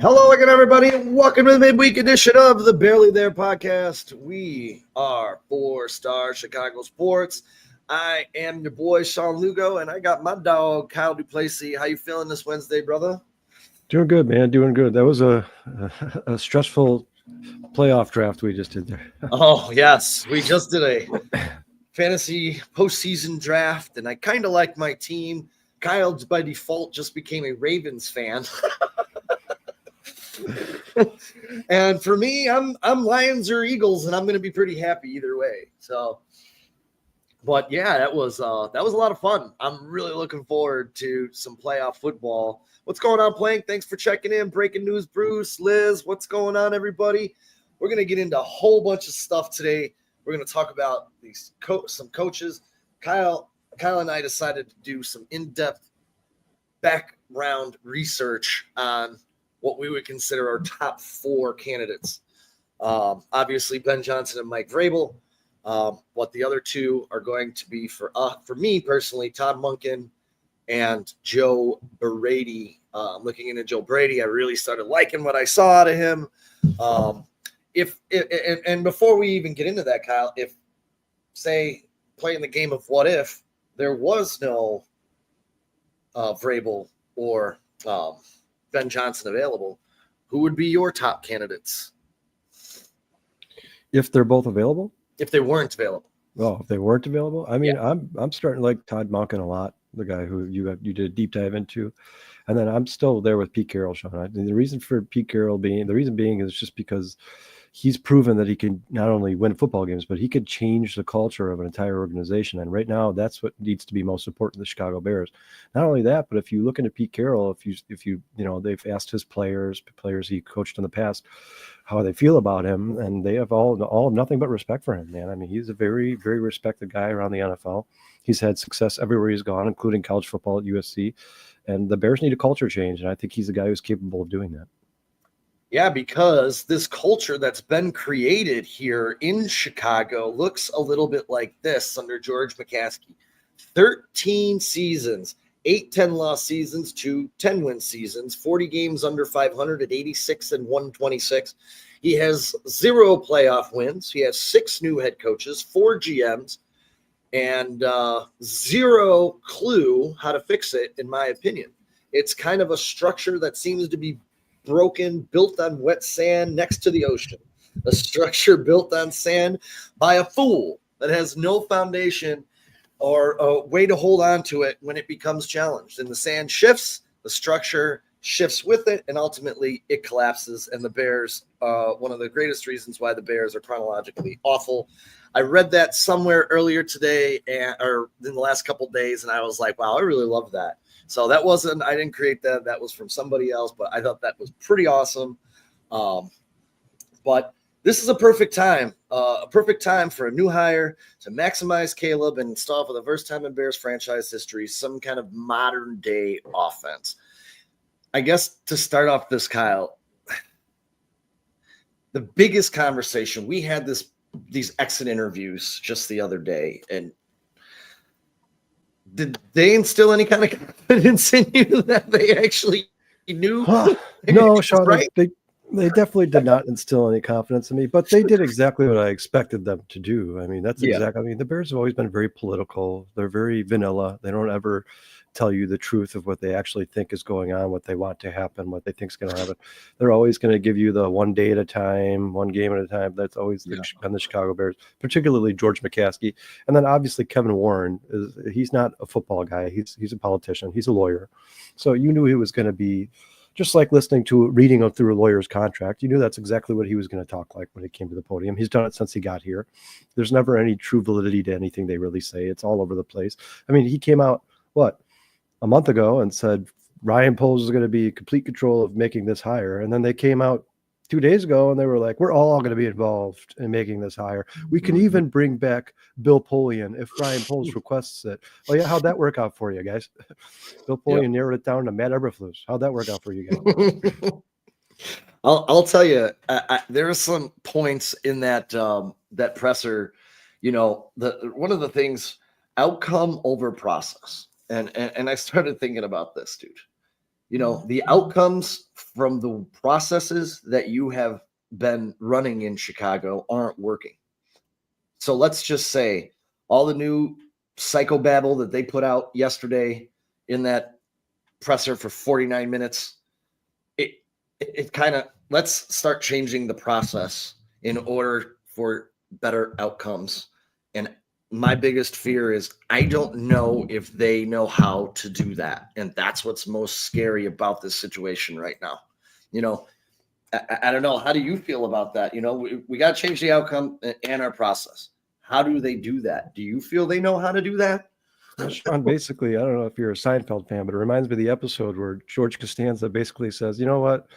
Hello again, everybody, and welcome to the midweek edition of the Barely There podcast. We are 4-Star Chicago Sports. I am your boy, Sean Lugo, and I got my dog, Kyle Duplessis. How you feeling this Wednesday, brother? Doing good, man. Doing good. That was a stressful playoff draft we just did there. Oh, yes. We just did a fantasy postseason draft, and I kind of like my team. Kyle, by default, just became a Ravens fan. And for me, I'm Lions or Eagles, and I'm going to be pretty happy either way. So, but yeah, that was a lot of fun. I'm really looking forward to some playoff football. What's going on, Plank? Thanks for checking in. Breaking news, Bruce, Liz, what's going on, everybody? We're going to get into a whole bunch of stuff today. We're going to talk about these some coaches. Kyle and I decided to do some in-depth background research on what we would consider our top 4 candidates. Obviously, Ben Johnson and Mike Vrabel. What the other 2 are going to be for me personally, Todd Monken and Joe Brady. Looking into Joe Brady, I really started liking what I saw out of him. And before we even get into that, Kyle, if, say, playing the game of what if there was no Vrabel or Ben Johnson available, who would be your top candidates? If they're both available? If they weren't available. Oh, if they weren't available? I mean, Yeah. I'm starting to like Todd Monken a lot, the guy who you did a deep dive into. And then I'm still there with Pete Carroll, Sean. The reason for Pete Carroll being is just because he's proven that he can not only win football games, but he could change the culture of an entire organization. And right now, that's what needs to be most important to the Chicago Bears. Not only that, but if you look into Pete Carroll, if you they've asked his players he coached in the past, how they feel about him, and they have all nothing but respect for him, man. I mean, he's a very, very respected guy around the NFL. He's had success everywhere he's gone, including college football at USC. And the Bears need a culture change, and I think he's the guy who's capable of doing that. Yeah, because this culture that's been created here in Chicago looks a little bit like this under George McCaskey. 13 seasons, 8 10-loss seasons, 2 10-win seasons, 40 games under 500 at 86 and 126. He has 0 playoff wins. He has 6 new head coaches, 4 GMs, and 0 clue how to fix it, in my opinion. It's kind of a structure that seems to be broken, built on wet sand next to the ocean. A structure built on sand by a fool that has no foundation or a way to hold on to it when it becomes challenged. And the sand shifts, the structure shifts with it, and ultimately it collapses. And the Bears, one of the greatest reasons why the Bears are chronologically awful. I read that somewhere earlier today or in the last couple of days, and I was like, wow, I really love that. So I didn't create that. That was from somebody else, but I thought that was pretty awesome. But this is a perfect time for a new hire to maximize Caleb and install for the first time in Bears franchise history some kind of modern day offense. I guess to start off this, Kyle, the biggest conversation we had these exit interviews just the other day, and did they instill any kind of confidence in you that they actually knew? No, Sean, right? They definitely did not instill any confidence in me, but they did exactly what I expected them to do. I mean, the Bears have always been very political. They're very vanilla. They don't ever tell you the truth of what they actually think is going on, what they want to happen, what they think is going to happen. They're always going to give you the one day at a time, one game at a time. That's always been the Chicago Bears, particularly George McCaskey. And then obviously Kevin Warren, he's not a football guy. He's a politician. He's a lawyer. So you knew he was going to be just like reading through a lawyer's contract. You knew that's exactly what he was going to talk like when he came to the podium. He's done it since he got here. There's never any true validity to anything they really say. It's all over the place. I mean, he came out, a month ago and said ryanpoles is going to be complete control of making this hire. And then they came out 2 days ago and they were like, we're all going to be involved in making this hire. We can even bring back Bill Polian if ryanpoles requests it. Oh yeah. How'd that work out for you guys? Bill Polian narrowed it down to Matt Eberflus. How'd that work out for you guys? I'll tell you, there are some points in that presser, one of the things, outcome over process. And I started thinking about this, dude. the outcomes from the processes that you have been running in Chicago aren't working. So let's just say all the new psychobabble that they put out yesterday in that presser for 49 minutes, it kind of, let's start changing the process in order for better outcomes. And my biggest fear is I don't know if they know how to do that. And that's what's most scary about this situation right now. I don't know. How do you feel about that? We got to change the outcome and our process. How do they do that? Do you feel they know how to do that? Well, Sean, basically, I don't know if you're a Seinfeld fan, but it reminds me of the episode where George Costanza basically says, you know what?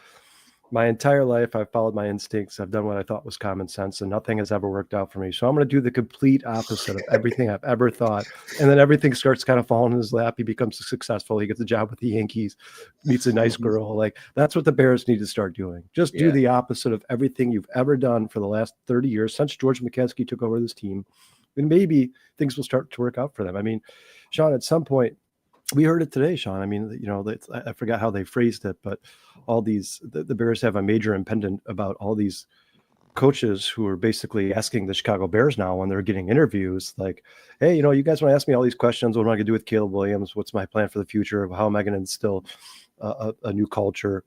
My entire life, I've followed my instincts. I've done what I thought was common sense, and nothing has ever worked out for me. So I'm going to do the complete opposite of everything I've ever thought. And then everything starts kind of falling in his lap. He becomes successful. He gets a job with the Yankees, meets a nice girl. Like, that's what the Bears need to start doing. Just do the opposite of everything you've ever done for the last 30 years since George McCaskey took over this team. And maybe things will start to work out for them. I mean, Sean, at some point, we heard it today, Sean. I mean, I forgot how they phrased it, but all these, the Bears have a major impediment about all these coaches who are basically asking the Chicago Bears now when they're getting interviews, like, hey, you guys want to ask me all these questions. What am I going to do with Caleb Williams? What's my plan for the future? How am I going to instill a new culture,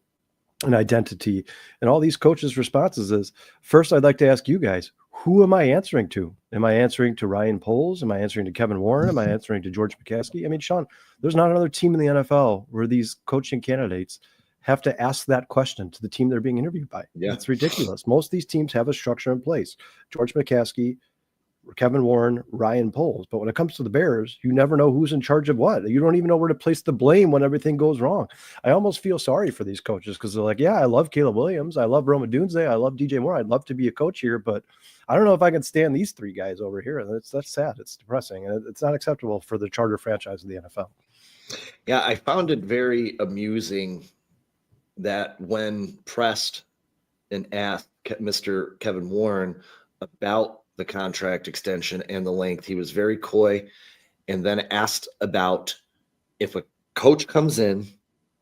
an identity? And all these coaches' responses is, first, I'd like to ask you guys, who am I answering to? Am I answering to Ryan Poles? Am I answering to Kevin Warren? Am I answering to George McCaskey? I mean, Sean, there's not another team in the NFL where these coaching candidates have to ask that question to the team they're being interviewed by. Yeah. It's ridiculous. Most of these teams have a structure in place. George McCaskey, Kevin Warren, Ryan Poles. But when it comes to the Bears, you never know who's in charge of what. You don't even know where to place the blame when everything goes wrong. I almost feel sorry for these coaches because they're like, yeah, I love Caleb Williams. I love Roma Dunze. I love DJ Moore. I'd love to be a coach here, but I don't know if I can stand these three guys over here. That's sad. It's depressing. And it's not acceptable for the charter franchise of the NFL. Yeah, I found it very amusing that when pressed and asked Mr. Kevin Warren about the contract extension and the length, he was very coy, and then asked about if a coach comes in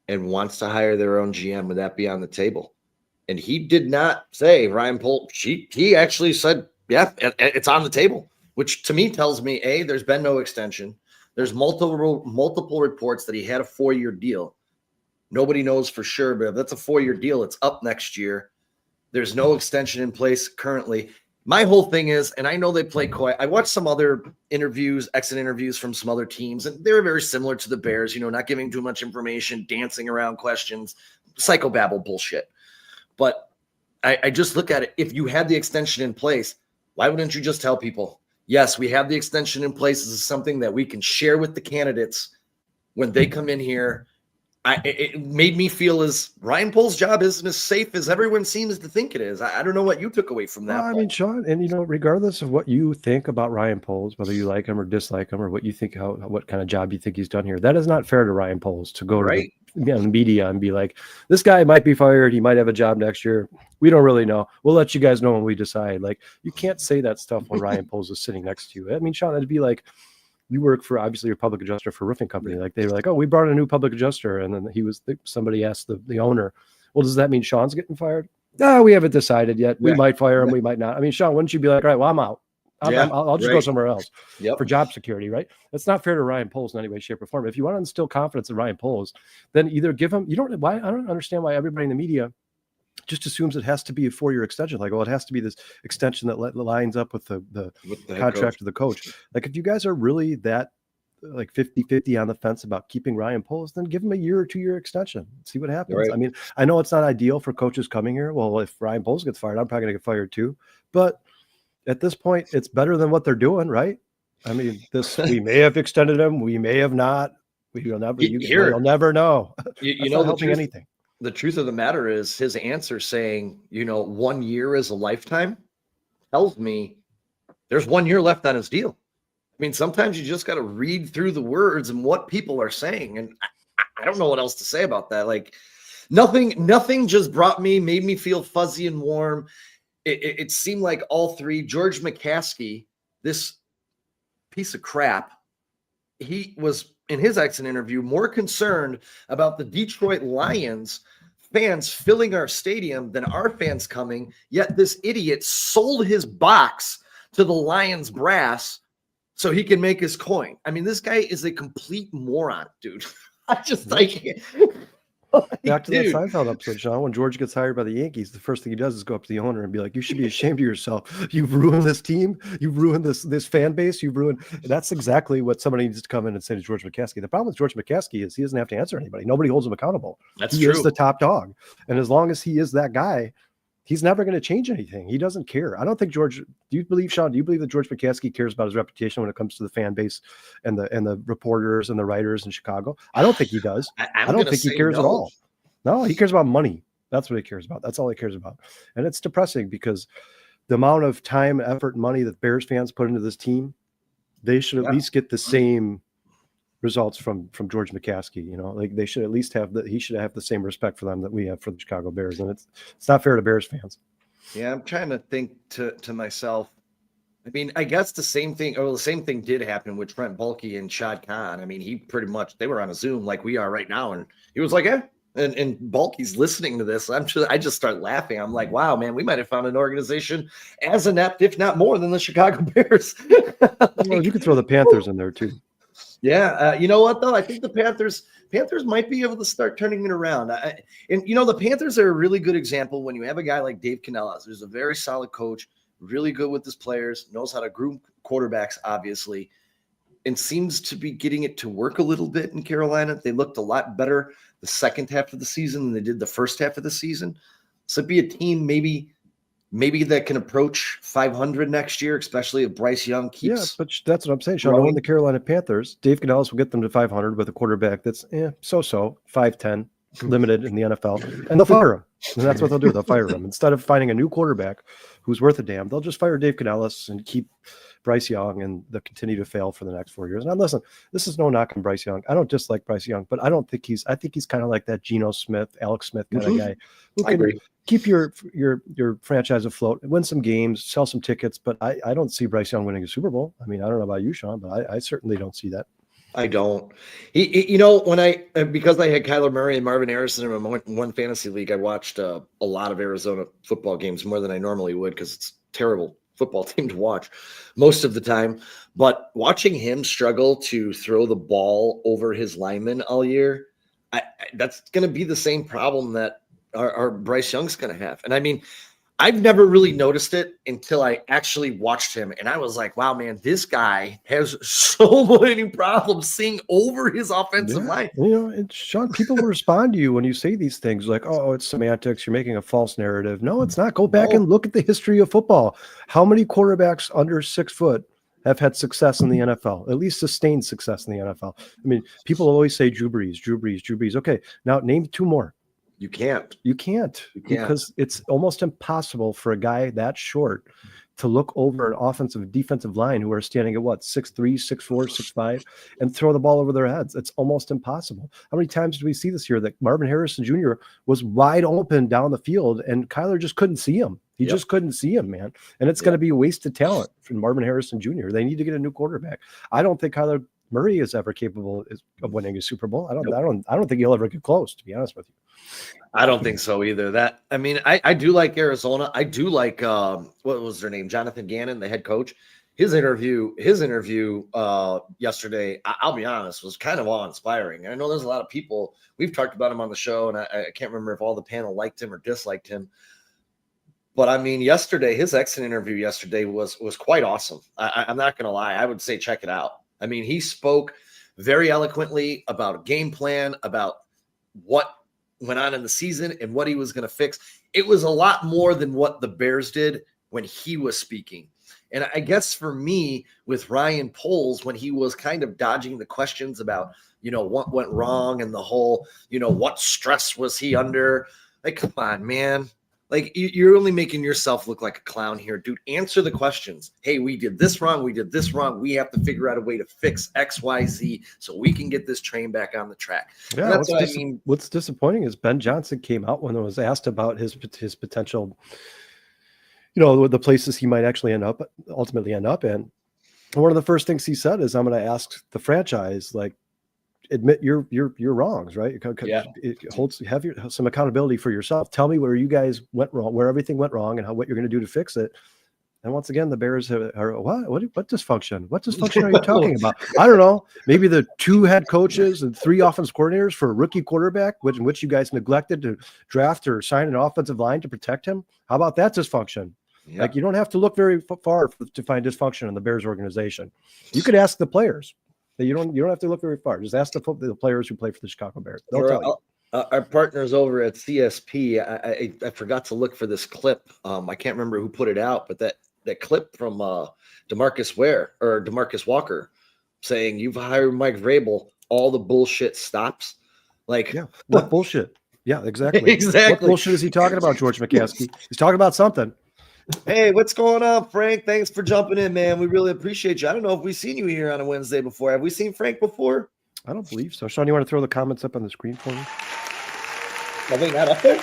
and wants to hire their own GM, would that be on the table? And he did not say Ryan Poles. He actually said, yeah, it's on the table, which to me tells me, A, there's been no extension. There's multiple reports that he had a 4-year deal. Nobody knows for sure, but if that's a 4-year deal, it's up next year. There's no extension in place currently. My whole thing is, and I know they play coy, I watched some other interviews, exit interviews from some other teams, and they were very similar to the Bears, not giving too much information, dancing around questions, psychobabble bullshit. But I just look at it. If you had the extension in place, why wouldn't you just tell people, yes, we have the extension in place. This is something that we can share with the candidates when they come in here. It made me feel as Ryan Poles' job isn't as safe as everyone seems to think it is. I don't know what you took away from that. I mean, Sean, and regardless of what you think about Ryan Poles, whether you like him or dislike him, or what you think, what kind of job you think he's done here, that is not fair to Ryan Poles to go to the media and be like, this guy might be fired. He might have a job next year. We don't really know. We'll let you guys know when we decide. Like, you can't say that stuff when Ryan Poles is sitting next to you. I mean, Sean, it'd be like, you work for, obviously, your public adjuster for a roofing company. Like, they were like, oh, we brought in a new public adjuster. And then somebody asked the owner, well, does that mean Sean's getting fired? No, we haven't decided yet. We might fire him. We might not. I mean, Sean, wouldn't you be like, all right, well, I'm out. I'll just go somewhere else for job security, right? That's not fair to Ryan Poles in any way, shape, or form. If you want to instill confidence in Ryan Poles, then either give him, I don't understand why everybody in the media just assumes it has to be a 4-year extension. Like, well, it has to be this extension that lines up with the contract of the coach. Like, if you guys are really that like 50-50 on the fence about keeping Ryan Poles, then give him a 1 or 2 year extension. See what happens. Right. I mean, I know it's not ideal for coaches coming here. Well, if Ryan Poles gets fired, I'm probably going to get fired too. But at this point, it's better than what they're doing, right? I mean, we may have extended him. We may have not. You'll never know. You're not helping anything. The truth of the matter is his answer saying, 1 year is a lifetime tells me there's 1 year left on his deal. I mean, sometimes you just got to read through the words and what people are saying. And I don't know what else to say about that. Like, nothing just made me feel fuzzy and warm. It seemed like all three, George McCaskey, this piece of crap, he was in his exit interview, more concerned about the Detroit Lions fans filling our stadium than our fans coming, yet this idiot sold his box to the Lions brass so he can make his coin. I mean, this guy is a complete moron, dude. I can't. Back to that Seinfeld episode, Sean, when George gets hired by the Yankees, the first thing he does is go up to the owner and be like, you should be ashamed of yourself. You've ruined this team. You've ruined this fan base. You've ruined. That's exactly what somebody needs to come in and say to George McCaskey. The problem with George McCaskey is he doesn't have to answer anybody. Nobody holds him accountable. That's he true. Is the top dog. And as long as he is that guy, he's never going to change anything. He doesn't care. I don't think George, Sean, do you believe that George McCaskey cares about his reputation when it comes to the fan base and the reporters and the writers in Chicago? I don't think he does. I don't think he cares at all. No, he cares about money. That's what he cares about. That's all he cares about. And it's depressing because the amount of time, effort, and money that Bears fans put into this team, they should at least get the same results from George McCaskey. You know, like they should at least he should have the same respect for them that we have for the Chicago Bears. And it's not fair to Bears fans. Yeah, I'm trying to think to myself. I mean, I guess the same thing did happen with Trent Baalke and Shad Khan. I mean, they were on a Zoom like we are right now, and he was like, yeah. And Baalke's listening to this. I just start laughing. I'm like, wow, man, we might have found an organization as inept, if not more, than the Chicago Bears. Well, you could throw the Panthers in there too. Yeah, you know what though? I think the Panthers might be able to start turning it around. The Panthers are a really good example when you have a guy like Dave Canellas, who's a very solid coach, really good with his players, knows how to groom quarterbacks, obviously, and seems to be getting it to work a little bit in Carolina. They looked a lot better the second half of the season than they did the first half of the season. So it'd be a team maybe that can approach 500 next year, especially if Bryce Young keeps. Yeah, but that's what I'm saying, Sean. Knowing the Carolina Panthers, Dave Canellis will get them to 500 with a quarterback that's so-so, 5'10", limited in the NFL, and they'll fire him. And that's what they'll do. They'll fire him. Instead of finding a new quarterback who's worth a damn, they'll just fire Dave Canellis and keep Bryce Young, and they'll continue to fail for the next 4 years. Now, listen, this is no knock on Bryce Young. I don't dislike Bryce Young, but I think he's kind of like that Geno Smith, Alex Smith kind of guy who can keep your franchise afloat, win some games, sell some tickets. But I don't see Bryce Young winning a Super Bowl. I mean, I don't know about you, Sean, but I certainly don't see that. I don't. Because I had Kyler Murray and Marvin Harrison in one fantasy league, I watched a lot of Arizona football games, more than I normally would, because it's terrible football team to watch most of the time. But watching him struggle to throw the ball over his linemen all year, that's going to be the same problem that our Bryce Young's going to have. And I mean, I've never really noticed it until I actually watched him, and I was like, wow, man, this guy has so many problems seeing over his offensive line. Sean, people will respond to you when you say these things like, oh, it's semantics, you're making a false narrative. No, it's not. Go back and look at the history of football. How many quarterbacks under 6 foot have had success in the NFL, at least sustained success in the NFL? I mean, people always say Drew Brees. Okay, now name 2 more. You can't because it's almost impossible for a guy that short to look over an offensive defensive line who are standing at 6'3", 6'4", 6'5", and throw the ball over their heads. It's almost impossible. How many times do we see this year that Marvin Harrison Jr. was wide open down the field and Kyler just couldn't see him? He just couldn't see him, man. And it's going to be a wasted talent from Marvin Harrison Jr. They need to get a new quarterback. I don't think Kyler Murray is ever capable of winning a Super Bowl. I don't think he'll ever get close, to be honest with you. I don't think so either. I do like Arizona. I do like what was their name? Jonathan Gannon, the head coach. His interview yesterday, I'll be honest, was kind of awe-inspiring. And I know there's a lot of people, we've talked about him on the show, and I can't remember if all the panel liked him or disliked him. But I mean, his exit interview yesterday was quite awesome. I'm not going to lie. I would say check it out. I mean, he spoke very eloquently about a game plan, about what went on in the season and what he was going to fix. It was a lot more than what the Bears did when he was speaking. And I guess for me, with Ryan Poles, when he was kind of dodging the questions about, what went wrong and the whole, what stress was he under? Like, come on, man. Like, you're only making yourself look like a clown here, dude. Answer the questions. Hey, we did this wrong. We did this wrong. We have to figure out a way to fix X, Y, Z so we can get this train back on the track. Yeah, that's what I mean. What's disappointing is Ben Johnson came out when it was asked about his potential, the places he might actually ultimately end up in. And one of the first things he said is, I'm going to ask the franchise, like, admit your wrongs, right? Yeah. Have some accountability for yourself. Tell me where you guys went wrong, where everything went wrong, and what you're going to do to fix it. And once again, the Bears are what dysfunction? What dysfunction are you talking about? I don't know. Maybe the 2 head coaches and 3 offensive coordinators for a rookie quarterback, in which you guys neglected to draft or sign an offensive line to protect him. How about that dysfunction? Yeah. Like, you don't have to look very far to find dysfunction in the Bears organization. You could ask the players. You don't have to look very far. Just ask the players who play for the Chicago Bears. They'll tell you. Our partners over at CSP, I forgot to look for this clip. I can't remember who put it out, but that clip from DeMarcus Walker saying, "You've hired Mike Vrabel, all the bullshit stops." Like, yeah, what bullshit? Yeah, exactly. Exactly. What bullshit is he talking about, George McCaskey? He's talking about something. Hey, what's going on, Frank? Thanks for jumping in, man. We really appreciate you. I don't know if we've seen you here on a Wednesday before. Have we seen Frank before? I don't believe so. Sean, you want to throw the comments up on the screen for me? Are they not up there?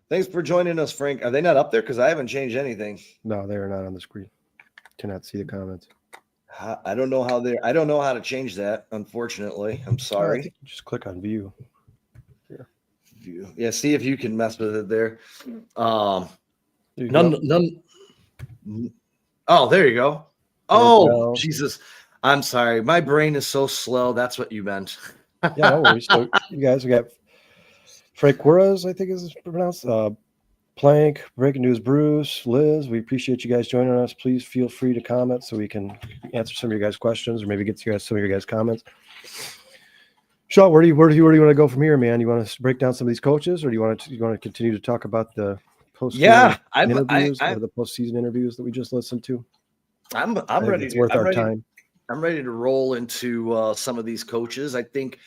Thanks for joining us, Frank. Are they not up there? Because I haven't changed anything. No, they are not on the screen. Cannot see the comments. I don't know how to change that, unfortunately. I'm sorry. I think you just click on view. Yeah, see if you can mess with it there. None. Oh, there you go. Oh, Jesus. I'm sorry. My brain is so slow. That's what you meant. Yeah, no worries. So you guys, we got Frank Juarez, I think is pronounced. Plank, Breaking News, Bruce, Liz. We appreciate you guys joining us. Please feel free to comment so we can answer some of your guys' questions or maybe get to some of your guys' comments. Sean, where do you want to go from here, man? You want to break down some of these coaches, or do you want to continue to talk about the interviews or the postseason interviews that we just listened to? I'm ready. It's worth our time. I'm ready to roll into some of these coaches. I think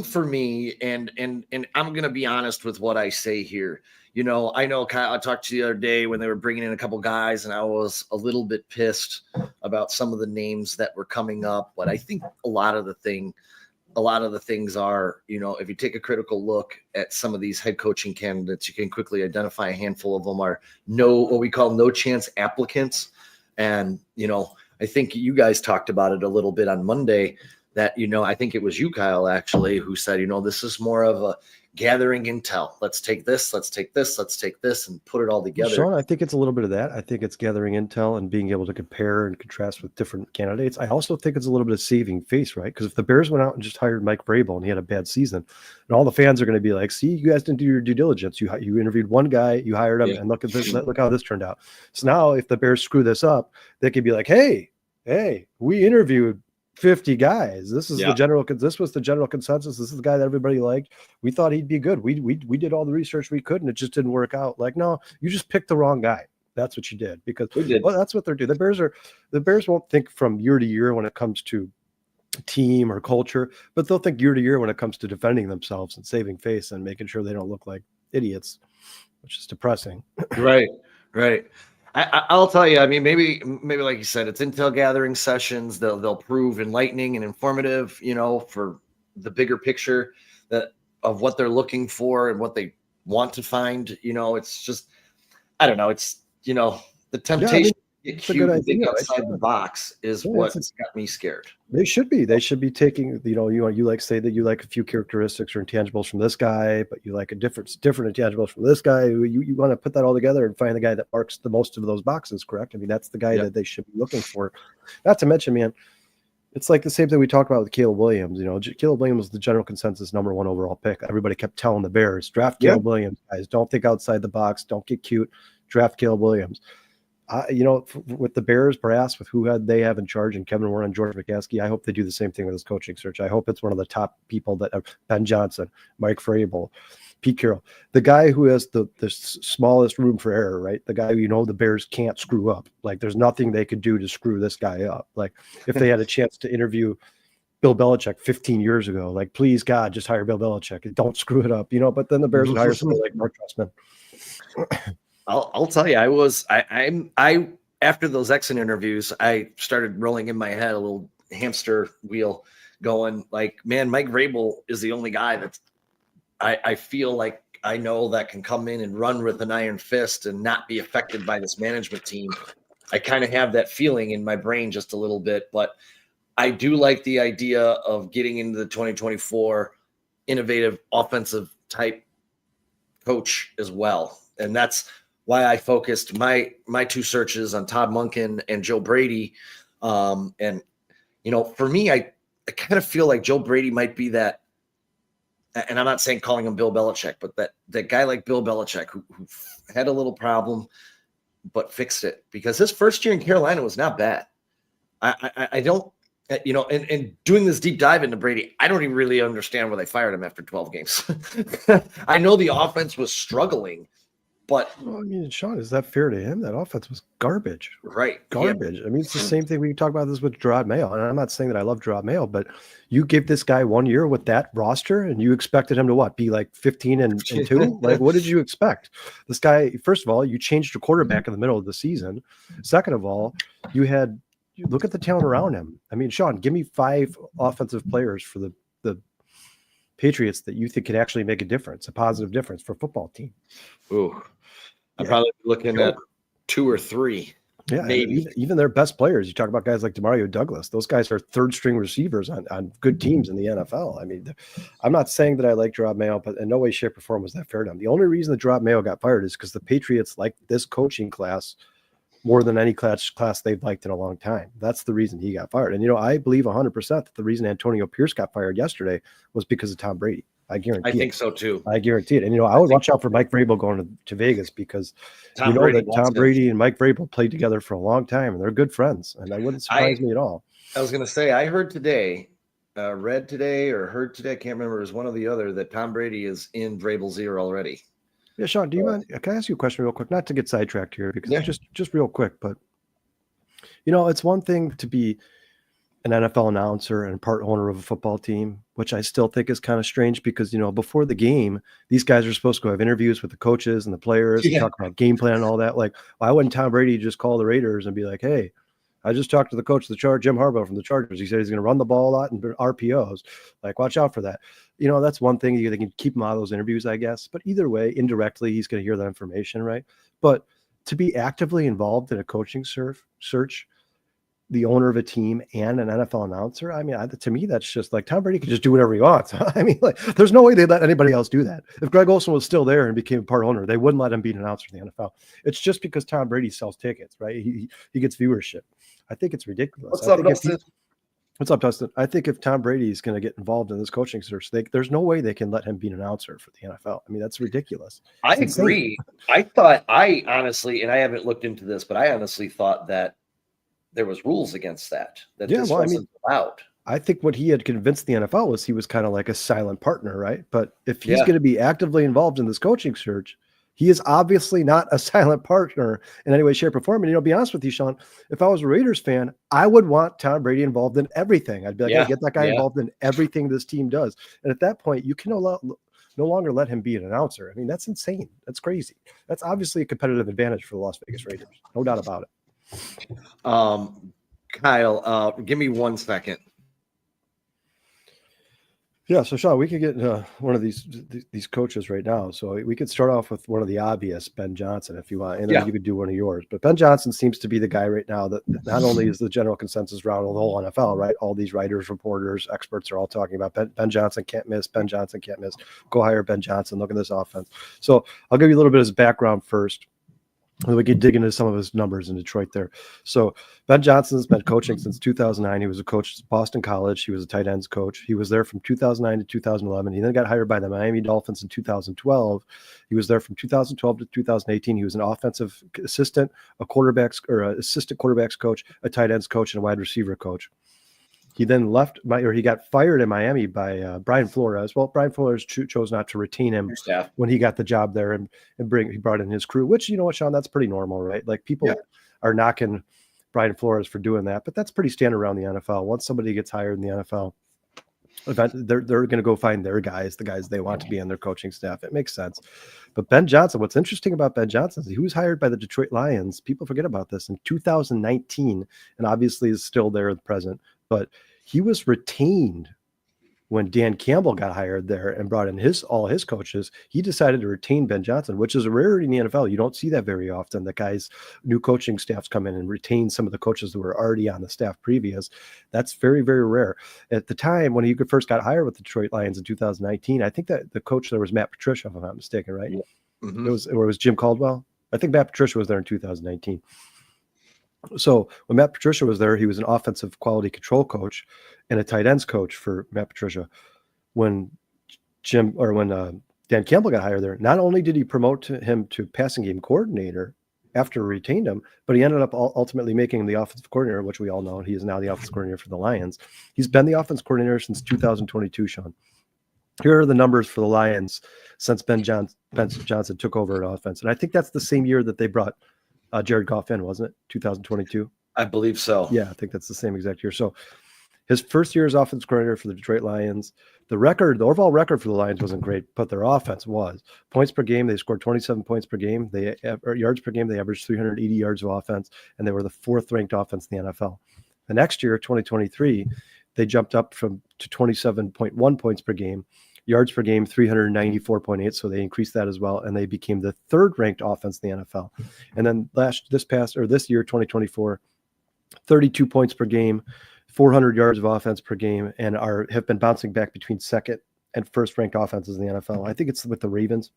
for me, and I'm going to be honest with what I say here. You know, I talked to you the other day when they were bringing in a couple guys, and I was a little bit pissed about some of the names that were coming up. But I think a lot of the things are, you know, if you take a critical look at some of these head coaching candidates, you can quickly identify a handful of them are what we call no chance applicants. And, you know, I think you guys talked about it a little bit on Monday that, you know, I think it was you, Kyle, actually, who said, you know, this is more of a gathering intel. Let's take this, and put it all together. Sean, I think it's a little bit of that. I think it's gathering intel and being able to compare and contrast with different candidates. I also think it's a little bit of saving face, right? Because if the Bears went out and just hired Mike Vrabel and he had a bad season, and all the fans are going to be like, see, you guys didn't do your due diligence. You interviewed one guy, you hired him, and look at this, look how this turned out. So now if the Bears screw this up, they could be like, hey, we interviewed 50 guys. This was the general consensus. This is the guy that everybody liked. We thought he'd be good. We did all the research we could, and it just didn't work out. Like, no, you just picked the wrong guy. That's what you did, because that's what they're doing. The Bears won't think from year to year when it comes to team or culture, but they'll think year to year when it comes to defending themselves and saving face and making sure they don't look like idiots, which is depressing. Right. I'll tell you, I mean, maybe like you said, it's intel gathering sessions. They'll prove enlightening and informative, you know, for the bigger picture of what they're looking for and what they want to find. You know, it's just, I don't know. It's, you know, the temptation to get cute and think outside the box is what's got me scared. They should be taking, you know, you like say that you like a few characteristics or intangibles from this guy, but you like a different intangibles from this guy. You want to put that all together and find the guy that marks the most of those boxes, correct? I mean, that's the guy that they should be looking for. Not to mention, man, it's like the same thing we talked about with Caleb Williams. You know, Caleb Williams was the general consensus #1 overall pick. Everybody kept telling the Bears, draft Caleb Williams, guys. Don't think outside the box. Don't get cute. Draft Caleb Williams. You know, with the Bears brass, with they have in charge, and Kevin Warren and George McCaskey, I hope they do the same thing with his coaching search. I hope it's one of the top people that Ben Johnson, Mike Vrabel, Pete Carroll, the guy who has the smallest room for error, right? The guy, you know, the Bears can't screw up. Like, there's nothing they could do to screw this guy up. Like, if they had a chance to interview Bill Belichick 15 years ago, like, please God, just hire Bill Belichick and don't screw it up, you know. But then the Bears would hire somebody like Mark Trestman. I'll tell you, I after those exit interviews, I started rolling in my head a little hamster wheel going like, man, Mike Vrabel is the only guy that I feel like I know that can come in and run with an iron fist and not be affected by this management team. I kind of have that feeling in my brain just a little bit, but I do like the idea of getting into the 2024 innovative offensive type coach as well. And that's why I focused my two searches on Todd Monken and Joe Brady. And, for me, I kind of feel like Joe Brady might be that, and I'm not saying calling him Bill Belichick, but that guy like Bill Belichick who had a little problem, but fixed it, because his first year in Carolina was not bad. I don't, and doing this deep dive into Brady, I don't even really understand why they fired him after 12 games. I know the offense was struggling, but Sean, is that fair to him? That offense was garbage. Right. Garbage. Yeah. It's the same thing. We talk about this with Gerard Mayo, and I'm not saying that I love Gerard Mayo, but you give this guy 1 year with that roster and you expected him to what? Be like 15 and 2? Like, what did you expect? This guy, first of all, you changed your quarterback in the middle of the season. Second of all, you look at the talent around him. Sean, give me 5 offensive players for the Patriots that you think could actually make a difference, a positive difference for a football team. Ooh, I'm probably looking at 2 or 3. Yeah, maybe. Even their best players. You talk about guys like Demario Douglas. Those guys are third-string receivers on good teams in the NFL. I'm not saying that I like Gerard Mayo, but in no way, shape, or form was that fair to him. The only reason that Gerard Mayo got fired is because the Patriots like this coaching class more than any class they've liked in a long time. That's the reason he got fired. And, I believe 100% that the reason Antonio Pierce got fired yesterday was because of Tom Brady. I guarantee it. I think so too. I guarantee it. And, I would watch out for Mike Vrabel going to Vegas, because Tom Brady and Mike Vrabel played together for a long time and they're good friends. And that wouldn't surprise me at all. I was going to say, I heard today, read today or heard today, I can't remember, it was one or the other, that Tom Brady is in Vrabel's ear already. Yeah, Sean, do you mind? Can I ask you a question real quick? Not to get sidetracked here, because just real quick, but it's one thing to be an NFL announcer and part owner of a football team, which I still think is kind of strange, because, before the game, these guys are supposed to have interviews with the coaches and the players and talk about game plan and all that. Like, why wouldn't Tom Brady just call the Raiders and be like, hey, I just talked to the coach of the Chargers, Jim Harbaugh from the Chargers. He said he's going to run the ball a lot and RPOs. Like, watch out for that. That's one thing. They can keep him out of those interviews, I guess. But either way, indirectly, he's going to hear that information, right? But to be actively involved in a coaching search, the owner of a team and an NFL announcer, to me, that's just like Tom Brady can just do whatever he wants. There's no way they'd let anybody else do that. If Greg Olsen was still there and became a part owner, they wouldn't let him be an announcer in the NFL. It's just because Tom Brady sells tickets, right? He gets viewership. I think it's ridiculous. What's up, Dustin? What's up, Dustin? I think if Tom Brady is going to get involved in this coaching search, there's no way they can let him be an announcer for the NFL. That's ridiculous. I agree. I honestly, and I haven't looked into this, but I honestly thought that there was rules against that this wasn't allowed. I think what he had convinced the NFL was he was kind of like a silent partner, right? But if he's going to be actively involved in this coaching search, he is obviously not a silent partner in any way, shape, or form. And, be honest with you, Sean, if I was a Raiders fan, I would want Tom Brady involved in everything. I'd be like, hey, get that guy involved in everything this team does. And at that point, you can no longer let him be an announcer. That's insane. That's crazy. That's obviously a competitive advantage for the Las Vegas Raiders. No doubt about it. Kyle, give me 1 second. Yeah, so Sean, we could get one of these coaches right now. So we could start off with one of the obvious, Ben Johnson, if you want, and then you could do one of yours. But Ben Johnson seems to be the guy right now that not only is the general consensus around the whole NFL, right? All these writers, reporters, experts are all talking about Ben Johnson can't miss. Ben Johnson can't miss. Go hire Ben Johnson. Look at this offense. So I'll give you a little bit of his background first. We could dig into some of his numbers in Detroit there. So Ben Johnson's been coaching since 2009. He was a coach at Boston College. He was a tight ends coach. He was there from 2009 to 2011. He then got hired by the Miami Dolphins in 2012. He was there from 2012 to 2018. He was an offensive assistant, assistant quarterbacks coach, a tight ends coach, and a wide receiver coach. He then he got fired in Miami by Brian Flores. Well, Brian Flores chose not to retain him when he got the job there and he brought in his crew, which, you know what, Sean, that's pretty normal, right? Like, people are knocking Brian Flores for doing that, but that's pretty standard around the NFL. Once somebody gets hired in the NFL, they're going to go find their guys, the guys they want to be on their coaching staff. It makes sense. But Ben Johnson, what's interesting about Ben Johnson is he was hired by the Detroit Lions. People forget about this in 2019, and obviously is still there at the present, but he was retained when Dan Campbell got hired there and brought in all his coaches, he decided to retain Ben Johnson, which is a rarity in the NFL. You don't see that very often. The guys, new coaching staffs come in and retain some of the coaches that were already on the staff previous. That's very, very rare. At the time when he first got hired with the Detroit Lions in 2019, I think that the coach there was Matt Patricia, if I'm not mistaken, right? Yeah. Mm-hmm. It was Jim Caldwell. I think Matt Patricia was there in 2019. So when Matt Patricia was there, he was an offensive quality control coach and a tight ends coach for Matt Patricia. When Dan Campbell got hired there, not only did he promote him to passing game coordinator after he retained him, but he ended up ultimately making him the offensive coordinator, which we all know. He is now the offensive coordinator for the Lions. He's been the offensive coordinator since 2022, Sean. Here are the numbers for the Lions since Ben Johnson took over an offense. And I think that's the same year that they brought Jared Goff in, wasn't it? 2022? I believe so. Yeah, I think that's the same exact year. So his first year as offensive coordinator for the Detroit Lions, the overall record for the Lions wasn't great, but their offense was. Points per game, they scored 27 points per game. Yards per game, they averaged 380 yards of offense, and they were the fourth ranked offense in the NFL. The next year, 2023, they jumped up to 27.1 points per game. Yards per game, 394.8. So they increased that as well. And they became the third ranked offense in the NFL. And then this year, 2024, 32 points per game, 400 yards of offense per game, and have been bouncing back between second and first ranked offenses in the NFL. I think it's with the Ravens,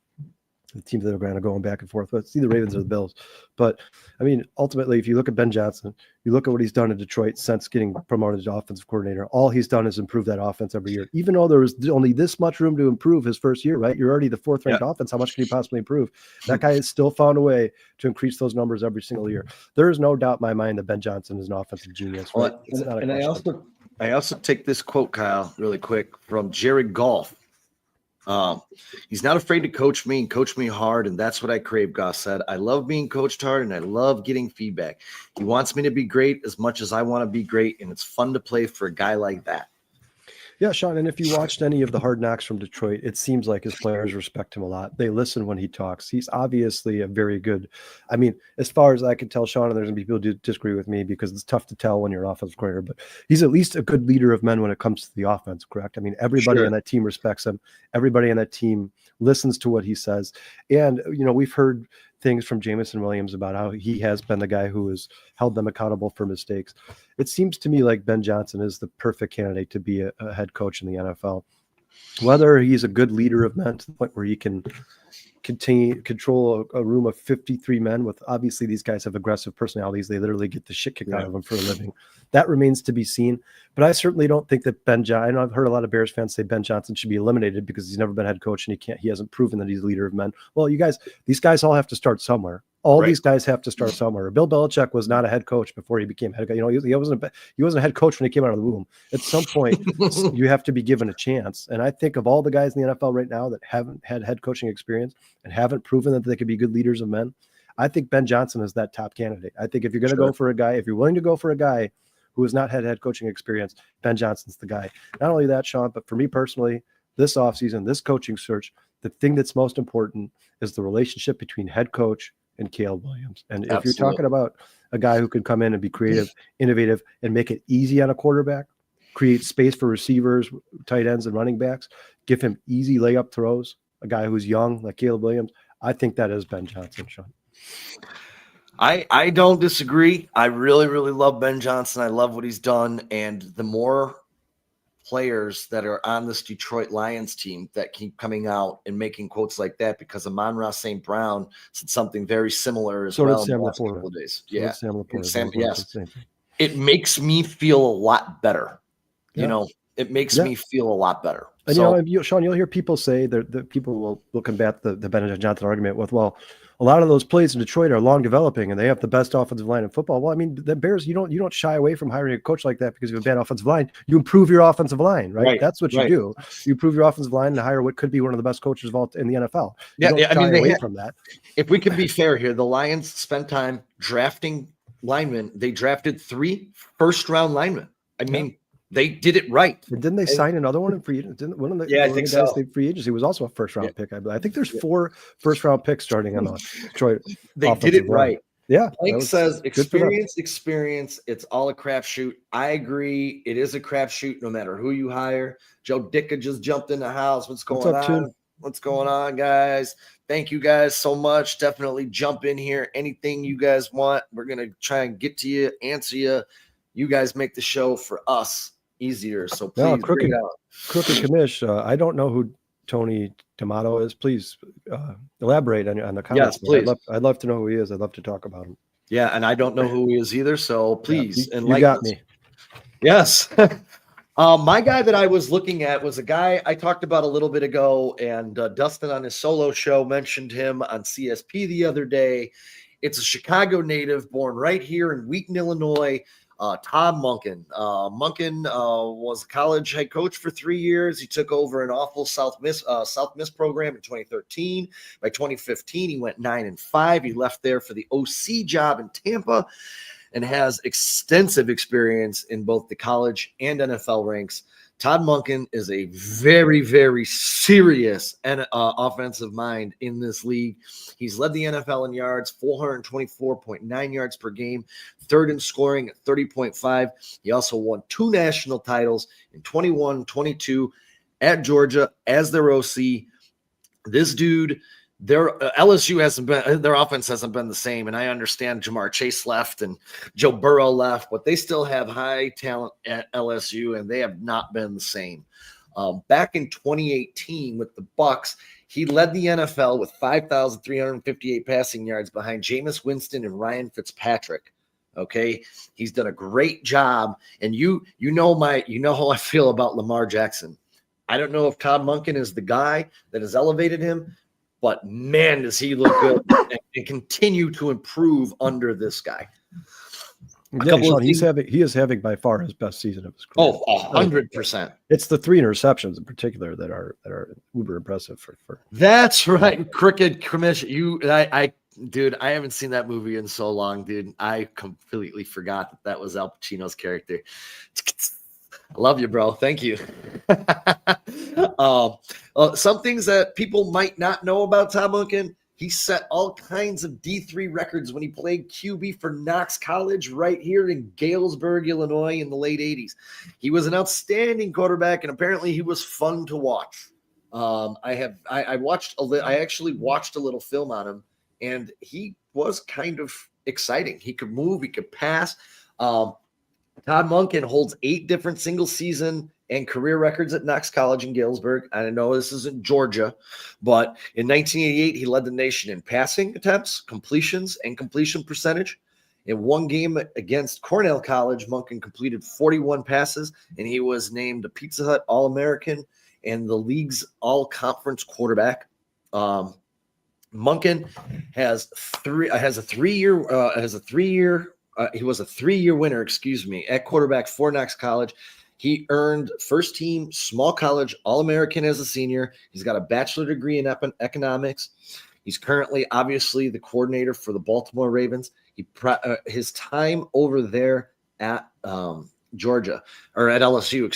the teams that are kind of going back and forth. Let's see the Ravens or the Bills. But I mean, ultimately, if you look at Ben Johnson, you look at what he's done in Detroit since getting promoted to offensive coordinator, all he's done is improve that offense every year. Even though there was only this much room to improve his first year, right? You're already the fourth ranked offense. How much can you possibly improve? That guy has still found a way to increase those numbers every single year. There is no doubt in my mind that Ben Johnson is an offensive genius. Right? I also take this quote, Kyle, really quick from Jared Goff. He's not afraid to coach me and coach me hard, and that's what I crave, Goff said. I love being coached hard, and I love getting feedback. He wants me to be great as much as I want to be great, and it's fun to play for a guy like that. Yeah, Sean, and if you watched any of the Hard Knocks from Detroit, it seems like his players respect him a lot. They listen when he talks. He's obviously a very good, I mean, as far as I can tell, Sean, and there's going to be people who disagree with me because it's tough to tell when you're an offensive coordinator, but he's at least a good leader of men when it comes to the offense, correct? I mean, everybody on that team respects him. Everybody on that team listens to what he says. And, you know, we've heard things from Jameson Williams about how he has been the guy who has held them accountable for mistakes. It seems to me like Ben Johnson is the perfect candidate to be a head coach in the NFL. Whether he's a good leader of men to the point where he can control a room of 53 men with, obviously these guys have aggressive personalities. They literally get the shit kicked out of them for a living. That remains to be seen. But I certainly don't think that I know I've heard a lot of Bears fans say Ben Johnson should be eliminated because he's never been head coach and he hasn't proven that he's a leader of men. Well, these guys all have to start somewhere. These guys have to start somewhere. Bill Belichick was not a head coach before he became head coach. You know, he wasn't a head coach when he came out of the womb. At some point, you have to be given a chance. And I think of all the guys in the NFL right now that haven't had head coaching experience and haven't proven that they could be good leaders of men, I think Ben Johnson is that top candidate. I think if you're going to go for a guy, if you're willing to go for a guy who has not had head coaching experience, Ben Johnson's the guy. Not only that, Sean, but for me personally, this offseason, this coaching search, the thing that's most important is the relationship between head coach and Caleb Williams. And if you're talking about a guy who can come in and be creative, innovative, and make it easy on a quarterback, create space for receivers, tight ends, and running backs, give him easy layup throws, a guy who's young like Caleb Williams, I think that is Ben Johnson, Sean. I don't disagree. I really, really love Ben Johnson. I love what he's done. And the more players that are on this Detroit Lions team that keep coming out and making quotes like that, because Amon-Ra St. Brown said something very similar as well in the last couple of days. Yeah. Yes. It makes me feel a lot better. You know, it makes me feel a lot better. And Sean, you'll hear people say that people will combat the Ben Johnson argument with, well, a lot of those plays in Detroit are long developing and they have the best offensive line in football. Well, I mean, the Bears, you don't shy away from hiring a coach like that because you have a bad offensive line. You improve your offensive line, right? That's what you do. You improve your offensive line and hire what could be one of the best coaches of all in the NFL. I mean, away from that. If we can be fair here, the Lions spent time drafting linemen. They drafted 3 first-round linemen. I mean, they did it right. And didn't they sign another one in free agency? Didn't one of the guys they free agency was also a first round pick? I think there's 4 first round picks starting on the Detroit. They did it right. Yeah. Blake says experience. It's all a crapshoot. I agree. It is a crapshoot no matter who you hire. Joe Dicka just jumped in the house. What's going on? Tim? What's going on, guys? Thank you guys so much. Definitely jump in here. Anything you guys want, we're going to try and get to you, answer you. You guys make the show for us easier. So please Crooked Commish. I don't know who Tony Tomato is. Please elaborate on the comments. Yes, please. I'd love to know who he is. I'd love to talk about him. Yeah, and I don't know who he is either. So please, you got me. Yes. My guy that I was looking at was a guy I talked about a little bit ago, and Dustin on his solo show mentioned him on CSP the other day. It's a Chicago native born right here in Wheaton, Illinois. Todd Monken. Monken was a college head coach for 3 years. He took over an awful South Miss program in 2013. By 2015, he went 9-5. He left there for the OC job in Tampa and has extensive experience in both the college and NFL ranks. Todd Monken is a very, very serious and offensive mind in this league. He's led the NFL in yards, 424.9 yards per game, third in scoring at 30.5. He also won 2 national titles in 21-22 at Georgia as their OC. This dude, their LSU hasn't been, their offense hasn't been the same. And I understand Jamar Chase left and Joe Burrow left, but they still have high talent at LSU and they have not been the same. Back in 2018 with the Bucs, he led the NFL with 5,358 passing yards behind Jameis Winston and Ryan Fitzpatrick. Okay. He's done a great job. And you know how I feel about Lamar Jackson. I don't know if Todd Monken is the guy that has elevated him, but man, does he look good and continue to improve under this guy. Sean, he is having by far his best season of his career. 100%. It's the 3 interceptions in particular that are uber impressive for. That's right. Crooked Commission. Dude, I haven't seen that movie in so long, dude. I completely forgot that was Al Pacino's character. I love you, bro. Thank you. Some things that people might not know about Todd Monken, he set all kinds of D3 records when he played QB for Knox College right here in Galesburg, Illinois in the late 80s. He was an outstanding quarterback, and apparently he was fun to watch. I actually watched a little film on him, and he was kind of exciting. He could move, he could pass. Todd Monken holds 8 different single season and career records at Knox College in Galesburg. I know this isn't Georgia, but in 1988, he led the nation in passing attempts, completions, and completion percentage. In one game against Cornell College, Monken completed 41 passes, and he was named a Pizza Hut All-American and the league's all-conference quarterback. Monken he was a 3-year winner, at quarterback for Knox College. He earned first team small college All-American as a senior. He's got a bachelor degree in economics. He's currently obviously the coordinator for the Baltimore Ravens. His time over there at Georgia or at LSU,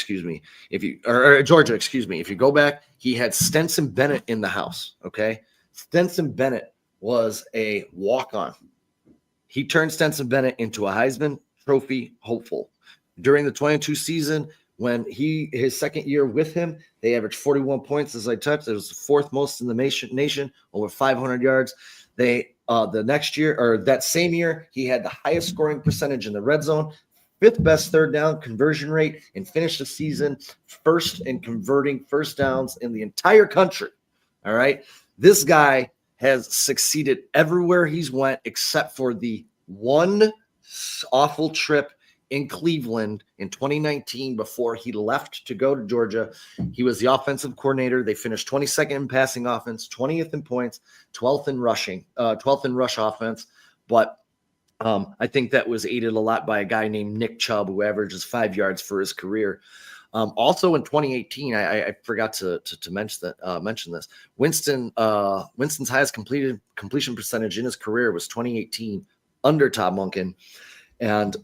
Georgia, if you go back, he had Stetson Bennett in the house. Okay. Stetson Bennett was a walk-on. He turned Stetson Bennett into a Heisman Trophy hopeful. During the 22 season, when his second year with him, they averaged 41 points, as I touched. It was the 4th most in the nation, over 500 yards. The next year, or that same year, he had the highest scoring percentage in the red zone, 5th best third down conversion rate, and finished the season first in converting first downs in the entire country. All right. This guy has succeeded everywhere he's went except for the one awful trip in Cleveland in 2019 before he left to go to Georgia. He was the offensive coordinator. They finished 22nd in passing offense, 20th in points, 12th in rush offense. But I think that was aided a lot by a guy named Nick Chubb, who averages 5 yards for his career. Also in 2018, I forgot to mention this. Winston's highest completion percentage in his career was 2018 under Todd Monken. And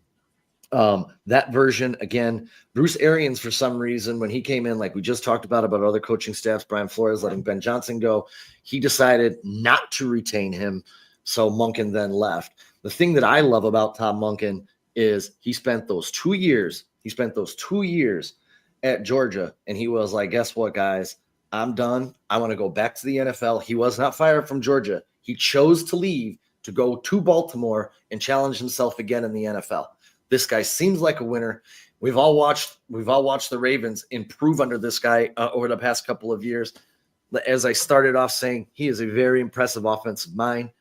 that version, again, Bruce Arians, for some reason, when he came in, like we just talked about other coaching staffs, Brian Flores letting Ben Johnson go, he decided not to retain him. So Monken then left. The thing that I love about Todd Monken is he spent those 2 years at Georgia, and he was like, guess what, guys? I'm done. I want to go back to the NFL. He was not fired from Georgia. He chose to leave to go to Baltimore and challenge himself again in the NFL. This guy seems like a winner. We've all watched the Ravens improve under this guy over the past couple of years. As I started off saying, he is a very impressive offensive mind.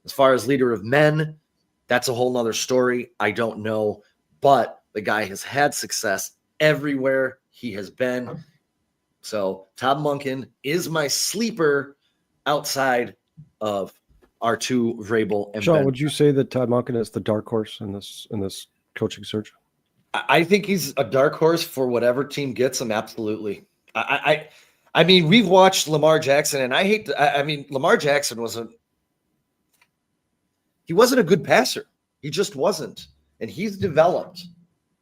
As far as leader of men, that's a whole nother story. I don't know, but the guy has had success everywhere he has been. So Todd Monken is my sleeper outside of our two, Vrabel and Sean, Ben. would you say that Todd Monken is the dark horse in this coaching search? I think he's a dark horse for whatever team gets him. Absolutely. I mean, we've watched Lamar Jackson, and Lamar Jackson wasn't a good passer. He just wasn't, and he's developed.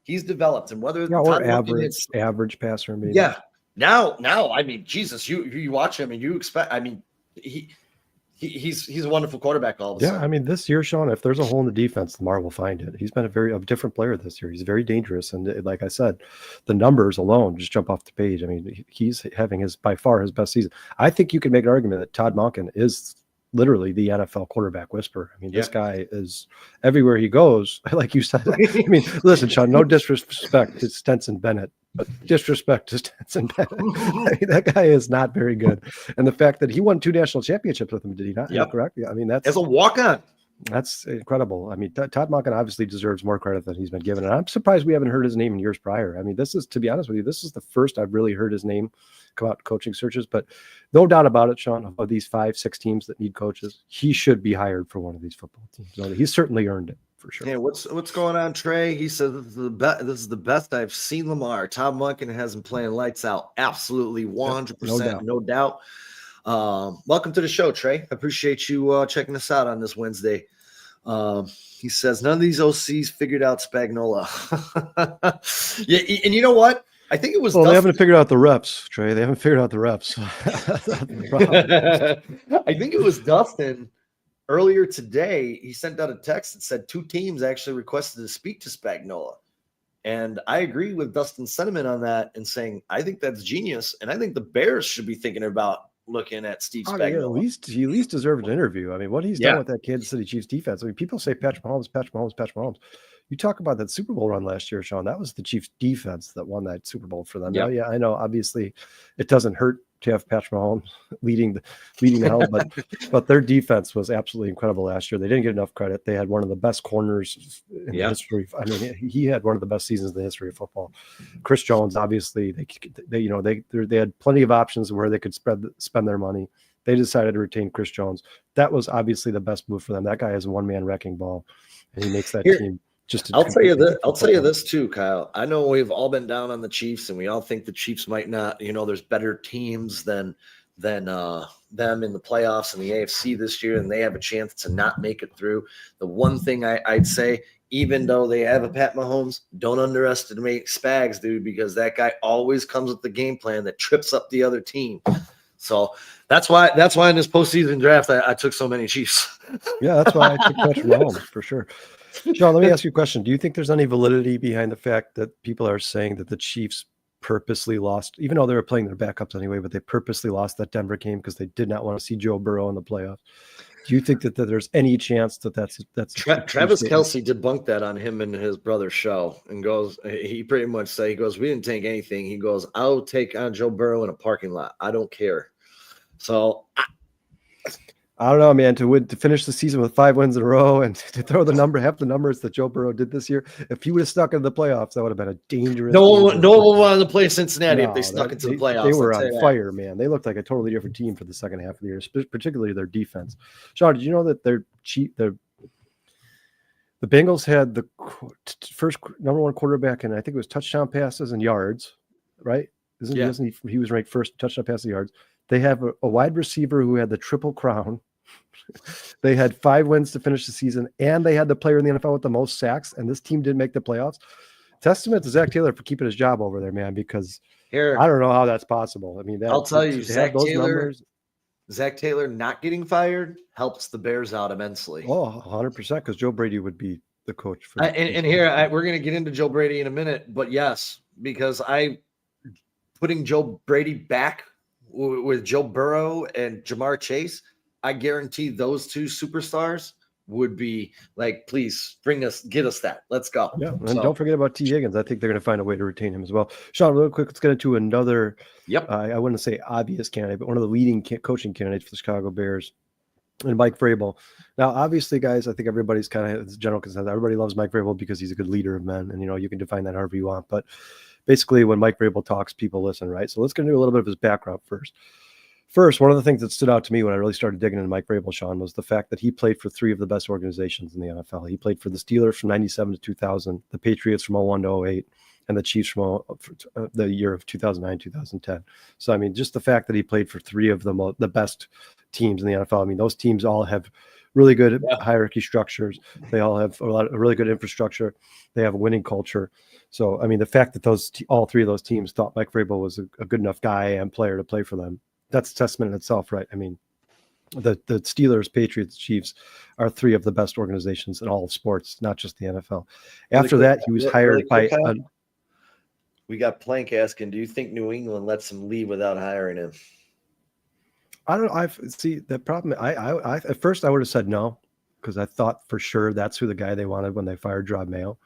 And whether or average passer, maybe. Yeah. Now, I mean, Jesus, you watch him and you expect. I mean, he's a wonderful quarterback all of a sudden. I mean, this year, Sean, if there's a hole in the defense, Lamar will find it. He's been a different player this year. He's very dangerous, and like I said, the numbers alone just jump off the page. I mean, he's having by far his best season. I think you could make an argument that Todd Monken is literally the NFL quarterback whisperer. I mean, this guy is everywhere he goes. Like you said, I mean, listen, Sean, no disrespect to Stetson Bennett, but disrespect to Stetson Bennett. I mean, that guy is not very good. And the fact that he won 2 national championships with him, did he not? Yep. Correct? Yeah. I mean, that's as a walk-on. That's incredible. I mean, Todd Monken obviously deserves more credit than he's been given. And I'm surprised we haven't heard his name in years prior. I mean, to be honest with you, this is the first I've really heard his name come out in coaching searches. But no doubt about it, Sean, of these 5-6 teams that need coaches, he should be hired for one of these football teams. So he's certainly earned it for sure. Yeah, what's going on, Trey? He said this is the best I've seen Lamar. Todd Monken has him playing lights out. Absolutely, 100%, no doubt. Welcome to the show, Trey. I appreciate you checking us out on this Wednesday. He says none of these OCs figured out Spagnuolo. Yeah, and you know what? I think it was. Well, they haven't figured out the reps, Trey. They haven't figured out the reps. I think it was Dustin earlier today. He sent out a text that said 2 teams actually requested to speak to Spagnuolo. And I agree with Dustin's sentiment on that and saying, I think that's genius. And I think the Bears should be thinking about looking at Steve Spagnuolo. He at least deserved an interview. I mean, what he's done with that Kansas City Chiefs defense. I mean, people say Patrick Mahomes. You talk about that Super Bowl run last year, Sean. That was the Chiefs defense that won that Super Bowl for them. Yep. Now, I know obviously it doesn't hurt to have Patrick Mahomes leading the hell, but their defense was absolutely incredible last year. They didn't get enough credit. They had one of the best corners in the history. I mean, he had one of the best seasons in the history of football. Chris Jones, obviously, they had plenty of options where they could spend their money. They decided to retain Chris Jones. That was obviously the best move for them. That guy is a one-man wrecking ball, and he makes that team. I'll tell you this too, Kyle. I know we've all been down on the Chiefs, and we all think the Chiefs might not. There's better teams than them in the playoffs in the AFC this year, and they have a chance to not make it through. The one thing I'd say, even though they have a Pat Mahomes, don't underestimate Spags, dude, because that guy always comes with the game plan that trips up the other team. So that's why in this postseason draft I took so many Chiefs. Yeah, that's why I took Patrick Mahomes for sure. John, let me ask you a question. Do you think there's any validity behind the fact that people are saying that the Chiefs purposely lost, even though they were playing their backups anyway, but they purposely lost that Denver game because they did not want to see Joe Burrow in the playoffs? Do you think that there's any chance that's Travis Kelce debunked that on him and his brother's show and goes, he pretty much said, he goes, we didn't take anything. He goes, I'll take on Joe Burrow in a parking lot. I don't care. So I don't know, man, to finish the season with 5 wins in a row and to throw half the numbers that Joe Burrow did this year. If he would have stuck in the playoffs, that would have been a dangerous. No one wanted to play Cincinnati if they stuck into the playoffs. They were on fire, man. They looked like a totally different team for the second half of the year, particularly their defense. Sean, did you know that the Bengals had the first number 1 quarterback, and I think it was touchdown passes and yards, right? He was ranked first touchdown passes and yards. They have a wide receiver who had the triple crown. They had 5 wins to finish the season, and they had the player in the NFL with the most sacks, and this team didn't make the playoffs. Testament to Zach Taylor for keeping his job over there, man, because I don't know how that's possible. I mean, I'll tell you, Zach Taylor, Zach Taylor not getting fired helps the Bears out immensely. Oh, 100%, because Joe Brady would be the coach. For and here, we're going to get into Joe Brady in a minute, but yes, because putting Joe Brady back with Joe Burrow and Jamar Chase, I guarantee those two superstars would be like, please get us that. Let's go. Yeah, and don't forget about T. Higgins. I think they're going to find a way to retain him as well. Sean, real quick, let's get into another, I wouldn't say obvious candidate, but one of the leading coaching candidates for the Chicago Bears, and Mike Vrabel. Now, obviously, guys, I think everybody's kind of general consensus. Everybody loves Mike Vrabel because he's a good leader of men, and you can define that however you want. But basically, when Mike Vrabel talks, people listen, right? So let's get into a little bit of his background first. First, one of the things that stood out to me when I really started digging into Mike Vrabel, Sean, was the fact that he played for three of the best organizations in the NFL. He played for the Steelers from 97 to 2000, the Patriots from 01 to 08, and the Chiefs from the year of 2009, 2010. So, I mean, just the fact that he played for three of the best teams in the NFL. I mean, those teams all have really good hierarchy structures. They all have a really good infrastructure. They have a winning culture. So, I mean, the fact that all three of those teams thought Mike Vrabel was a good enough guy and player to play for them, that's a testament in itself, right? I mean, the Steelers, Patriots, Chiefs are three of the best organizations in all of sports, not just the NFL. After that, he was hired by... We got Plank asking, do you think New England lets him leave without hiring him? I don't know. See the problem. I at first I would have said no, because I thought for sure that's who the guy they wanted when they fired Rob Mayo.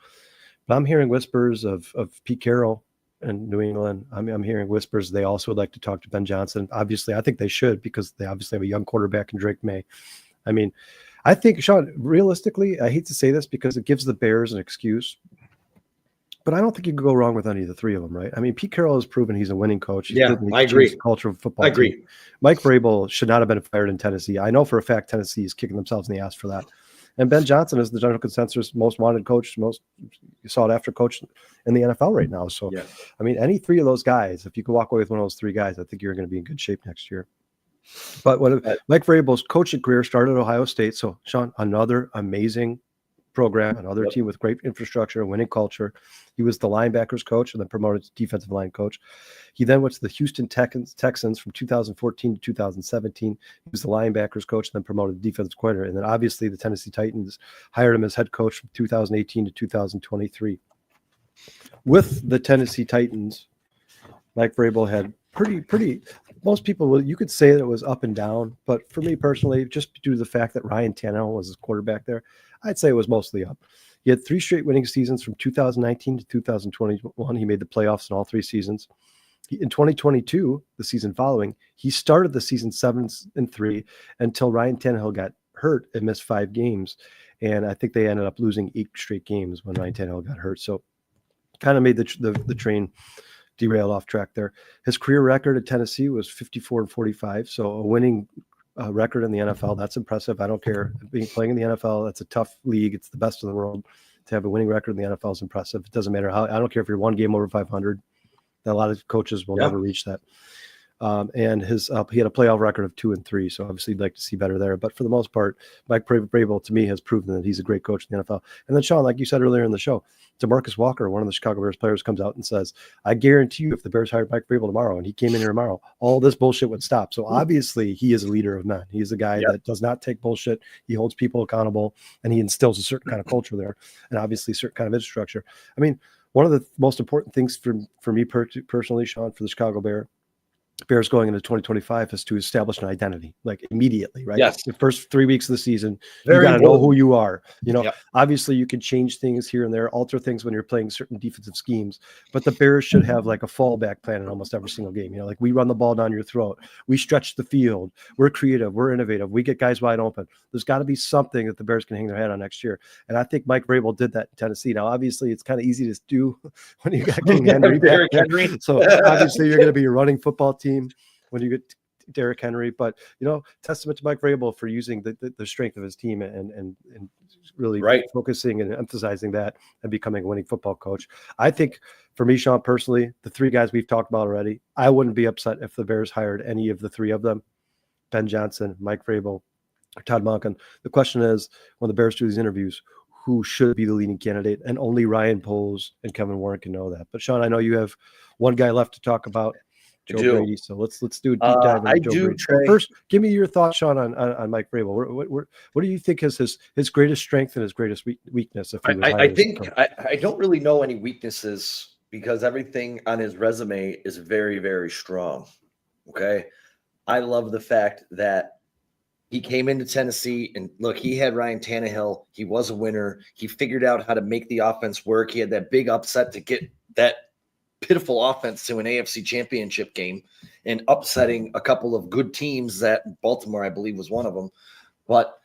But I'm hearing whispers of Pete Carroll in New England. I'm hearing whispers they also would like to talk to Ben Johnson. Obviously, I think they should, because they obviously have a young quarterback in Drake May. I mean, I think, Sean, realistically, I hate to say this because it gives the Bears an excuse, but I don't think you can go wrong with any of the three of them, right? I mean, Pete Carroll has proven he's a winning coach. He's I agree. The culture of football. I agree. Team. Mike Vrabel should not have been fired in Tennessee. I know for a fact Tennessee is kicking themselves in the ass for that. And Ben Johnson is the general consensus most wanted coach, most sought after coach in the NFL right now. So, I mean, any three of those guys, if you could walk away with one of those three guys, I think you're going to be in good shape next year. But when Mike Vrabel's coaching career started at Ohio State, so Sean, another amazing program, another team with great infrastructure, winning culture. He was the linebackers coach and then promoted to defensive line coach. He then went to the Houston Texans from 2014 to 2017. He was the linebackers coach and then promoted to defensive coordinator. And then obviously the Tennessee Titans hired him as head coach from 2018 to 2023. With the Tennessee Titans, Mike Vrabel had pretty. Most people you could say that it was up and down, but for me personally, just due to the fact that Ryan Tannehill was his quarterback there, I'd say it was mostly up. He had 3 straight winning seasons from 2019 to 2021. He made the playoffs in all 3 seasons. In 2022, the season following, he started the season 7-3 until Ryan Tannehill got hurt and missed 5 games. And I think they ended up losing 8 straight games when Ryan Tannehill got hurt. So kind of made the train derail off track there. His career record at Tennessee was 54-45. So a winning record in the NFL. That's impressive. I don't care. Playing in the NFL, that's a tough league. It's the best in the world. To have a winning record in the NFL is impressive. It doesn't matter how. I don't care if you're one game over 500. A lot of coaches will never reach that. And he had a playoff record of 2-3. So obviously you'd like to see better there. But for the most part, Mike Vrabel to me has proven that he's a great coach in the NFL. And then Sean, like you said earlier in the show, DeMarcus Walker, one of the Chicago Bears players, comes out and says, I guarantee you if the Bears hired Mike Vrabel tomorrow and he came in here tomorrow, all this bullshit would stop. So obviously he is a leader of men. He's a guy that does not take bullshit. He holds people accountable and he instills a certain kind of culture there and obviously a certain kind of infrastructure. I mean, one of the most important things for me personally, Sean, for the Chicago Bears going into 2025 is to establish an identity, like immediately, right? Yes. The first 3 weeks of the season, you got to know who you are. Obviously you can change things here and there, alter things when you're playing certain defensive schemes, but the Bears should have like a fallback plan in almost every single game. Like we run the ball down your throat. We stretch the field. We're creative. We're innovative. We get guys wide open. There's got to be something that the Bears can hang their hat on next year. And I think Mike Vrabel did that in Tennessee. Now, obviously it's kind of easy to do when you got King Henry back there. So obviously you're going to be a running football team when you get Derrick Henry, but testament to Mike Vrabel for using the strength of his team and really focusing and emphasizing that and becoming a winning football coach. I think for me, Sean, personally, the 3 guys we've talked about already, I wouldn't be upset if the Bears hired any of the 3 of them, Ben Johnson, Mike Vrabel, or Todd Monken. The question is, when the Bears do these interviews, who should be the leading candidate? And only Ryan Poles and Kevin Warren can know that. But Sean, I know you have one guy left to talk about. Joe Brady. So let's do a deep dive into Joe Brady. Trey. First, give me your thoughts, Sean, on Mike Vrabel. What do you think is his greatest strength and his greatest weakness? If he was I think I don't really know any weaknesses because everything on his resume is very, very strong. Okay. I love the fact that he came into Tennessee and look, he had Ryan Tannehill. He was a winner. He figured out how to make the offense work. He had that big upset to get that pitiful offense to an AFC championship game and upsetting a couple of good teams that Baltimore, I believe, was one of them. But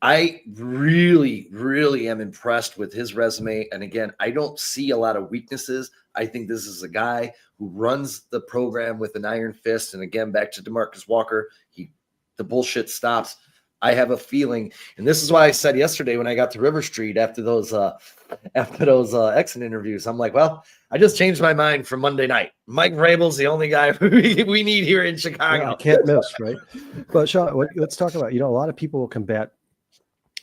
I really, really am impressed with his resume. And again, I don't see a lot of weaknesses. I think this is a guy who runs the program with an iron fist. And again, back to DeMarcus Walker, the bullshit stops. I have a feeling, and this is why I said yesterday when I got to River Street after those exit interviews, I'm like, well, I just changed my mind from Monday night. Mike Vrabel's the only guy we need here in Chicago. Yeah, you can't miss, right? But Sean, let's talk about, a lot of people will combat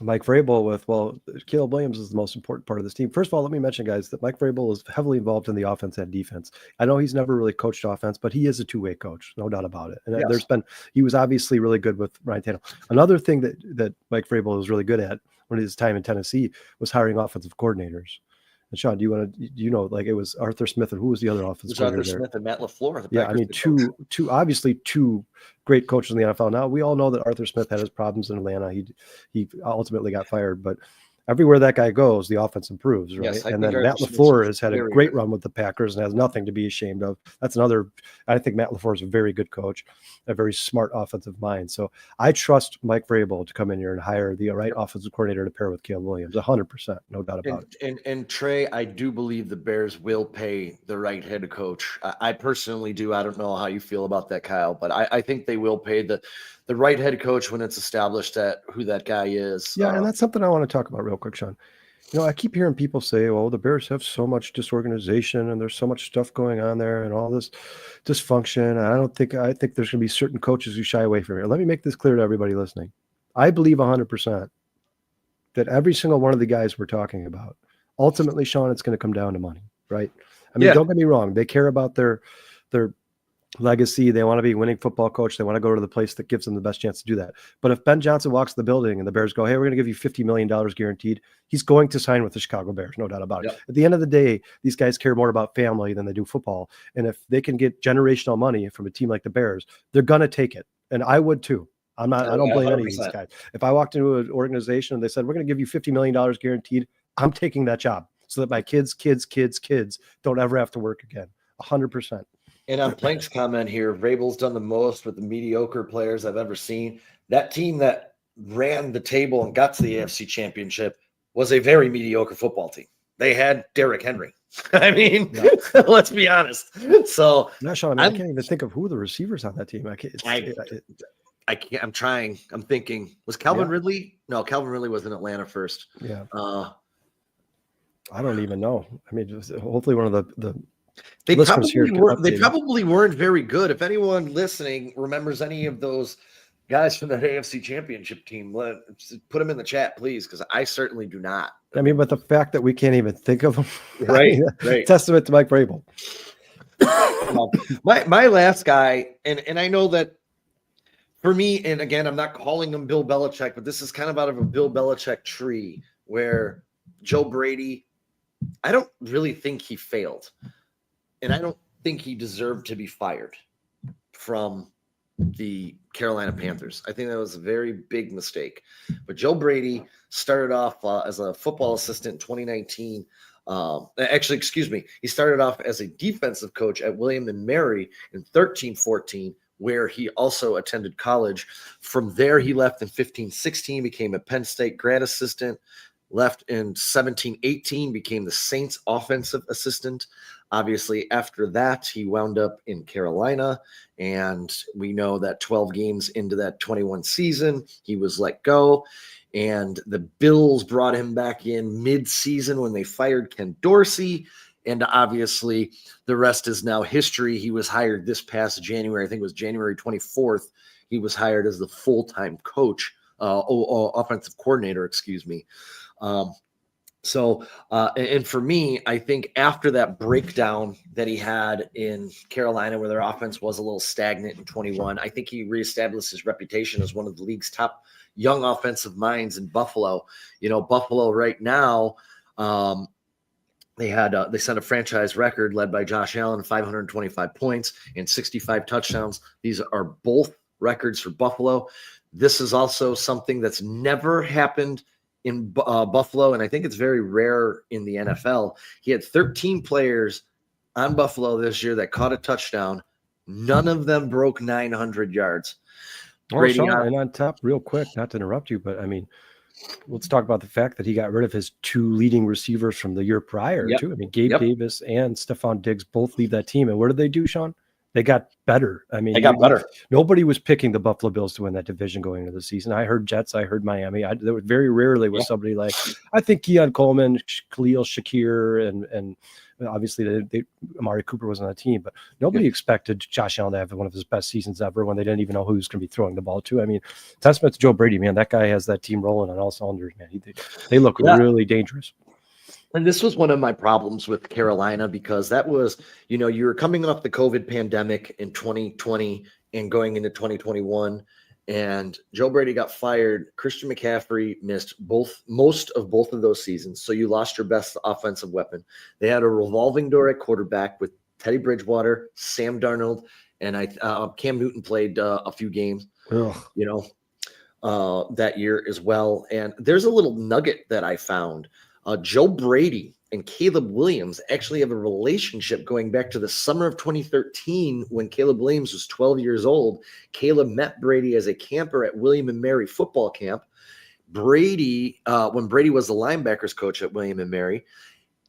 Mike Vrabel with, well, Caleb Williams is the most important part of this team. First of all, let me mention, guys, that Mike Vrabel is heavily involved in the offense and defense. I know he's never really coached offense, but he is a two-way coach, no doubt about it. And yes. He was obviously really good with Ryan Tannehill. Another thing that Mike Vrabel was really good at when his time in Tennessee was hiring offensive coordinators. And Sean, it was Arthur Smith, and who was the other offensive coordinator? Arthur Smith and Matt LaFleur. Yeah, I mean, two great coaches in the NFL. Now, we all know that Arthur Smith had his problems in Atlanta. He ultimately got fired, but everywhere that guy goes, the offense improves, right? Yes, and then Matt LaFleur has had a great run with the Packers and has nothing to be ashamed of. That's another. I think Matt LaFleur is a very good coach, a very smart offensive mind. So I trust Mike Vrabel to come in here and hire the right offensive coordinator to pair with Caleb Williams, 100%, no doubt about it. And Trey, I do believe the Bears will pay the right head coach. I personally do. I don't know how you feel about that, Kyle, but I think they will pay the right head coach when it's established that who that guy is. Yeah, and that's something I want to talk about real quick, Sean. I keep hearing people say, well, the Bears have so much disorganization and there's so much stuff going on there and all this dysfunction. I think there's going to be certain coaches who shy away from it. Let me make this clear to everybody listening. I believe 100% that every single one of the guys we're talking about, ultimately, Sean, it's going to come down to money, right? I mean, Don't get me wrong. They care about their legacy. They want to be a winning football coach. They want to go to the place that gives them the best chance to do that. But if Ben Johnson walks the building and the Bears go, hey, we're going to give you $50 million guaranteed, he's going to sign with the Chicago Bears, no doubt about it. At the end of the day, these guys care more about family than they do football. And if they can get generational money from a team like the Bears, they're going to take it. And I would too. I don't blame 100%. Any of these guys. If I walked into an organization and they said, we're going to give you $50 million guaranteed, I'm taking that job so that my kids don't ever have to work again. 100%. And on Plank's comment here, Vrabel's done the most with the mediocre players I've ever seen. That team that ran the table and got to the AFC Championship was a very mediocre football team. They had Derrick Henry. I mean, let's be honest. So, Sean, I can't even think of who the receivers on that team. I can't. I'm trying. I'm thinking. Was Calvin Ridley? No, Calvin Ridley was in Atlanta first. Yeah. I don't even know. I mean, hopefully one of the They probably weren't very good. If anyone listening remembers any of those guys from the AFC Championship team, put them in the chat, please, because I certainly do not. I mean, but the fact that we can't even think of them, right? Testament to Mike Vrabel. my last guy, and I know that for me, and again, I'm not calling him Bill Belichick, but this is kind of out of a Bill Belichick tree where Joe Brady, I don't really think he failed. And I don't think he deserved to be fired from the Carolina Panthers. I think that was a very big mistake. But Joe Brady started off as a football assistant in 2019. He started off as a defensive coach at William & Mary in 13-14, where he also attended college. From there, he left in 15-16, became a Penn State grad assistant, left in 17-18, became the Saints offensive assistant. Obviously, after that, he wound up in Carolina, and we know that 12 games into that 21 season, he was let go, and the Bills brought him back in mid-season when they fired Ken Dorsey, and obviously, the rest is now history. He was hired this past January. I think it was January 24th. He was hired as the full-time coach, offensive coordinator, So, and for me, I think after that breakdown that he had in Carolina, where their offense was a little stagnant in 21, I think he reestablished his reputation as one of the league's top young offensive minds in Buffalo. Buffalo right now, they set a franchise record led by Josh Allen, 525 points and 65 touchdowns. These are both records for Buffalo. This is also something that's never happened in Buffalo, and I think it's very rare in the NFL. He had 13 players on Buffalo this year that caught a touchdown. None of them broke 900 yards. Well, Sean, and on top, real quick, not to interrupt you, but I mean, let's talk about the fact that he got rid of his two leading receivers from the year prior, too. I mean, Gabe Davis and Stephon Diggs both leave that team. And what did they do, Sean? They got better. I mean, they got better. Nobody was picking the Buffalo Bills to win that division going into the season. I heard Jets. I heard Miami. There was very rarely was somebody like, I think Keon Coleman, Khalil Shakir, and obviously Amari Cooper was on the team, but nobody expected Josh Allen to have one of his best seasons ever when they didn't even know who he was going to be throwing the ball to. I mean, testament to Joe Brady, man. That guy has that team rolling on all cylinders, man. They look really dangerous. And this was one of my problems with Carolina, because that was, you were coming off the COVID pandemic in 2020 and going into 2021, and Joe Brady got fired. Christian McCaffrey missed most of both of those seasons. So you lost your best offensive weapon. They had a revolving door at quarterback with Teddy Bridgewater, Sam Darnold, and Cam Newton played a few games, that year as well. And there's a little nugget that I found. Joe Brady and Caleb Williams actually have a relationship going back to the summer of 2013, when Caleb Williams was 12 years old. Caleb met Brady as a camper at William & Mary football camp. Brady, when Brady was the linebackers coach at William & Mary,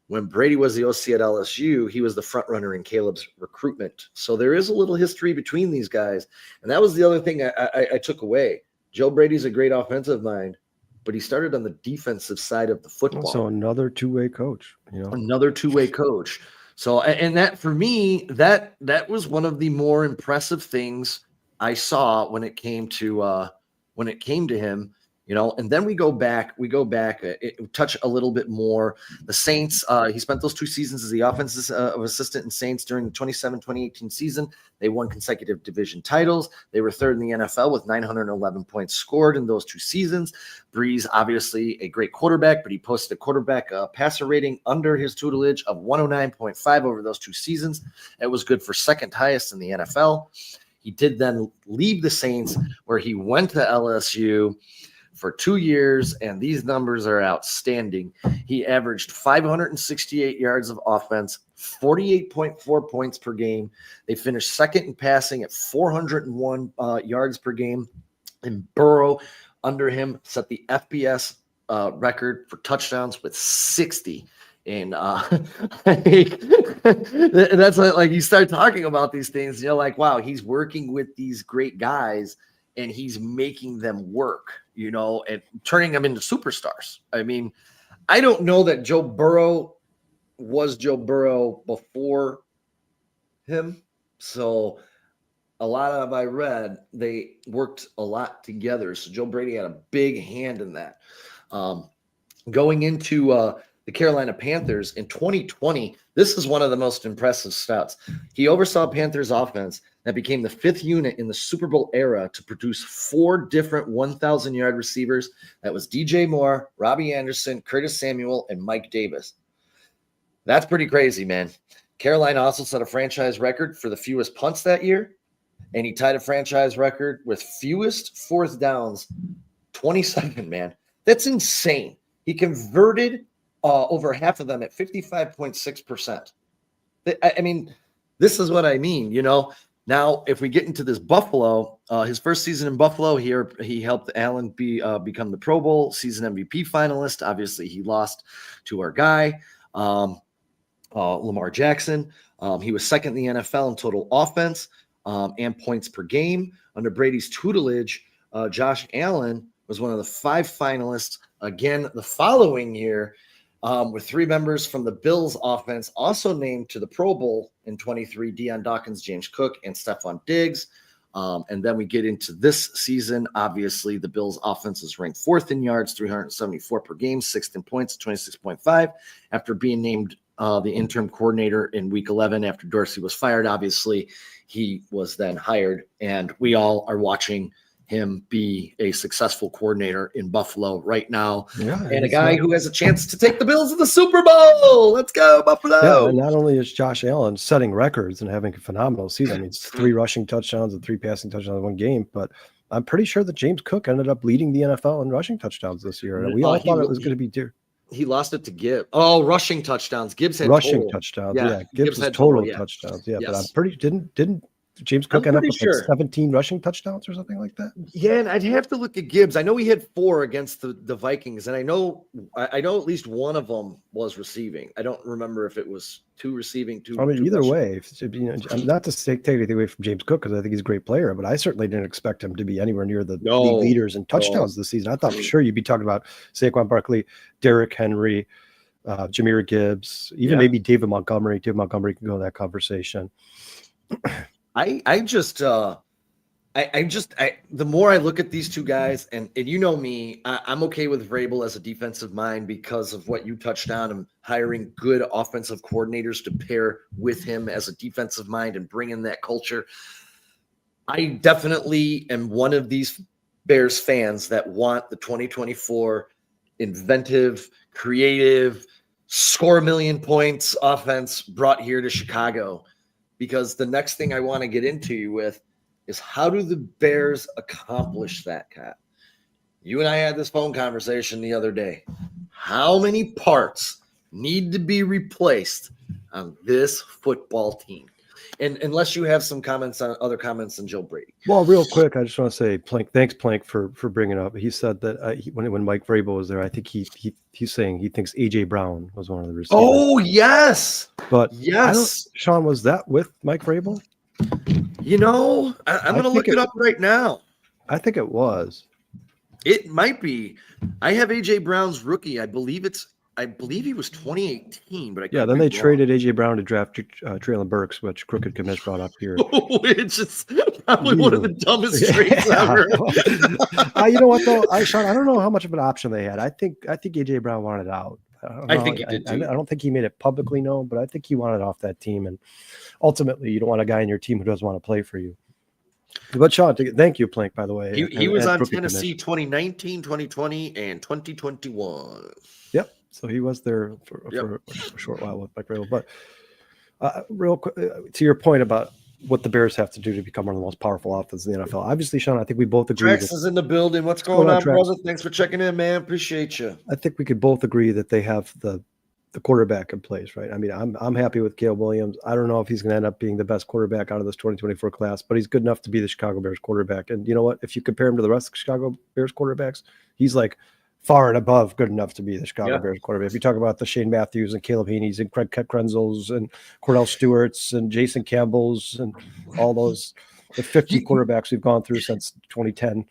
when Brady was the OC at LSU, he was the front runner in Caleb's recruitment. So there is a little history between these guys. And that was the other thing I took away. Joe Brady's a great offensive mind, but he started on the defensive side of the football. So another two-way coach, Another two-way coach. So, and that for me, that was one of the more impressive things I saw when it came to him. And then we go back, touch a little bit more. The Saints, he spent those 2 seasons as the offensive assistant in Saints during the 2017-2018 season. They won consecutive division titles. They were third in the NFL with 911 points scored in those 2 seasons. Breeze, obviously a great quarterback, but he posted a quarterback passer rating under his tutelage of 109.5 over those 2 seasons. It was good for second highest in the NFL. He did then leave the Saints, where he went to LSU for 2 years, and these numbers are outstanding. He averaged 568 yards of offense, 48.4 points per game. They finished second in passing at 401 yards per game. And Burrow, under him, set the FBS record for touchdowns with 60. And that's like you start talking about these things, you're like, wow, he's working with these great guys, and he's making them work, and turning them into superstars. I mean, I don't know that Joe Burrow was Joe Burrow before him. So a lot of, I read, they worked a lot together. So Joe Brady had a big hand in that. Going into the Carolina Panthers in 2020, this is one of the most impressive stats. He oversaw Panthers offense that became the 5th unit in the Super Bowl era to produce 4 different 1,000-yard receivers. That was DJ Moore, Robbie Anderson, Curtis Samuel, and Mike Davis. That's pretty crazy, man. Carolina also set a franchise record for the fewest punts that year, and he tied a franchise record with fewest 4th downs, 27, man. That's insane. He converted over half of them at 55.6%. I mean, this is what I mean, Now, if we get into this Buffalo, his first season in Buffalo, he helped Allen become the Pro Bowl season MVP finalist. Obviously, he lost to our guy, Lamar Jackson. He was second in the NFL in total offense and points per game. Under Brady's tutelage, Josh Allen was one of the 5 finalists again the following year, with 3 members from the Bills offense also named to the Pro Bowl in 23, Deion Dawkins, James Cook, and Stephon Diggs. And then we get into this season. Obviously, the Bills' offense is ranked 4th in yards, 374 per game, 6th in points, 26.5. After being named the interim coordinator in Week 11 after Dorsey was fired, obviously, he was then hired. And we all are watching him be a successful coordinator in Buffalo right now. Yeah, and a guy who has a chance to take the Bills to the Super Bowl. Let's go, Buffalo. Yeah, and not only is Josh Allen setting records and having a phenomenal season, I mean, it's 3 rushing touchdowns and 3 passing touchdowns in one game, but I'm pretty sure that James Cook ended up leading the NFL in rushing touchdowns this year. And we all thought it was going to be dear. He lost it to Gibbs. Oh, rushing touchdowns. Gibbs had rushing total. touchdowns. Yeah, Gibbs had total touchdowns. Yeah, yes. But I'm pretty didn't James Cook end up with like 17 rushing touchdowns or something like that? Yeah, and I'd have to look at Gibbs. I know he had 4 against the Vikings, and I know at least one of them was receiving. I don't remember if it was 2 receiving, 2. I mean, either rushing. way, I'm not to take anything away from James Cook because I think he's a great player, but I certainly didn't expect him to be anywhere near the league leaders in touchdowns this season. I thought for sure you'd be talking about Saquon Barkley, Derrick Henry, Jahmyr Gibbs, even maybe David Montgomery. David Montgomery can go in that conversation. I just the more I look at these two guys, and you know me, I'm okay with Vrabel as a defensive mind because of what you touched on, and hiring good offensive coordinators to pair with him as a defensive mind and bring in that culture. I definitely am one of these Bears fans that want the 2024 inventive, creative, score a million points offense brought here to Chicago. Because the next thing I want to get into you with is how do the Bears accomplish that, Kat? You and I had this phone conversation the other day. How many parts need to be replaced on this football team? And unless you have some other comments than Joe Brady. Well, real quick, I just want to say, Plank, thanks, Plank, for bringing it up. He said that when Mike Vrabel was there, I think he's saying he thinks A.J. Brown was one of the receivers. Oh, yes. But yes. Sean, was that with Mike Vrabel? You know, I'm going to look it up right now. I think it was. It might be. I have A.J. Brown's rookie. I believe he was 2018, but then they traded A.J. Brown to draft Traylon Burks, which Crooked Commish brought up here. It's just probably one of the dumbest trades ever. You know what though, Sean, I don't know how much of an option they had. I think A.J. Brown wanted out. I think he did too. I don't think he made it publicly known, but I think he wanted off that team. And ultimately, you don't want a guy in your team who doesn't want to play for you. But Sean, thank you, Plank, by the way. He was on Tennessee 2019, 2020, and 2021. Yep. So he was there for a short while with Mike Vrabel. But real quick, to your point about what the Bears have to do to become one of the most powerful offenses in the NFL. Obviously, Sean, I think we both agree. Trax is in the building. What's going on, brother? Thanks for checking in, man. Appreciate you. I think we could both agree that they have the quarterback in place, right? I mean, I'm happy with Caleb Williams. I don't know if he's going to end up being the best quarterback out of this 2024 class, but he's good enough to be the Chicago Bears quarterback. And you know what? If you compare him to the rest of the Chicago Bears quarterbacks, he's like far and above good enough to be the Chicago Bears quarterback. If you talk about the Shane Matthews and Caleb Haney's and Craig Krenzels and Cordell Stewart's and Jason Campbell's and all those, the 50 quarterbacks we've gone through since 2010.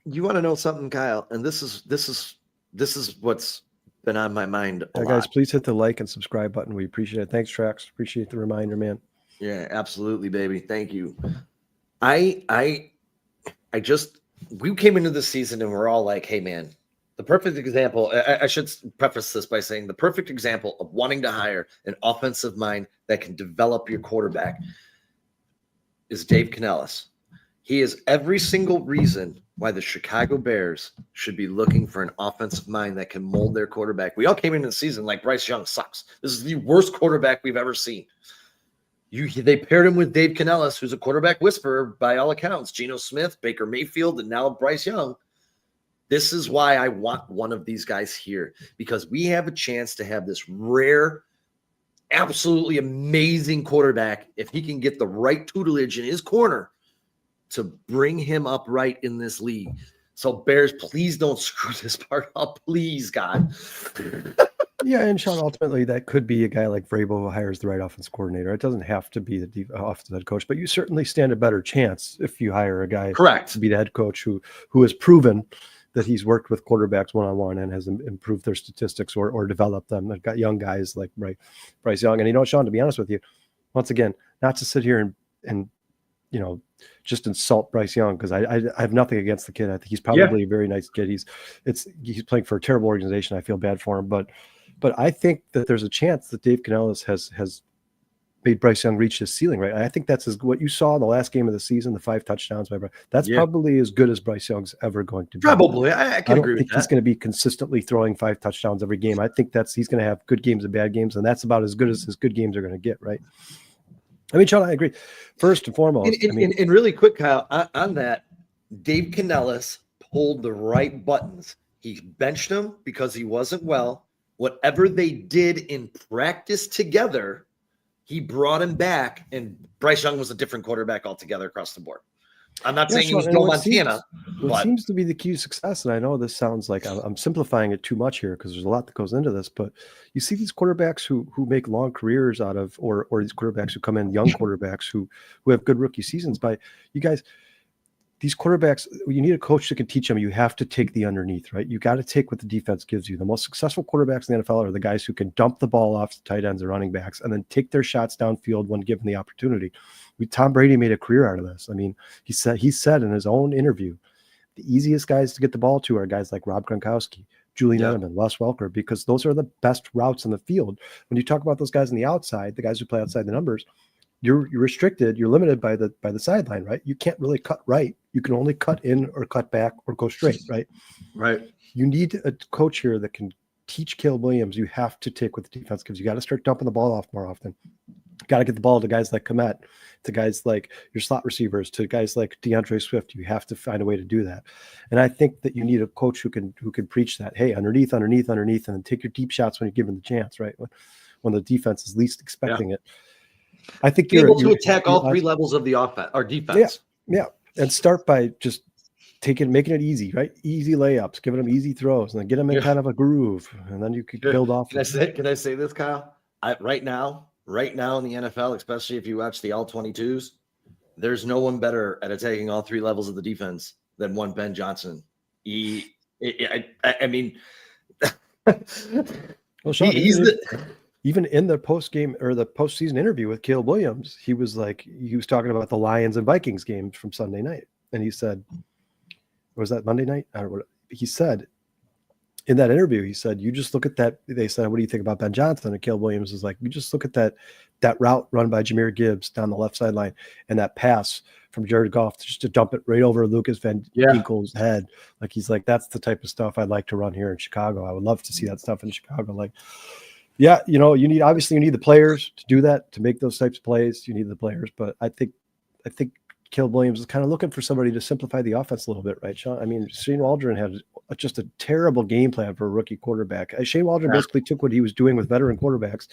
You want to know something, Kyle? And this is what's been on my mind a lot. Guys, please hit the like and subscribe button. We appreciate it. Thanks, Trax. Appreciate the reminder, man. Yeah, absolutely, baby. Thank you. We came into the season and we're all like, hey, man, the perfect example, I should preface this by saying the perfect example of wanting to hire an offensive mind that can develop your quarterback is Dave Canellis. He is every single reason why the Chicago Bears should be looking for an offensive mind that can mold their quarterback. We all came into the season like Bryce Young sucks. This is the worst quarterback we've ever seen. They paired him with Dave Canellis, who's a quarterback whisperer by all accounts. Geno Smith, Baker Mayfield, and now Bryce Young. This is why I want one of these guys here, because we have a chance to have this rare, absolutely amazing quarterback if he can get the right tutelage in his corner to bring him up right in this league. So Bears, please don't screw this part up. Please, God. Yeah, and Sean, ultimately, that could be a guy like Vrabel who hires the right offense coordinator. It doesn't have to be the offensive head coach, but you certainly stand a better chance if you hire a guy to be the head coach who has proven that he's worked with quarterbacks one-on-one and has improved their statistics or developed them. They've got young guys like Bryce Young. And you know, Sean, to be honest with you, once again, not to sit here and just insult Bryce Young, because I have nothing against the kid. I think he's probably a very nice kid. He's playing for a terrible organization. I feel bad for him, but I think that there's a chance that Dave Canellis has made Bryce Young reach his ceiling, right? I think that's what you saw in the last game of the season, the 5 touchdowns by Bryce. That's probably as good as Bryce Young's ever going to be. Probably, I can agree with that. I don't think he's going to be consistently throwing 5 touchdowns every game. I think he's going to have good games and bad games, and that's about as good as his good games are going to get, right? I mean, Sean, I agree. First and foremost, and really quick, Kyle, on that, Dave Canellis pulled the right buttons. He benched him because he wasn't well. Whatever they did in practice together, he brought him back, and Bryce Young was a different quarterback altogether across the board. I'm not saying he was Joe Montana. What seems to be the key to success, and I know this sounds like I'm simplifying it too much here because there's a lot that goes into this, but you see these quarterbacks who make long careers out of, or these quarterbacks who come in, young quarterbacks who have good rookie seasons. By you guys, these quarterbacks, you need a coach that can teach them. You have to take the underneath, right? You got to take what the defense gives you. The most successful quarterbacks in the NFL are the guys who can dump the ball off the tight ends and running backs and then take their shots downfield when given the opportunity. Tom Brady made a career out of this. I mean, he said in his own interview, the easiest guys to get the ball to are guys like Rob Gronkowski, Julian Edelman, Wes Welker, because those are the best routes in the field. When you talk about those guys on the outside, the guys who play outside the numbers, you're restricted. You're limited by the sideline, right? You can't really cut right. You can only cut in or cut back or go straight, right? Right. You need a coach here that can teach Caleb Williams. You have to take what the defense gives. You got to start dumping the ball off more often. You got to get the ball to guys like Komet, to guys like your slot receivers, to guys like DeAndre Swift. You have to find a way to do that. And I think that you need a coach who can preach that. Hey, underneath, and then take your deep shots when you're given the chance, right? When the defense is least expecting it. I think you're able to attack all 3 levels of the offense or defense. Yeah. And start by just making it easy, right? Easy layups, giving them easy throws, and then get them in kind of a groove, and then you could build off. Can I say this, Kyle? Right now in the NFL, especially if you watch the all-22s, there's no one better at attacking all 3 levels of the defense than one Ben Johnson. I mean, well, Sean, even in the post-game or the postseason interview with Caleb Williams, he was talking about the Lions and Vikings game from Sunday night. And he said, was that Monday night? I don't know what he said in that interview. He said, you just look at that. They said, what do you think about Ben Johnson? And Caleb Williams is like, you just look at that route run by Jahmyr Gibbs down the left sideline and that pass from Jared Goff just to dump it right over Lucas Van Ginkel's head. Like, he's like, that's the type of stuff I'd like to run here in Chicago. I would love to see that stuff in Chicago. Like, yeah, you need the players to do that, to make those types of plays. You need the players, but I think Caleb Williams is kind of looking for somebody to simplify the offense a little bit, right, Sean? I mean, Shane Waldron had just a terrible game plan for a rookie quarterback. Shane Waldron basically took what he was doing with veteran quarterbacks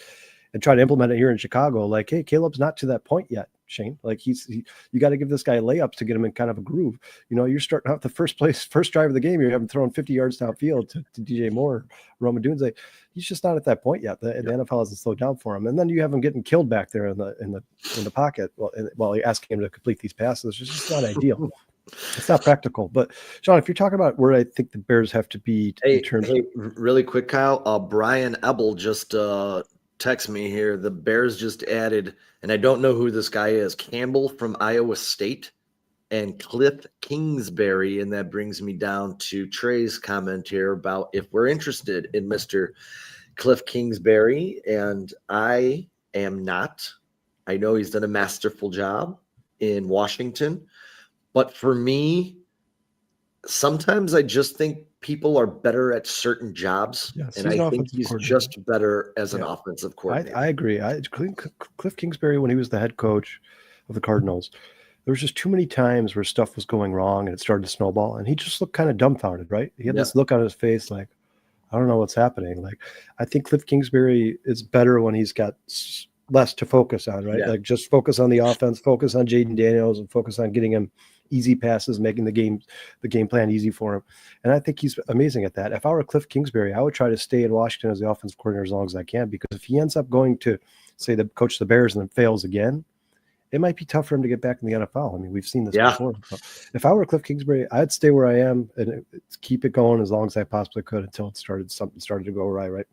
and tried to implement it here in Chicago. Like, hey, Caleb's not to that point yet, Shane. Like, you got to give this guy layups to get him in kind of a groove. You're starting out the first drive of the game. You're having thrown 50 yards downfield to DJ Moore, Roman Dunze. He's just not at that point yet. The NFL hasn't slowed down for him. And then you have him getting killed back there in the pocket while you're asking him to complete these passes. It's just not ideal. It's not practical. But Sean, if you're talking about where I think the Bears have to be in terms of really quick, Kyle, Brian Ebel just text me here. The Bears just added, and I don't know who this guy is, Campbell from Iowa State and Cliff Kingsbury. And that brings me down to Trey's comment here about if we're interested in Mr. Cliff Kingsbury. And I am not. I know he's done a masterful job in Washington. But for me, sometimes I just think people are better at certain jobs, and I think he's just better as an offensive coordinator. I agree. Cliff Kingsbury, when he was the head coach of the Cardinals, there was just too many times where stuff was going wrong and it started to snowball, and he just looked kind of dumbfounded, right? He had this look on his face like, I don't know what's happening. Like, I think Cliff Kingsbury is better when he's got less to focus on, right? Like, just focus on the offense, focus on Jaden Daniels, and focus on getting him easy passes, making the game plan easy for him. And I think he's amazing at that. If I were Cliff Kingsbury, I would try to stay in Washington as the offensive coordinator as long as I can, because if he ends up going to, say, the coach of the Bears and then fails again, it might be tough for him to get back in the NFL. I mean, we've seen this before. So if I were Cliff Kingsbury, I'd stay where I am and keep it going as long as I possibly could until something started to go awry, right?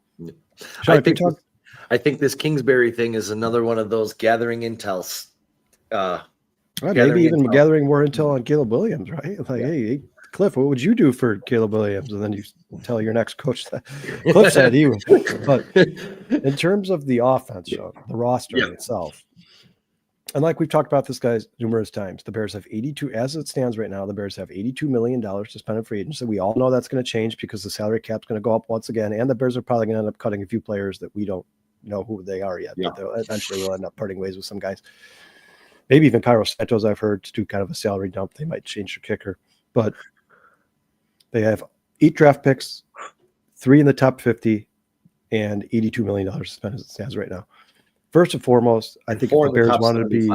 Sean, I think this Kingsbury thing is another one of those gathering intel Maybe even gathering more intel on Caleb Williams, right? Like, hey, Cliff, what would you do for Caleb Williams? And then you tell your next coach that Cliff said he would. But in terms of the offense, Sean, the roster itself, and like we've talked about this, guys, numerous times, the Bears have 82, as it stands right now, the Bears have $82 million to spend on free agency. We all know that's going to change because the salary cap's going to go up once again, and the Bears are probably going to end up cutting a few players that we don't know who they are yet. But eventually we'll end up parting ways with some guys. Maybe even Cairo Santos, I've heard, to do kind of a salary dump. They might change their kicker. But they have 8 draft picks, 3 in the top 50, and $82 million to spend as it stands right now. First and foremost, I think if the Bears wanted to be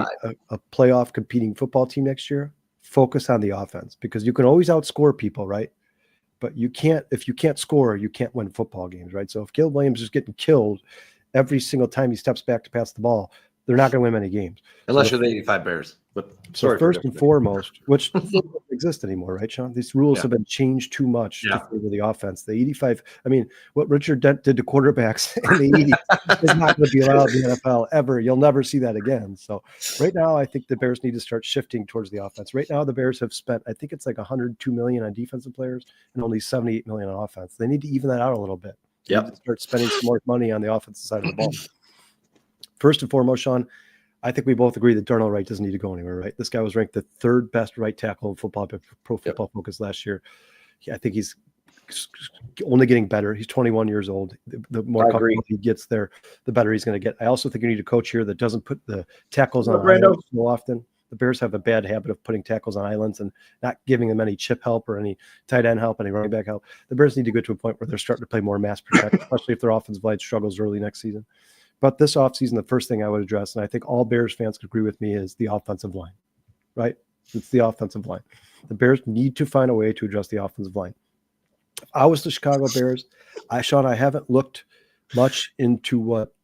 a playoff competing football team next year, focus on the offense, because you can always outscore people, right? But you can't, if you can't score, you can't win football games, right? So if Caleb Williams is getting killed every single time he steps back to pass the ball, they're not going to win many games. Unless you're the 85 Bears. But so first and foremost, which doesn't exist anymore, right, Sean? These rules have been changed too much to favor the offense. The 85, I mean, what Richard Dent did to quarterbacks in the 80s is not going to be allowed in the NFL ever. You'll never see that again. So right now, I think the Bears need to start shifting towards the offense. Right now, the Bears have spent, I think it's like $102 million on defensive players and only $78 million on offense. They need to even that out a little bit. They need to start spending some more money on the offensive side of the ball. First and foremost, Sean, I think we both agree that Darnell Wright doesn't need to go anywhere, right? This guy was ranked the 3rd best right tackle in football by Pro Football Focus last year. I think he's only getting better. He's 21 years old. The more comfortable he gets there, the better he's going to get. I also think you need a coach here that doesn't put the tackles on islands so often. The Bears have a bad habit of putting tackles on islands and not giving them any chip help or any tight end help, any running back help. The Bears need to get to a point where they're starting to play more mass protect, especially if their offensive line struggles early next season. But this offseason, the first thing I would address, and I think all Bears fans could agree with me, is the offensive line, right? It's the offensive line. The Bears need to find a way to address the offensive line. If I was the Chicago Bears, Sean, I haven't looked much into what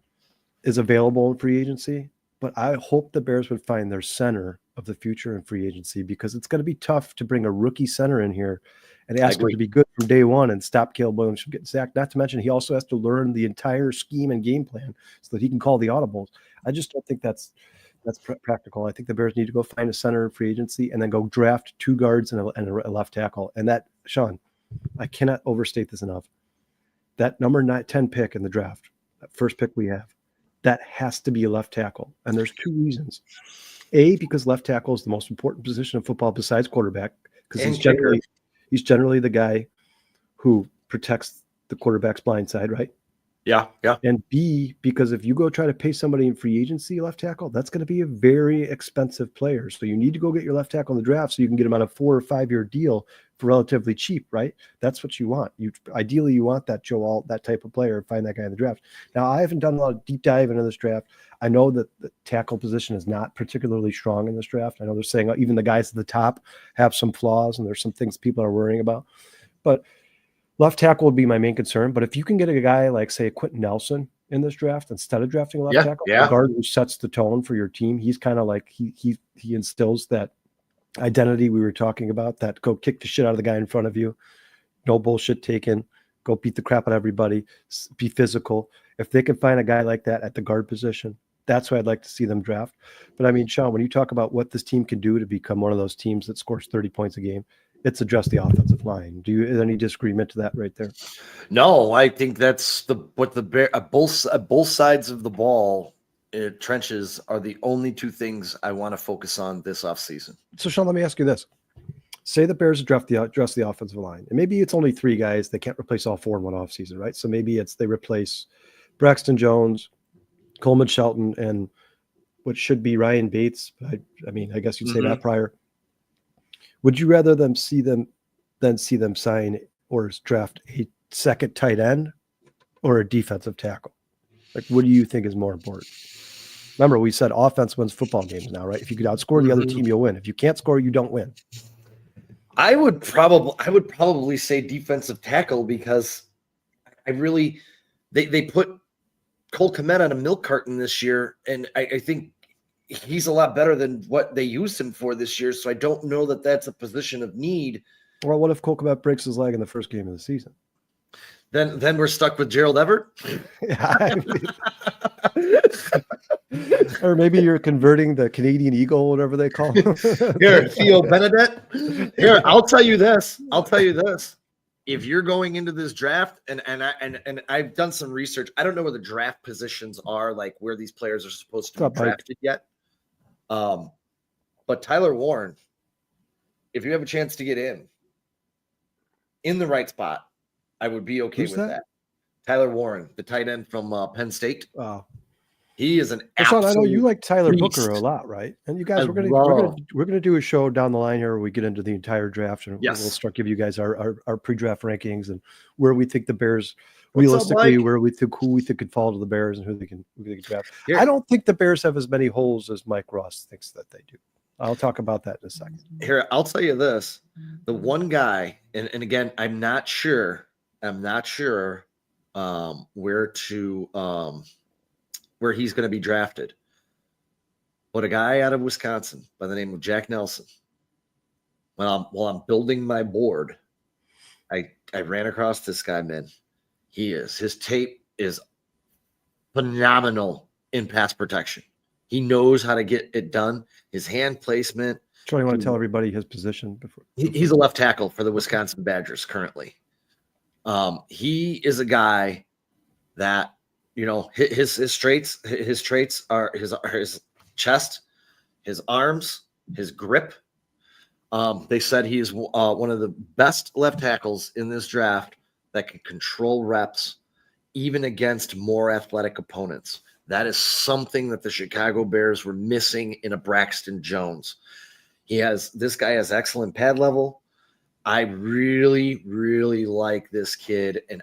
is available in free agency, but I hope the Bears would find their center of the future in free agency, because it's going to be tough to bring a rookie center in here and ask him to be good from day one and stop Caleb Williams from getting sacked. Not to mention, he also has to learn the entire scheme and game plan so that he can call the audibles. I just don't think that's practical. I think the Bears need to go find a center in free agency and then go draft 2 guards and a left tackle. And that, Sean, I cannot overstate this enough. That number 10 pick in the draft, that first pick we have, that has to be a left tackle. And there's 2 reasons. A, because left tackle is the most important position in football besides quarterback, because he's generally the guy who protects the quarterback's blind side, right? Yeah. And B, because if you go try to pay somebody in free agency left tackle, that's going to be a very expensive player. So you need to go get your left tackle in the draft so you can get him on a 4 or 5 year deal for relatively cheap, right? That's what you want. Ideally, you want that Joe Alt, that type of player, find that guy in the draft. Now, I haven't done a lot of deep dive into this draft. I know that the tackle position is not particularly strong in this draft. I know they're saying even the guys at the top have some flaws and there's some things people are worrying about. But left tackle would be my main concern. But if you can get a guy like, say, Quentin Nelson in this draft instead of drafting a left tackle, a guard who sets the tone for your team, he's kind of like he instills that identity we were talking about, that go kick the shit out of the guy in front of you, no bullshit taken, go beat the crap out of everybody, be physical. If they can find a guy like that at the guard position, that's what I'd like to see them draft. But I mean, Sean, when you talk about what this team can do to become one of those teams that scores 30 points a game, it's address the offensive line. Do you have any disagreement to that right there? No, I think that's both sides of the ball. Trenches are the only 2 things I want to focus on this offseason. So, Sean, let me ask you this. Say the Bears address the offensive line, and maybe it's only 3 guys. They can't replace all 4 in one offseason, right? So maybe they replace Braxton Jones, Coleman Shelton, and what should be Ryan Bates. I mean, I guess you'd say that prior. Would you rather see them sign or draft a second tight end or a defensive tackle? Like, what do you think is more important? Remember, we said offense wins football games now, right? If you could outscore the other team, you'll win. If you can't score, you don't win. I would probably say defensive tackle, because they put Cole Kmet on a milk carton this year, and I think he's a lot better than what they used him for this year. So I don't know that that's a position of need. Well, what if Cole Kmet breaks his leg in the first game of the season? Then we're stuck with Gerald Everett. I Or maybe you're converting the Canadian Eagle, whatever they call him. Here, Theo Benedette. Here, I'll tell you this. If you're going into this draft, and I've done some research, I don't know where the draft positions are, like where these players are supposed to be drafted yet. But Tyler Warren, if you have a chance to get in the right spot, I would be okay with that. Tyler Warren, the tight end from Penn State. Wow. He is an absolute absolute I know you like Tyler beast. Booker a lot, right? And you guys, we're gonna do a show down the line here where we get into the entire draft, and we'll start give you guys our pre-draft rankings and where we think the Bears realistically, who we think could fall to the Bears and who they can draft. I don't think the Bears have as many holes as Mike Ross thinks that they do. I'll talk about that in a second. Here, I'll tell you this: the one guy, and again, I'm not sure where he's going to be drafted. But a guy out of Wisconsin by the name of Jack Nelson. While I'm building my board, I ran across this guy, man. His tape is phenomenal in pass protection. He knows how to get it done. His hand placement. Charlie, you want to tell everybody his position before? He's a left tackle for the Wisconsin Badgers currently. He is a guy that, his traits are his chest, his arms, his grip. They said he is one of the best left tackles in this draft that can control reps, even against more athletic opponents. That is something that the Chicago Bears were missing in a Braxton Jones. This guy has excellent pad level. I really, really like this kid. And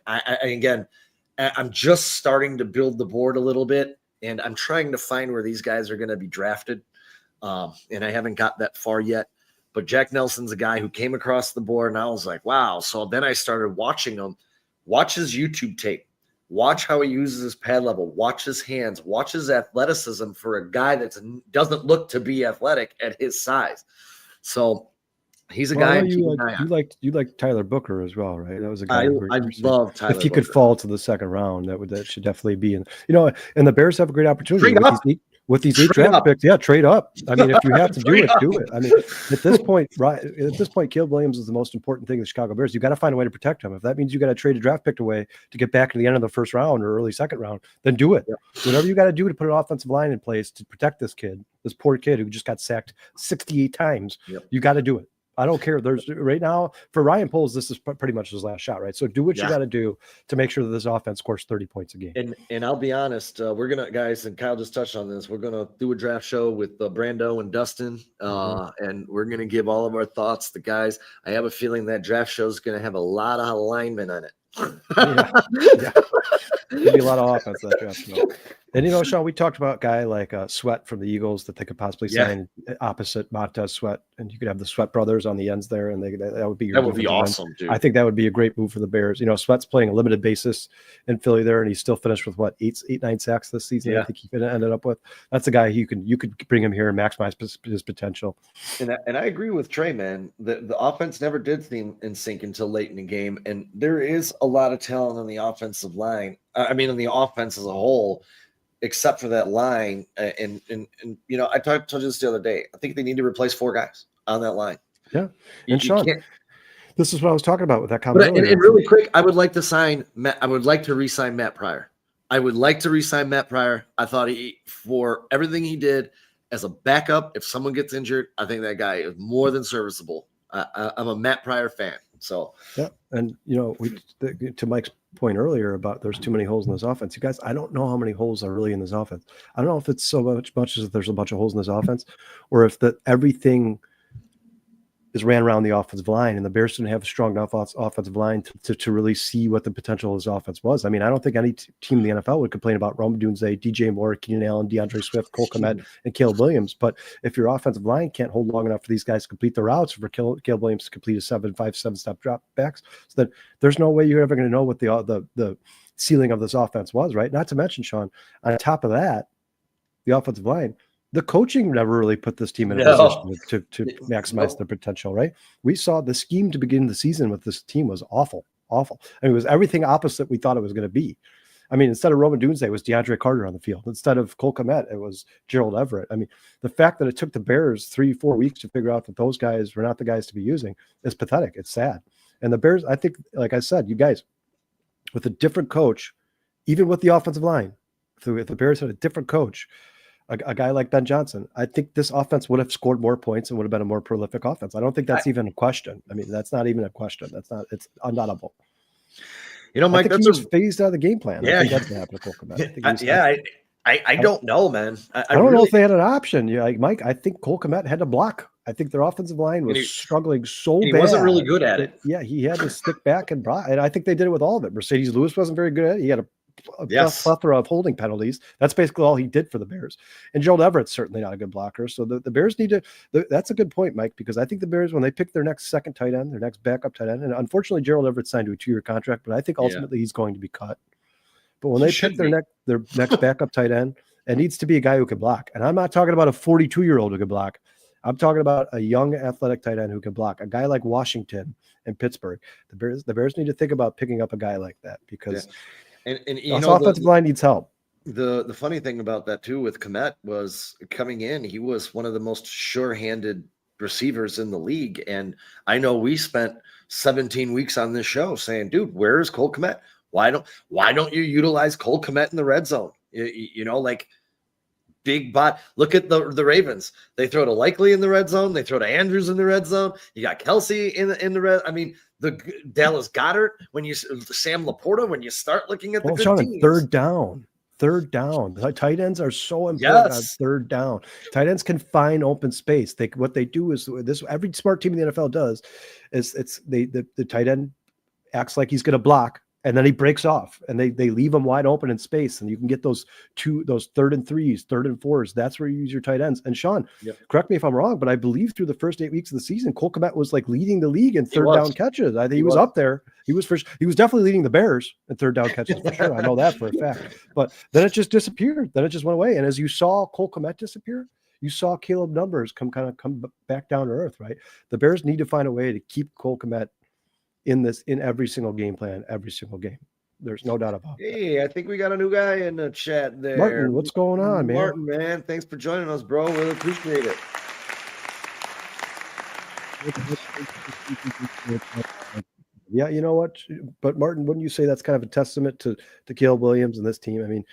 I'm just starting to build the board a little bit, and I'm trying to find where these guys are going to be drafted. And I haven't got that far yet. But Jack Nelson's a guy who came across the board, and I was like, wow. So then I started watching him, watch his YouTube tape, watch how he uses his pad level, watch his hands, watch his athleticism for a guy that doesn't look to be athletic at his size. So he's a guy. You like Tyler Booker as well, right? That was a guy. I love Tyler. If he could fall to the second round, that should definitely be in. And the Bears have a great opportunity with these 8 draft picks. Yeah, trade up. I mean, if you have to do it, do it. I mean, at this point, Caleb Williams is the most important thing. The Chicago Bears. You got to find a way to protect him. If that means you got to trade a draft pick away to get back to the end of the first round or early second round, then do it. Yeah. Whatever you got to do to put an offensive line in place to protect this poor kid who just got sacked 68 times. Yep. You got to do it. I don't care. There's right now for Ryan Poles, this is pretty much his last shot, right? So do what you got to do to make sure that this offense scores 30 points a game. And I'll be honest, we're gonna, guys, and Kyle just touched on this. We're gonna do a draft show with Brando and Dustin, and we're gonna give all of our thoughts. The guys, I have a feeling that draft show is gonna have a lot of alignment on it. There'll be a lot of offense that draft show. And Sean, we talked about a guy like Sweat from the Eagles that they could possibly sign opposite Montez Sweat, and you could have the Sweat brothers on the ends there, and that would be awesome, dude. I think that would be a great move for the Bears. Sweat's playing a limited basis in Philly there, and he's still finished with 9 sacks this season. Yeah. I think he ended up with. That's a guy you could bring him here and maximize his potential. And I agree with Trey, man. The offense never did seem in sync until late in the game, and there is a lot of talent on the offensive line. On the offense as a whole. Except for that line, and I told you this the other day. I think they need to replace 4 guys on that line. Yeah, and Sean, this is what I was talking about with that comment. And really quick, I would like to sign Matt. I would like to re-sign Matt Pryor. I thought for everything he did as a backup, if someone gets injured, I think that guy is more than serviceable. I'm a Matt Pryor fan. So yeah, and to Mike's point earlier about there's too many holes in this offense. You guys, I don't know how many holes are really in this offense. I don't know if it's so much as there's a bunch of holes in this offense, or if everything is ran around the offensive line, and the Bears didn't have a strong enough offensive line to really see what the potential of this offense was. I mean, I don't think any team in the NFL would complain about Rome Dunze, DJ Moore, Keenan Allen, DeAndre Swift, Cole Kmet, and Caleb Williams. But if your offensive line can't hold long enough for these guys to complete the routes, for Caleb Williams to complete a 7-step drop backs, so that there's no way you're ever going to know what the ceiling of this offense was, right? Not to mention, Sean, on top of that, the offensive line, the coaching never really put this team in a position to maximize their potential, right? We saw the scheme to begin the season with this team was awful. I mean, it was everything opposite we thought it was going to be. I mean, instead of Roman Dunze, it was DeAndre Carter on the field. Instead of Cole Kmet, it was Gerald Everett. I mean, the fact that it took the Bears 3-4 weeks to figure out that those guys were not the guys to be using is pathetic. It's sad. And the Bears, I think, like I said, you guys, with a different coach, even with the offensive line, if the Bears had a different coach, a guy like Ben Johnson, I think this offense would have scored more points and would have been a more prolific offense. I don't think that's even a question. I mean, that's not even a question. It's undoubtable. Mike, I think he was phased out of the game plan. Yeah. I think that's what happened to Cole Kmet. I don't know, man. I don't know if they had an option. Yeah, like Mike, I think Cole Kmet had to block. I think their offensive line was struggling so bad. He wasn't really good at it. Yeah, he had to stick back and I think they did it with all of it. Mercedes Lewis wasn't very good at it. He had a plethora of holding penalties. That's basically all he did for the Bears. And Gerald Everett's certainly not a good blocker. So the Bears need to. That's a good point, Mike, because I think the Bears, when they pick their next second tight end, their next backup tight end, and unfortunately Gerald Everett signed to a 2-year contract, but I think ultimately he's going to be cut. But when they pick their next backup tight end, it needs to be a guy who can block. And I'm not talking about a 42-year-old who can block. I'm talking about a young athletic tight end who can block. A guy like Washington and Pittsburgh. The Bears need to think about picking up a guy like that because and offensive line needs help. The funny thing about that too with Kmet was coming in, he was one of the most sure-handed receivers in the league. And I know we spent 17 weeks on this show saying, dude, where is Cole Kmet? Why don't you utilize Cole Kmet in the red zone? Like big bot. Look at the Ravens. They throw to Likely in the red zone. They throw to Andrews in the red zone. You got Kelsey in the red. I mean, the Dallas Goedert, Sam Laporta, when you start looking at the good teams. Third down. The tight ends are so important on third down. Tight ends can find open space. What they do is this. Every smart team in the NFL does is the tight end acts like he's going to block. And then he breaks off and they leave him wide open in space. And you can get those 3rd and 3s, 3rd and 4s. That's where you use your tight ends. And Sean, correct me if I'm wrong, but I believe through the first 8 weeks of the season, Cole Kmet was like leading the league in third down catches. I think he was up there. He was definitely leading the Bears in third down catches for sure. I know that for a fact. But then it just disappeared. Then it just went away. And as you saw Cole Kmet disappear, you saw Caleb Numbers come back down to earth, right? The Bears need to find a way to keep Cole Kmet in every single game plan, every single game. There's no doubt about it. Hey, I think we got a new guy in the chat there. Martin, what's going on, man? Martin, man, thanks for joining us, bro. Really appreciate it. Yeah, you know what? But Martin, wouldn't you say that's kind of a testament to Caleb Williams and this team? I mean,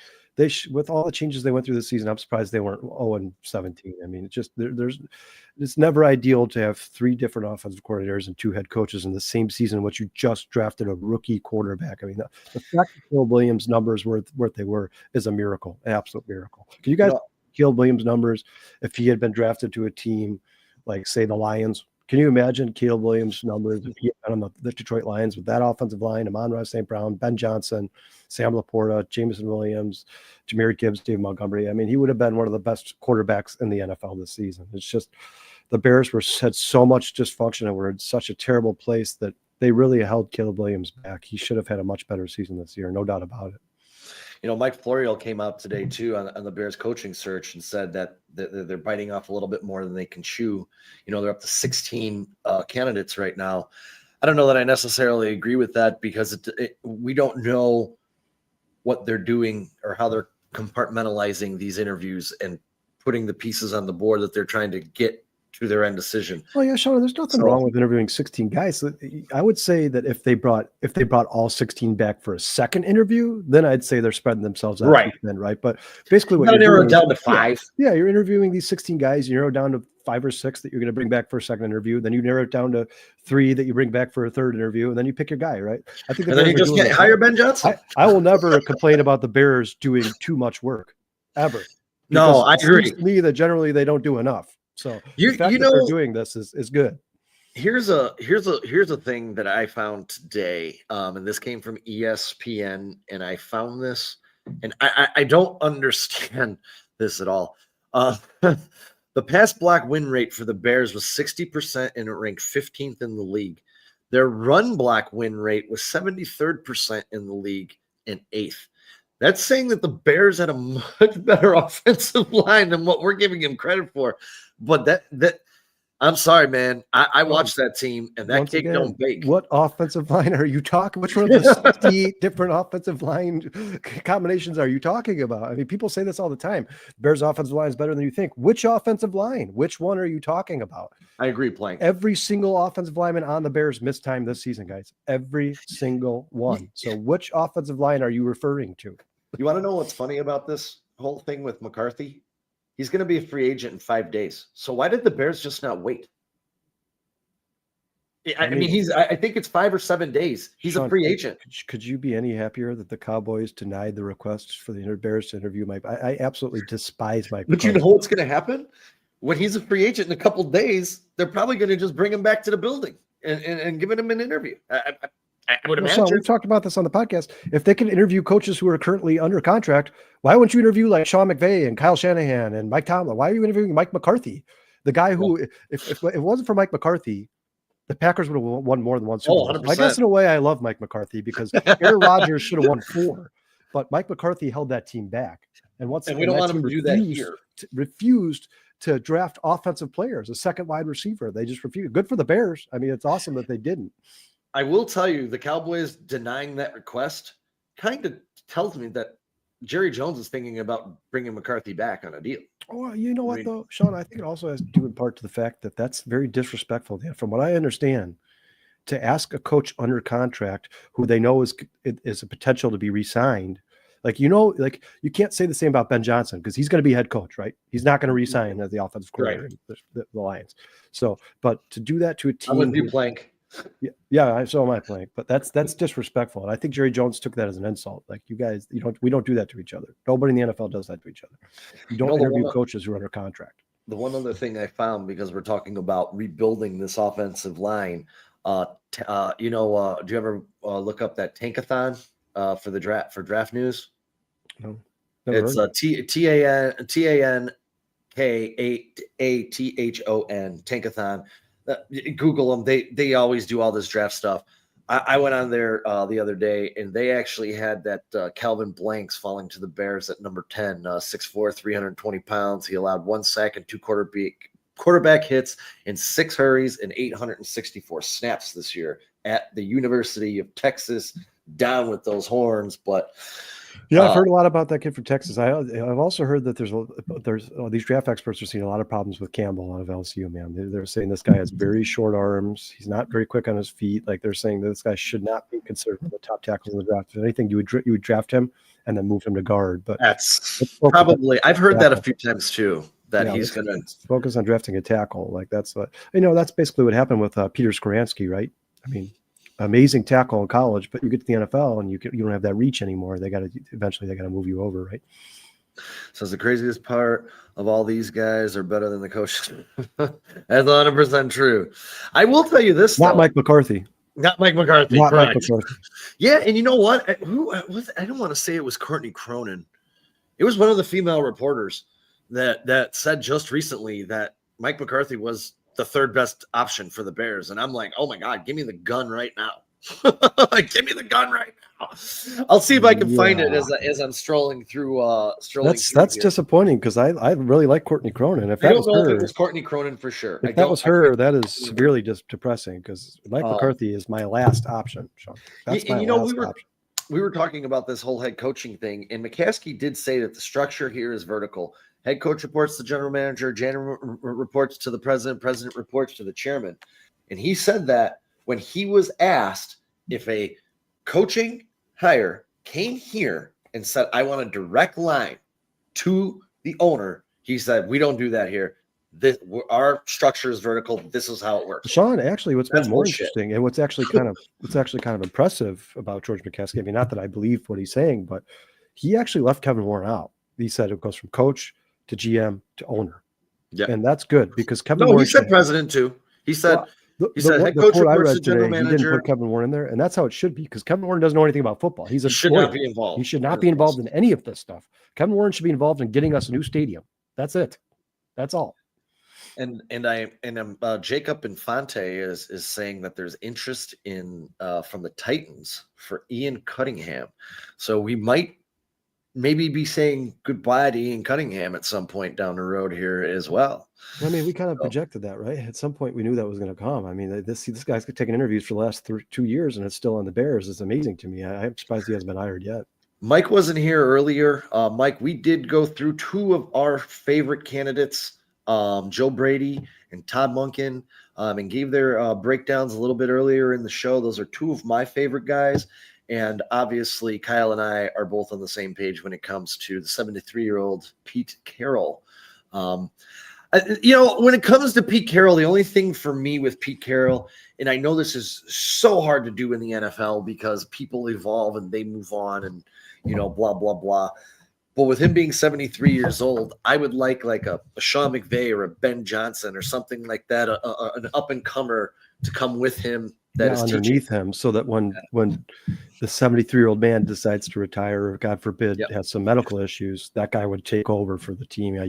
with all the changes they went through this season, I'm surprised they weren't 0-17. I mean, it's just it's never ideal to have 3 different offensive coordinators and 2 head coaches in the same season in which you just drafted a rookie quarterback. I mean, the fact that Caleb Williams' numbers were what they were is a miracle, an absolute miracle. Can you guys Caleb Williams' numbers if he had been drafted to a team like, say, the Lions? Can you imagine Caleb Williams' numbers if he had been on the Detroit Lions with that offensive line, Amon-Ra St. Brown, Ben Johnson, Sam Laporta, Jameson Williams, Jahmyr Gibbs, Dave Montgomery? I mean, he would have been one of the best quarterbacks in the NFL this season. It's just the Bears had so much dysfunction and were in such a terrible place that they really held Caleb Williams back. He should have had a much better season this year, no doubt about it. Mike Florio came out today too on the Bears coaching search and said that they're biting off a little bit more than they can chew. They're up to 16 candidates right now. I don't know that I necessarily agree with that because we don't know what they're doing or how they're compartmentalizing these interviews and putting the pieces on the board that they're trying to get to their end decision. Well, yeah, Sean, there's nothing wrong with interviewing 16 guys. I would say that if they brought all 16 back for a second interview, then I'd say they're spreading themselves out. Right. But basically what you're narrow down to 5. Yeah, you're interviewing these 16 guys, you narrow down to 5 or 6 that you're going to bring back for a second interview. Then you narrow it down to 3 that you bring back for a third interview, and then you pick your guy, right? I think. And then you just hire Ben Johnson. I will never complain about the Bears doing too much work, ever. No, I agree. It seems to me that generally they don't do enough. So the fact that they're doing this is good. Here's a thing that I found today, and this came from ESPN, and I found this, and I don't understand this at all. The pass block win rate for the Bears was 60%, and it ranked 15th in the league. Their run block win rate was 73rd% in the league and 8th. That's saying that the Bears had a much better offensive line than what we're giving him credit for. But I'm sorry, man. I watched that team, and that Once cake again, don't bake. what offensive line are you talking? Which one of the 68 different offensive line combinations are you talking about? I mean, people say this all the time. Bears offensive line is better than you think. Which offensive line? Which one are you talking about? I agree, Plank. Every single offensive lineman on the Bears missed time this season, guys. Every single one. So which offensive line are you referring to? You want to know what's funny about this whole thing with McCarthy? He's going to be a free agent in 5 days. So why did the Bears just not wait? I mean, I think it's 5 or 7 days. He's Sean, a free agent. Could you be any happier that the Cowboys denied the request for the Bears to interview Mike? I absolutely despise Mike. But you know what's going to happen? When he's a free agent in a couple of days, they're probably going to just bring him back to the building and giving him an interview. I would imagine. Sean, we've talked about this on the podcast. If they can interview coaches who are currently under contract, why wouldn't you interview like Sean McVay and Kyle Shanahan and Mike Tomlin? Why are you interviewing Mike McCarthy? The guy who, if it wasn't for Mike McCarthy, the Packers would have won more than one Super Bowl. I guess in a way I love Mike McCarthy because Aaron Rodgers should have won 4, but Mike McCarthy held that team back. And we don't want him to do that here. Refused to draft offensive players, a second wide receiver. They just refused. Good for the Bears. I mean, it's awesome that they didn't. I will tell you, the Cowboys denying that request kind of tells me that Jerry Jones is thinking about bringing McCarthy back on a deal. Oh, you know what, though, Sean? I think it also has to do in part to the fact that that's very disrespectful. From what I understand, to ask a coach under contract who they know is a potential to be re-signed, like you can't say the same about Ben Johnson because he's going to be head coach, right? He's not going to re-sign as the offensive coordinator in the Lions. So, but to do that to a team, I'm with you, Plank. Yeah, I saw my plank, but that's disrespectful, and I think Jerry Jones took that as an insult. Like, you guys, we don't do that to each other. Nobody in the NFL does that to each other. You don't interview coaches who are under contract. The one other thing I found, because we're talking about rebuilding this offensive line, do you ever look up that Tankathon for the draft for draft news? No, it's TANKATHON Tankathon. Google them. They always do all this draft stuff. I went on there the other day, and they actually had that Calvin Blanks falling to the Bears at number 10, 6'4", 320 pounds. He allowed 1 sack and 2 quarterback hits in 6 hurries and 864 snaps this year at the University of Texas. Down with those horns, but yeah, I've heard a lot about that kid from Texas. I've also heard that there's these draft experts are seeing a lot of problems with Campbell out of LSU. Man, they're saying this guy has very short arms. He's not very quick on his feet. Like, they're saying that this guy should not be considered one of the top tackles in the draft. If anything, you would draft him and then move him to guard. But that's probably I've heard that a few times too. That he's going to focus on drafting a tackle. Like, that's that's basically what happened with Peter Skoransky, right? I mean, amazing tackle in college, but you get to the NFL and you don't have that reach anymore. Eventually they got to move you over, right? So the craziest part of all these guys are better than the coaches. That's 100% true. I will tell you this, not Mike McCarthy. Not Mike McCarthy. Not Mike McCarthy. Yeah, and you know what? I don't want to say it was Courtney Cronin. It was one of the female reporters that said just recently that Mike McCarthy was the 3rd best option for the Bears. And I'm like, oh my God, give me the gun right now. Give me the gun right now. I'll see if I can find it as I'm strolling through. That's disappointing because I really like Courtney Cronin. If that was her, it was Courtney Cronin for sure. If that was her, that is severely depressing because Mike McCarthy is my last option, Sean. That's my last option. We were talking about this whole head coaching thing, and McCaskey did say that the structure here is vertical. Head coach reports to general manager, general reports to the president reports to the chairman. And he said that when he was asked if a coaching hire came here and said, I want a direct line to the owner, he said, we don't do that here. Our structure is vertical. This is how it works. Sean, actually, what's been more interesting and what's actually kind of impressive about George McCaskey, I mean, not that I believe what he's saying, but he actually left Kevin Warren out. He said it goes from coach to GM to owner. Yeah. And that's good because Kevin Warren. He said president too. He said, head coach reports to general manager. He didn't put Kevin Warren in there. And that's how it should be because Kevin Warren doesn't know anything about football. He should not be involved. He should not be involved in any of this stuff. Kevin Warren should be involved in getting us a new stadium. That's it. That's all. And Jacob Infante is saying that there's interest in from the Titans for Ian Cunningham. So we might maybe be saying goodbye to Ian Cunningham at some point down the road here as well. I mean, we kind of projected that, right? At some point, we knew that was going to come. I mean, this guy's taking interviews for the last 2 years, and it's still on the Bears. It's amazing to me. I'm surprised he hasn't been hired yet. Mike wasn't here earlier. Mike, we did go through two of our favorite candidates, Joe Brady and Todd Monken, and gave their breakdowns a little bit earlier in the show. Those are two of my favorite guys. And obviously, Kyle and I are both on the same page when it comes to the 73-year-old Pete Carroll. When it comes to Pete Carroll, the only thing for me with Pete Carroll, and I know this is so hard to do in the NFL because people evolve and they move on and, blah, blah, blah. But with him being 73 years old, I would like a Sean McVay or a Ben Johnson or something like that, an up-and-comer to come with him. That is underneath him, so that when the 73-year-old man decides to retire, or God forbid, has some medical issues, that guy would take over for the team. Yeah,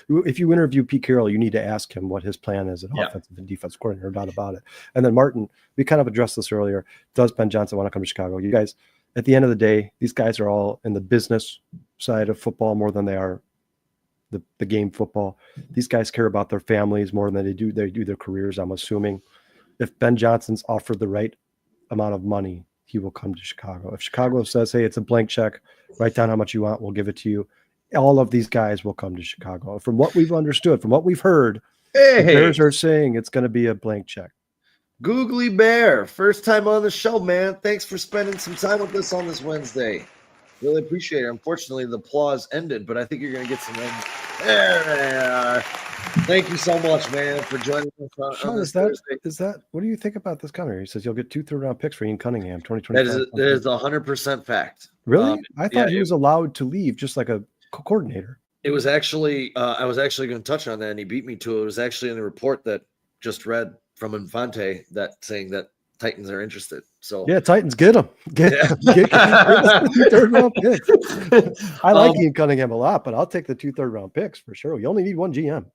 if you interview Pete Carroll, you need to ask him what his plan is as an offensive and defensive coordinator, no doubt about it. And then Martin, we kind of addressed this earlier. Does Ben Johnson want to come to Chicago? You guys, at the end of the day, these guys are all in the business side of football more than they are the game football. These guys care about their families more than they do their careers, I'm assuming. If Ben Johnson's offered the right amount of money, he will come to Chicago. If Chicago says, hey, it's a blank check, write down how much you want, we'll give it to you, all of these guys will come to Chicago. From what we've understood, from what we've heard, the Bears are saying it's going to be a blank check. Googly Bear, first time on the show, man. Thanks for spending some time with us on this Wednesday. Really appreciate it. Unfortunately, the applause ended, but I think you're going to get some end. There they are. Thank you so much, man, for joining us on this Thursday. Is that what do you think about this comment? He says you'll get 2 third-round picks for Ian Cunningham, 2025. That is 100% fact. Really? I thought he was allowed to leave just like a coordinator. It was actually I was actually going to touch on that, and he beat me to it. It was actually in the report that just read from Infante that saying that Titans are interested. So yeah, Titans get him. Get third-round picks. I like Ian Cunningham a lot, but I'll take the 2 third-round picks for sure. You only need one GM.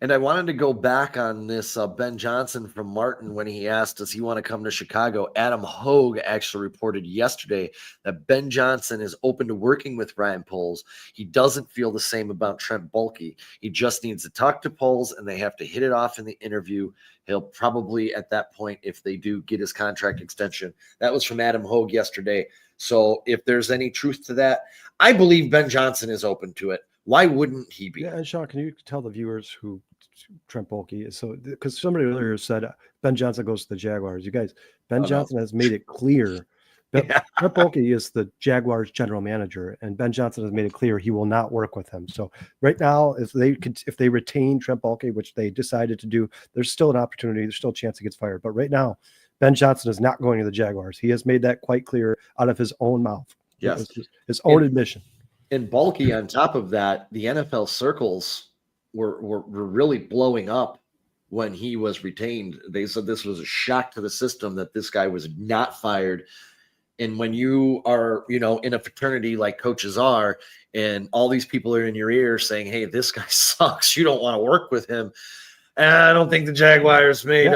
And I wanted to go back on this Ben Johnson from Martin when he asked, does he want to come to Chicago? Adam Hogue actually reported yesterday that Ben Johnson is open to working with ryanpoles. He doesn't feel the same about Trent Baalke. He just needs to talk to Poles, and they have to hit it off in the interview. He'll probably, at that point, if they do get his contract extension. That was from Adam Hogue yesterday. So if there's any truth to that, I believe Ben Johnson is open to it. Why wouldn't he be? Yeah, and Sean, can you tell the viewers who Trent Baalke is? So, because somebody earlier said Ben Johnson goes to the Jaguars. You guys, Ben Johnson has made it clear. Trent Baalke is the Jaguars general manager, and Ben Johnson has made it clear he will not work with him. So right now, if they retain Trent Baalke, which they decided to do, there's still an opportunity. There's still a chance he gets fired. But right now, Ben Johnson is not going to the Jaguars. He has made that quite clear out of his own mouth. Yes, his own admission. And Baalke, on top of that, the NFL circles were really blowing up when he was retained. They said this was a shock to the system that this guy was not fired. And when you are, in a fraternity like coaches are, and all these people are in your ear saying, hey, this guy sucks, you don't want to work with him. And I don't think the Jaguars made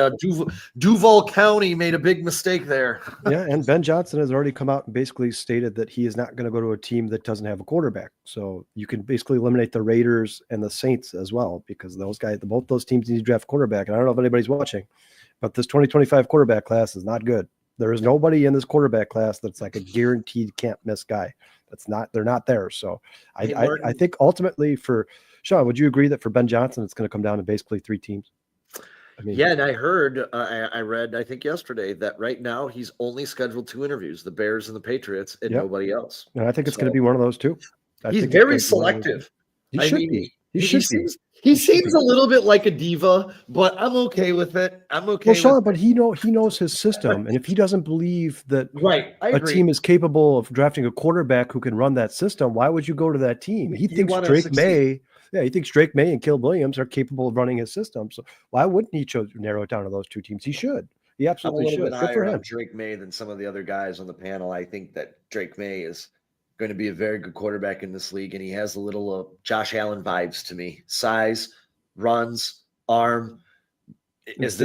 Duval County made a big mistake there. Yeah, and Ben Johnson has already come out and basically stated that he is not going to go to a team that doesn't have a quarterback. So you can basically eliminate the Raiders and the Saints as well, because those guys, both those teams need to draft a quarterback. And I don't know if anybody's watching, but this 2025 quarterback class is not good. There is nobody in this quarterback class that's like a guaranteed can't miss guy. They're not there. So I think ultimately for Sean, would you agree that for Ben Johnson, it's going to come down to basically 3 teams? Yeah, and I heard, I read, I think yesterday, that right now he's only scheduled 2 interviews, the Bears and the Patriots, and nobody else. And I think it's going to be one of those 2. He's very selective. He should be. He seems a little bit like a diva, but I'm okay with it. Well, Sean, but he knows his system, and if he doesn't believe that a team is capable of drafting a quarterback who can run that system, why would you go to that team? He thinks Drake May. Yeah, he thinks Drake May and Caleb Williams are capable of running his system. So why wouldn't he narrow it down to those 2 teams? He should. He absolutely should. I'm a little bit higher on Drake May than some of the other guys on the panel. I think that Drake May is going to be a very good quarterback in this league, and he has a little Josh Allen vibes to me. Size, runs, arm. As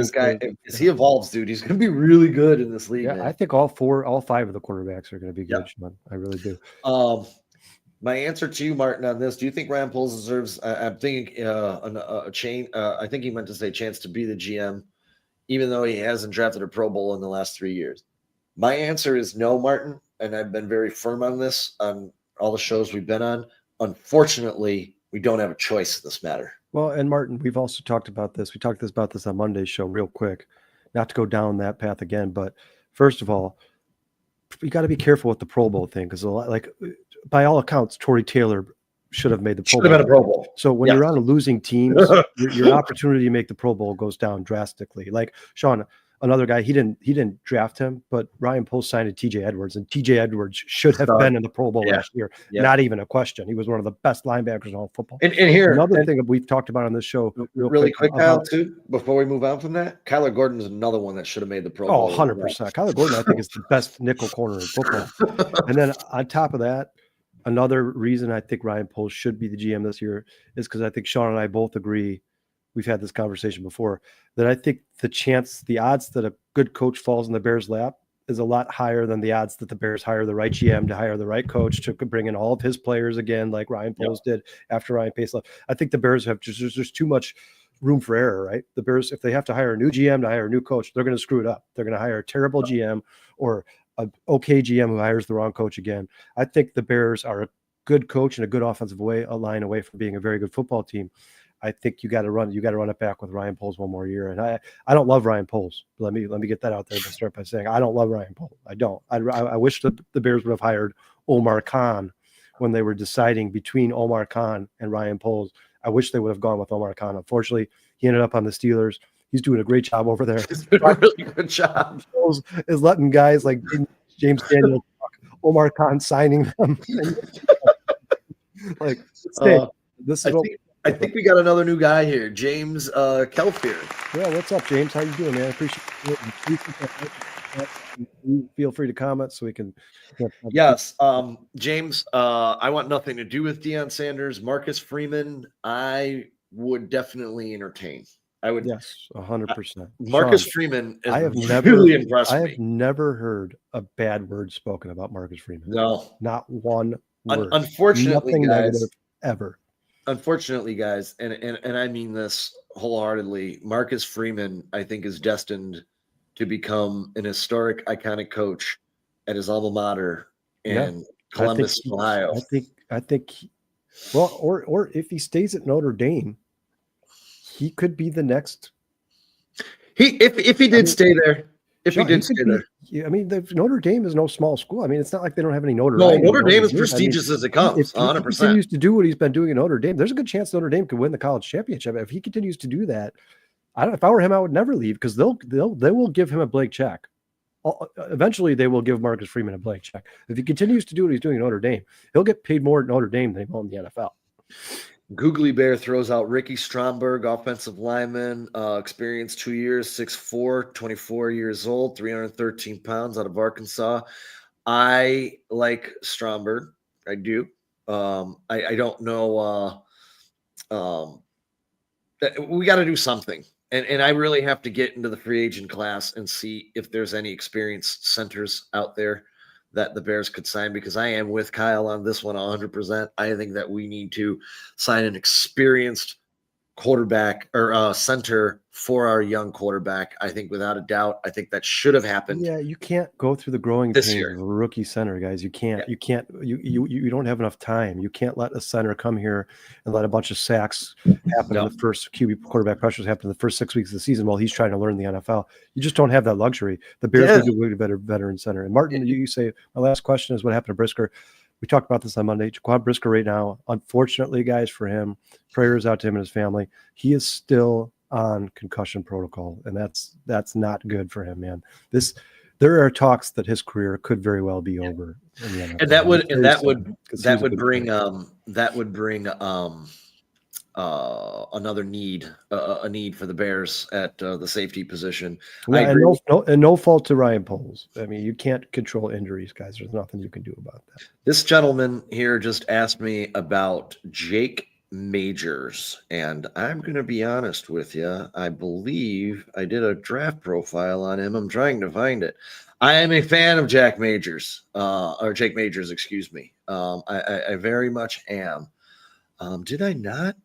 he evolves, dude, he's going to be really good in this league. Yeah, man. I think all 5 of the quarterbacks are going to be good, Sean. I really do. My answer to you, Martin, on this: do you think Ryan Poles deserves? I'm thinking a chain. I think he meant to say chance to be the GM, even though he hasn't drafted a Pro Bowl in the last 3 years. My answer is no, Martin, and I've been very firm on this on all the shows we've been on. Unfortunately, we don't have a choice in this matter. Well, and Martin, we've also talked about this. We talked about this on Monday's show real quick, not to go down that path again. But first of all, you got to be careful with the Pro Bowl thing because by all accounts, Torrey Taylor should have made the Pro Bowl. Should have been a Pro Bowl. So when you're on a losing team, your opportunity to make the Pro Bowl goes down drastically. Like Sean, another guy, he didn't draft him, but Ryan Poles signed TJ Edwards, and TJ Edwards should have been in the Pro Bowl last year. Yeah. Not even a question. He was one of the best linebackers in all football. And here, another thing that we've talked about on this show, really quick, Kyle, too, before we move on from that, Kyler Gordon is another one that should have made the Pro Bowl. 100%. Kyler Gordon, I think, is the best nickel corner in football. And then on top of that, another reason I think Ryan Poles should be the GM this year is because I think Sean and I both agree, we've had this conversation before, that I think the odds that a good coach falls in the Bears' lap is a lot higher than the odds that the Bears hire the right GM to hire the right coach to bring in all of his players again, like Ryan Poles did after Ryan Pace left. I think the Bears have there's too much room for error, right? The Bears, if they have to hire a new GM to hire a new coach, they're going to screw it up. They're going to hire a terrible GM or an okay GM who hires the wrong coach again. I think the Bears are a good coach and a good offensive line away from being a very good football team. I think you got to run it back with Ryan Poles one more year. And I don't love Ryan Poles. Let me get that out there to start by saying I don't love Ryan Poles. I don't. I wish the Bears would have hired Omar Khan when they were deciding between Omar Khan and Ryan Poles. I wish they would have gone with Omar Khan. Unfortunately, he ended up on the Steelers. He's doing a great job over there. He's doing a really good job. Poles is letting guys like James Daniels, Omar Khan signing them. Like, this is I think we got another new guy here, James Kelfier. Yeah, what's up, James? How you doing, man? I appreciate it. Feel free to comment so we can. Yes, James. I want nothing to do with Deion Sanders. Marcus Freeman, I would definitely entertain. I would. Yes, 100%. Marcus Freeman is really impressed me. I have never heard a bad word spoken about Marcus Freeman. No, not one word. Unfortunately, nothing guys, negative ever. Unfortunately, guys, and I mean this wholeheartedly, Marcus Freeman, I think, is destined to become an historic, iconic coach at his alma mater in Columbus, Ohio. I think, well, or if he stays at Notre Dame, he could be the next. If he did stay there. If he did stay there. I mean, Notre Dame is no small school. I mean, it's not like they don't have any Notre Dame. No, Notre Dame is prestigious as it comes, 100%. If he continues to do what he's been doing at Notre Dame, there's a good chance Notre Dame could win the college championship. If he continues to do that, if I were him, I would never leave because they will give him a blank check. Eventually, they will give Marcus Freeman a blank check. If he continues to do what he's doing at Notre Dame, he'll get paid more at Notre Dame than he will in the NFL. Googly Bear throws out Ricky Stromberg, offensive lineman, experience 2 years, 6'4", 24 years old, 313 pounds, out of Arkansas. I like Stromberg. I do. I don't know. We got to do something. And I really have to get into the free agent class and see if there's any experienced centers out there that the Bears could sign, because I am with Kyle on this one 100%. I think that we need to sign an experienced quarterback or center for our young quarterback. I think without a doubt, I think that should have happened. Yeah, you can't go through the growing pains of a rookie center, guys. You can't. Yeah. You don't have enough time. You can't let a center come here and let a bunch of sacks happen in the first QB quarterback pressures happen in the first 6 weeks of the season while he's trying to learn the NFL. You just don't have that luxury. The Bears need to be a better veteran center. And Martin, you say my last question is what happened to Brisker. We talked about this on Monday. Jaquan Brisker right now, unfortunately, guys, for him, prayers out to him and his family. He is still on concussion protocol, and that's not good for him, man. There are talks that his career could very well be over. And that would bring another need, a need for the Bears at the safety position. Yeah, and no fault to Ryan Poles. I mean, you can't control injuries, guys. There's nothing you can do about that. This gentleman here just asked me about Jake Majors, and I'm going to be honest with you. I believe I did a draft profile on him. I'm trying to find it. I am a fan of Jake Majors, excuse me. I very much am. Did I not?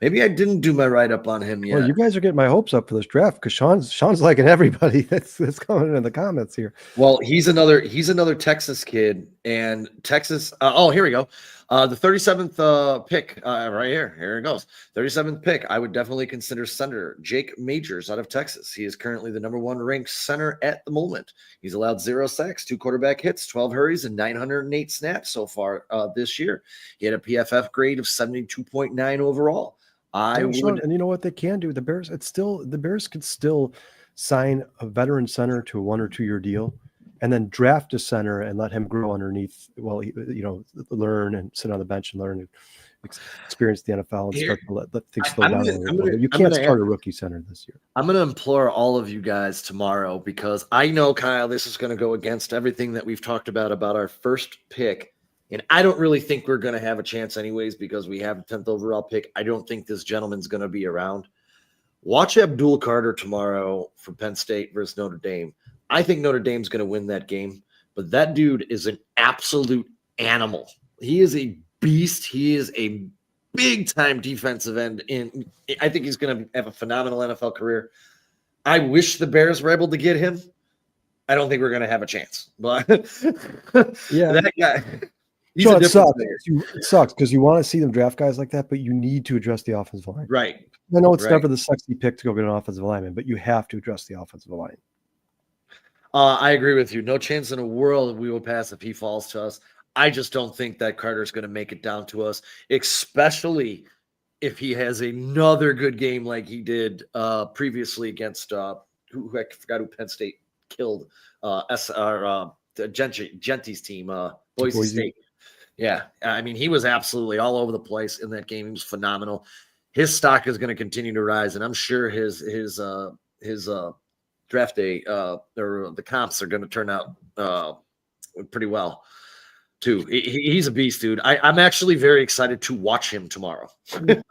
Maybe I didn't do my write-up on him yet. Well, you guys are getting my hopes up for this draft because Sean's liking everybody that's coming in the comments here. Well, he's another Texas kid, and Texas. Here we go. The 37th pick right here. Here it goes. 37th pick. I would definitely consider center Jake Majors out of Texas. He is currently the number 1 ranked center at the moment. He's allowed 0 sacks, 2 quarterback hits, 12 hurries, and 908 snaps so far this year. He had a PFF grade of 72.9 overall. And you know what they can do? The Bears could still sign a veteran center to a 1 or 2 year deal, and then draft a center and let him grow underneath. Well, learn and sit on the bench and learn and experience the NFL and start to let things slow down. You can't start a rookie center this year. I'm going to implore all of you guys tomorrow, because I know, Kyle, this is going to go against everything that we've talked about our first pick. And I don't really think we're going to have a chance anyways, because we have a 10th overall pick. I don't think this gentleman's going to be around. Watch Abdul Carter tomorrow for Penn State versus Notre Dame. I think Notre Dame's going to win that game, but that dude is an absolute animal. He is a beast. He is a big-time defensive end. And I think he's going to have a phenomenal NFL career. I wish the Bears were able to get him. I don't think we're going to have a chance. But yeah, that guy... So it sucks because you want to see them draft guys like that, but you need to address the offensive line. Right. I know it's never the sexy pick to go get an offensive lineman, but you have to address the offensive line. I agree with you. No chance in a world we will pass if he falls to us. I just don't think that Carter's going to make it down to us, especially if he has another good game like he did previously against I forgot who Penn State killed. Genty's team, Boise State. Yeah, I mean, he was absolutely all over the place in that game. He was phenomenal. His stock is going to continue to rise, and I'm sure his draft day or the comps are going to turn out pretty well too. He's a beast, dude. I'm actually very excited to watch him tomorrow. And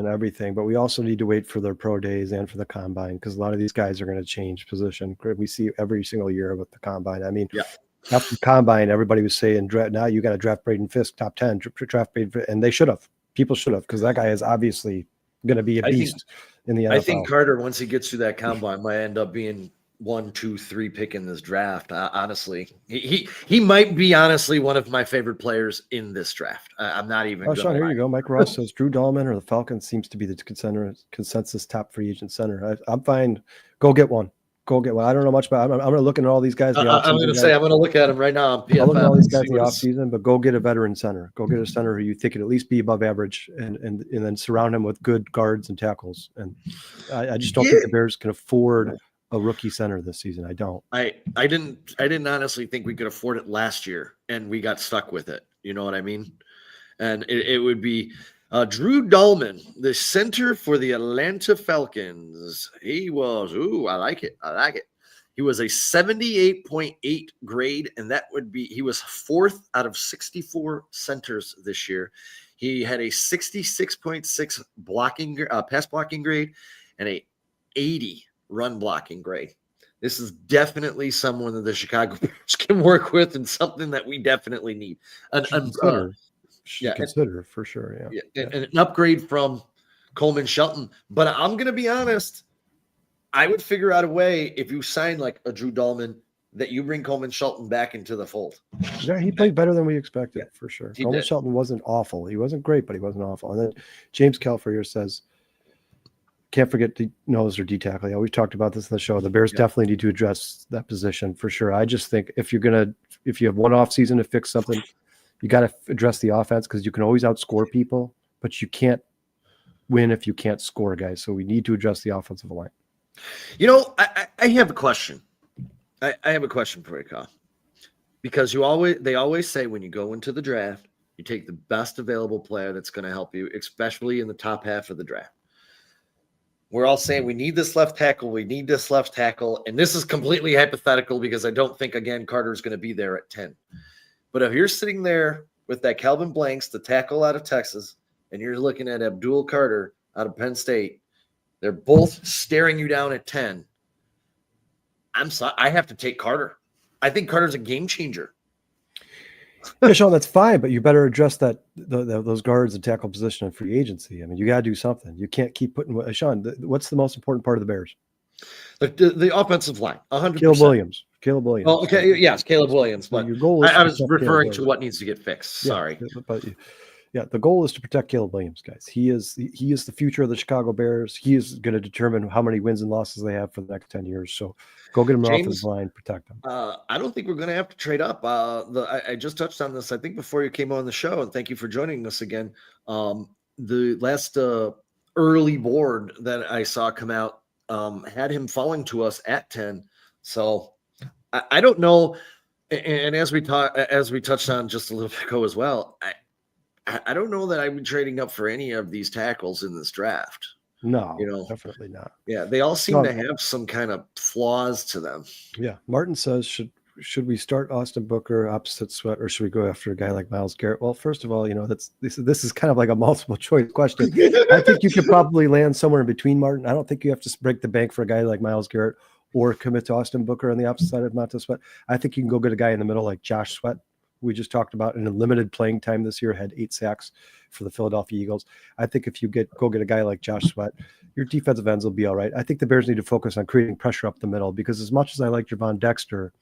everything, but we also need to wait for their pro days and for the combine, because a lot of these guys are going to change position. We see every single year with the combine. I mean, after the combine, everybody was saying, now you got to draft Braden Fisk top 10, draft Braden, and they should have. People should have, because that guy is obviously going to be a beast in the NFL. I think Carter, once he gets through that combine, might end up being 1, 2, 3 pick in this draft. Honestly, he might be honestly one of my favorite players in this draft. I'm not even. Oh, Sean, here you go. Mike Ross says Drew Dahlman or the Falcons seems to be the consensus top free agent center. I'm fine. Go get one. I don't know much about. I'm going to look at all these guys. I'm going to say I'm going to look at them right now on PFF. I'll look at all these guys in the offseason, but go get a veteran center. Go get a center who you think could at least be above average, and then surround him with good guards and tackles. And I just don't think the Bears can afford a rookie center this season. I don't. I didn't honestly think we could afford it last year, and we got stuck with it. You know what I mean? And it would be Drew Dahlman, the center for the Atlanta Falcons. He was, I like it. He was a 78.8 grade, and that would be, he was 4th out of 64 centers this year. He had a 66.6 pass blocking grade and a 80 run blocking grade. This is definitely someone that the Chicago Bears can work with, and something that we definitely need. Consider for sure. And an upgrade from Coleman Shelton. But I'm going to be honest, I would figure out a way, if you sign like a Drew Dahlman, that you bring Coleman Shelton back into the fold. Yeah, he played better than we expected, for sure. Coleman Shelton wasn't awful. He wasn't great, but he wasn't awful. And then James Kelfer says, can't forget the nose or D tackle. Yeah, we've talked about this in the show. The Bears definitely need to address that position for sure. I just think if you have one off season to fix something, you got to address the offense, because you can always outscore people, but you can't win if you can't score, guys. So we need to address the offensive line. You know, I have a question. I have a question for you, Kyle. Because they always say when you go into the draft, you take the best available player that's going to help you, especially in the top half of the draft. We're all saying we need this left tackle. And this is completely hypothetical, because I don't think, again, Carter's going to be there at 10. But if you're sitting there with that Calvin Blanks, the tackle out of Texas, and you're looking at Abdul Carter out of Penn State, they're both staring you down at 10. I have to take Carter. I think Carter's a game changer. Yeah, Sean, that's fine, but you better address those guards and tackle position in free agency. I mean, you got to do something. You can't keep putting Sean. What's the most important part of the Bears? The offensive line, 100%. Caleb Williams. Well, okay, yes, Caleb Williams, but your goal is I was referring to what needs to get fixed. Sorry. Yeah, the goal is to protect Caleb Williams, guys. He is the future of the Chicago Bears. He is going to determine how many wins and losses they have for the next 10 years. So go get him off his line, protect him. I don't think we're going to have to trade up. I just touched on this, I think, before you came on the show, and thank you for joining us again. The last early board that I saw come out had him falling to us at 10. So I don't know. And as we touched on just a little bit ago as well, I don't know that I'd be trading up for any of these tackles in this draft. No, definitely not. Yeah, they all seem to have some kind of flaws to them. Yeah, Martin says, should we start Austin Booker opposite Sweat, or should we go after a guy like Myles Garrett? Well, first of all, this is kind of like a multiple choice question. I think you could probably land somewhere in between, Martin. I don't think you have to break the bank for a guy like Myles Garrett or commit to Austin Booker on the opposite side of Montez Sweat. I think you can go get a guy in the middle like Josh Sweat. We just talked about in a limited playing time this year, had 8 sacks for the Philadelphia Eagles. I think if you go get a guy like Josh Sweat, your defensive ends will be all right. I think the Bears need to focus on creating pressure up the middle, because as much as I like Javon Dexter,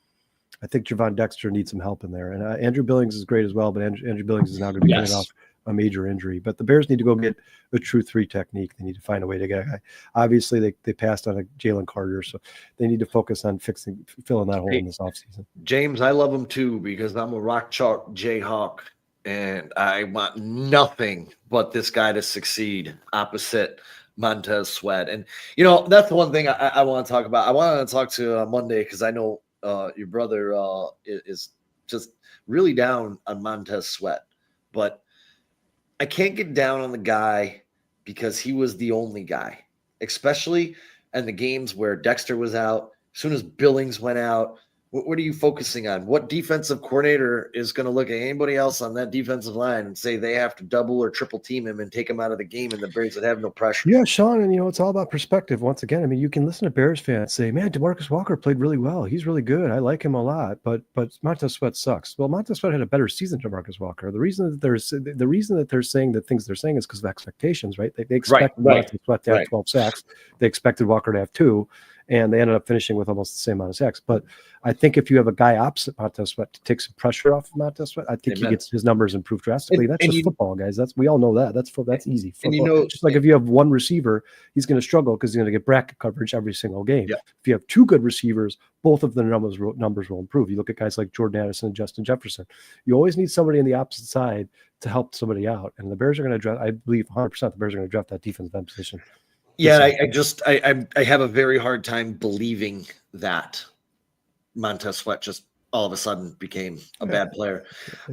I think Javon Dexter needs some help in there. And Andrew Billings is great as well, but Andrew Billings is now going to be coming off a major injury. But the Bears need to go get a true 3 technique. They need to find a way to get a guy. Obviously, they passed on a Jalen Carter, so they need to focus on filling that hole in this offseason. James, I love him too, because I'm a rock chalk Jayhawk, and I want nothing but this guy to succeed opposite Montez Sweat. And, that's the one thing I want to talk about. I want to talk to Monday, because I know your brother is just really down on Montez Sweat. But I can't get down on the guy because he was the only guy, especially in the games where Dexter was out. As soon as Billings went out, what are you focusing on? What defensive coordinator is going to look at anybody else on that defensive line and say they have to double or triple team him and take him out of the game, and the Bears would have no pressure? Yeah, Sean, and it's all about perspective. Once again, I mean, you can listen to Bears fans say, "Man, DeMarcus Walker played really well. He's really good. I like him a lot." But Montez Sweat sucks. Well, Montez Sweat had a better season than DeMarcus Walker. The reason that they're saying the things they're saying is because of expectations, right? They expected Montez Sweat to have 12 sacks. They expected Walker to have 2. And they ended up finishing with almost the same amount of sacks. But I think if you have a guy opposite Montez Sweat to take some pressure off of Montez Sweat, I think he gets his numbers improved drastically. That's just football, guys. We all know that. That's easy. Football. And just like if you have one receiver, he's going to struggle because he's going to get bracket coverage every single game. Yeah. If you have 2 good receivers, both of the numbers will improve. You look at guys like Jordan Addison and Justin Jefferson. You always need somebody on the opposite side to help somebody out. And the Bears are going to draft, I believe 100% the Bears are going to draft that defensive end position. Yeah, I have a very hard time believing that Montez Sweat just all of a sudden became a bad player.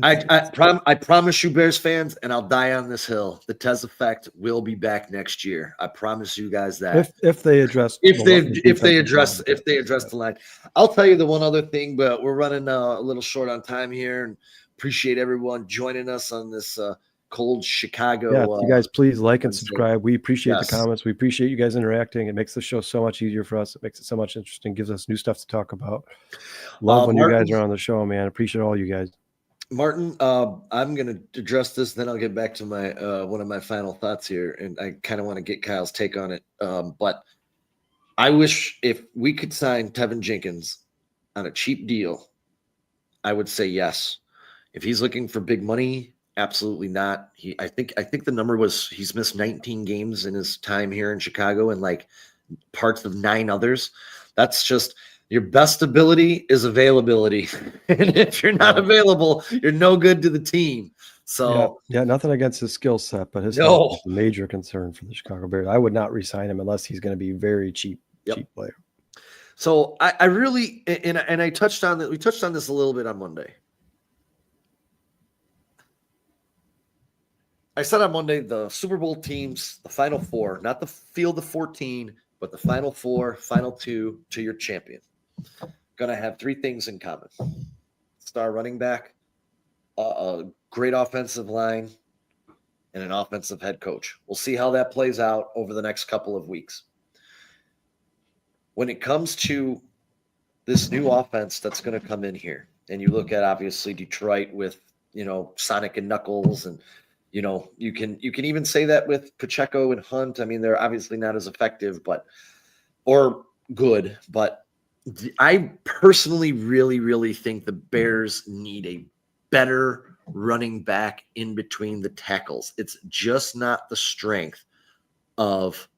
I promise you, Bears fans, and I'll die on this hill, the Tez effect will be back next year. I promise you guys that. If they address the line. I'll tell you the one other thing, but we're running a little short on time here, and appreciate everyone joining us on this cold Chicago. Yeah, you guys please like and subscribe. We appreciate the comments. We appreciate you guys interacting. It makes the show so much easier for us. It makes it so much interesting. Gives us new stuff to talk about. Love when Martin, you guys are on the show, man. Appreciate all you guys. Martin, I'm going to address this, then I'll get back to my one of my final thoughts here, and I kind of want to get Kyle's take on it. But I wish if we could sign Tevin Jenkins on a cheap deal, I would say yes. If he's looking for big money, absolutely not. I think the number was he's missed 19 games in his time here in Chicago and like parts of 9 others. That's just your best ability is availability. And if you're not available, you're no good to the team. So yeah, nothing against his skill set, but his health is a major concern for the Chicago Bears. I would not re-sign him unless he's going to be very cheap player. So I really and I touched on that. We touched on this a little bit on Monday. I said on Monday, the Super Bowl teams, the Final 4, not the field of 14, but the Final 4, Final 2 to your champion, going to have 3 things in common. Star running back, a great offensive line, and an offensive head coach. We'll see how that plays out over the next couple of weeks. When it comes to this new offense that's going to come in here, and you look at, obviously, Detroit with Sonic and Knuckles, and you can even say that with Pacheco and Hunt. I mean, they're obviously not as effective, or good, but I personally really, really think the Bears need a better running back in between the tackles. It's just not the strength of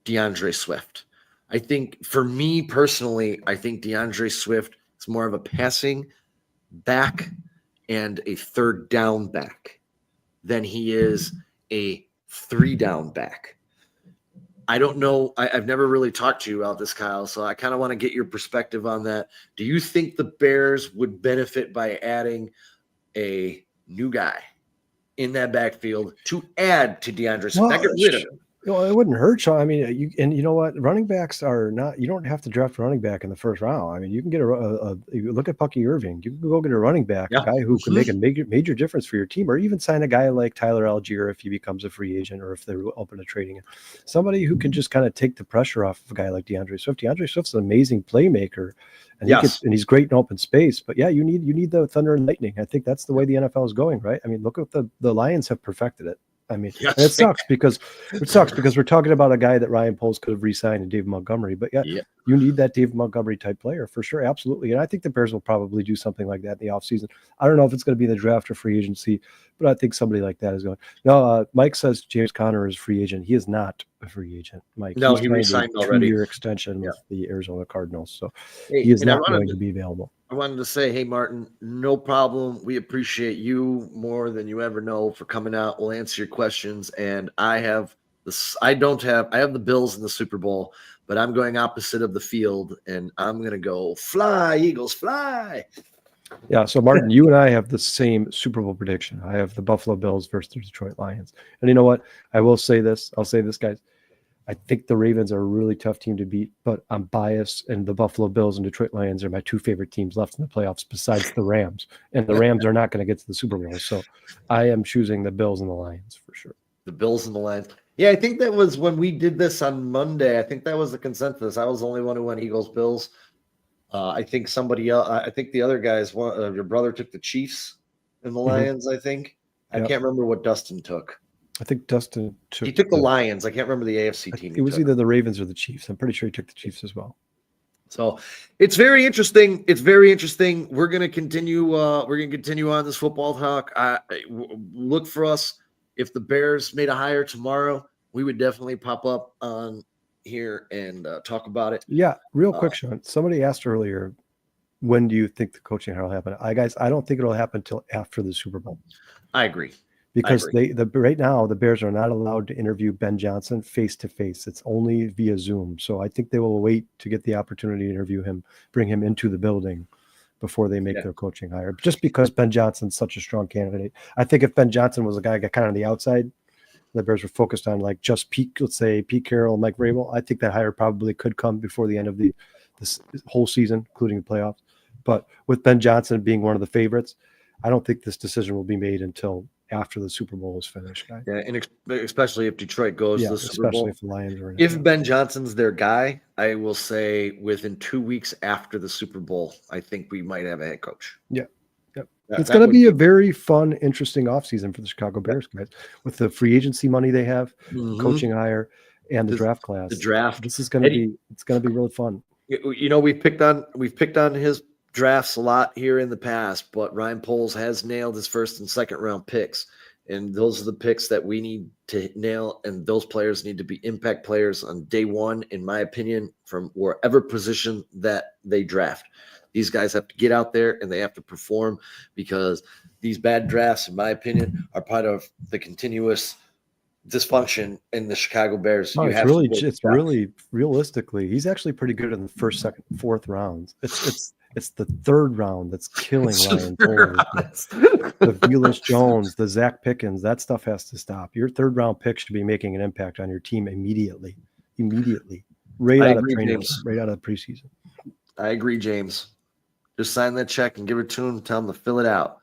DeAndre Swift. I think for me personally, I think DeAndre Swift is more of a passing back and a third down back than he is a 3-down back. I don't know. I've never really talked to you about this, Kyle, so I kind of want to get your perspective on that. Do you think the Bears would benefit by adding a new guy in that backfield to add to DeAndre Swift? Not get rid of him. It wouldn't hurt, Sean. I mean, you know what? Running backs are not. You don't have to draft a running back in the first round. I mean, you can get you look at Bucky Irving. You can go get a running back, a guy who can make a major difference for your team, or even sign a guy like Tyler Algier if he becomes a free agent, or if they're open to trading him. Somebody who can just kind of take the pressure off of a guy like DeAndre Swift. DeAndre Swift's an amazing playmaker, and he's great in open space. But yeah, you need the thunder and lightning. I think that's the way the NFL is going, right? I mean, look at the Lions have perfected it. I mean, it sucks because we're talking about a guy that Ryan Poles could have re-signed in David Montgomery. But you need that David Montgomery type player for sure. Absolutely. And I think the Bears will probably do something like that in the offseason. I don't know if it's going to be the draft or free agency, but I think somebody like that is going. No, Mike says James Conner is free agent. He is not a free agent, Mike. No, he re-signed already. 2-year extension with the Arizona Cardinals. So he is not going to be available. I wanted to say, hey, Martin, no problem. We appreciate you more than you ever know for coming out. We'll answer your questions. And I have the Bills in the Super Bowl, but I'm going opposite of the field, and I'm going to go fly, Eagles, fly. Yeah, so Martin, you and I have the same Super Bowl prediction. I have the Buffalo Bills versus the Detroit Lions. And you know what? I'll say this, guys. I think the Ravens are a really tough team to beat, but I'm biased, and the Buffalo Bills and Detroit Lions are my two favorite teams left in the playoffs besides the Rams. And the Rams are not going to get to the Super Bowl. So I am choosing the Bills and the Lions for sure. The Bills and the Lions. Yeah, I think that was when we did this on Monday. I think that was the consensus. I was the only one who went Eagles, Bills. I think somebody else, I think the other guys, your brother took the Chiefs and the Lions, I think. I can't remember what Dustin took. I think Dustin took the Lions. I can't remember the AFC team. It was either the Ravens or the Chiefs. I'm pretty sure he took the Chiefs as well. So it's very interesting. It's very interesting. We're going to continue. We're going to continue on this football talk. Look for us. If the Bears made a hire tomorrow, we would definitely pop up on here and talk about it. Yeah, real quick, Sean. Somebody asked earlier, when do you think the coaching hire will happen? I don't think it'll happen until after the Super Bowl. I agree. Because right now the Bears are not allowed to interview Ben Johnson face to face. It's only via Zoom. So I think they will wait to get the opportunity to interview him, bring him into the building before they make their coaching hire. Just because Ben Johnson's such a strong candidate. I think if Ben Johnson was a guy that got kind of on the outside, the Bears were focused on like just Pete Carroll, Mike Vrabel. I think that hire probably could come before the end of this whole season, including the playoffs. But with Ben Johnson being one of the favorites, I don't think this decision will be made until after the Super Bowl is finished, guys. Yeah, and especially if Detroit goes to the Super Bowl. Especially if the Lions are in. If Ben Johnson's their guy, I will say within 2 weeks after the Super Bowl, I think we might have a head coach. Yeah. Yep. It's going to be a very fun, interesting offseason for the Chicago Bears, guys, with the free agency money they have, coaching hire, and the draft class. The draft. This is going to be really fun. You know, we've picked on his drafts a lot here in the past, but Ryan Poles has nailed his first and second round picks, and those are the picks that we need to nail, and those players need to be impact players on day one, in my opinion, from wherever position that they draft. These guys have to get out there and they have to perform, because these bad drafts, in my opinion, are part of the continuous dysfunction in the Chicago Bears. It's really realistically, he's actually pretty good in the first, second, fourth rounds. It's the third round that's killing Ryan Poles. The Velus Jones, the Zach Pickens, that stuff has to stop. Your third round pick should be making an impact on your team immediately, right out of training, right out of the preseason. I agree, James. Just sign that check and give it to him. Tell him to fill it out.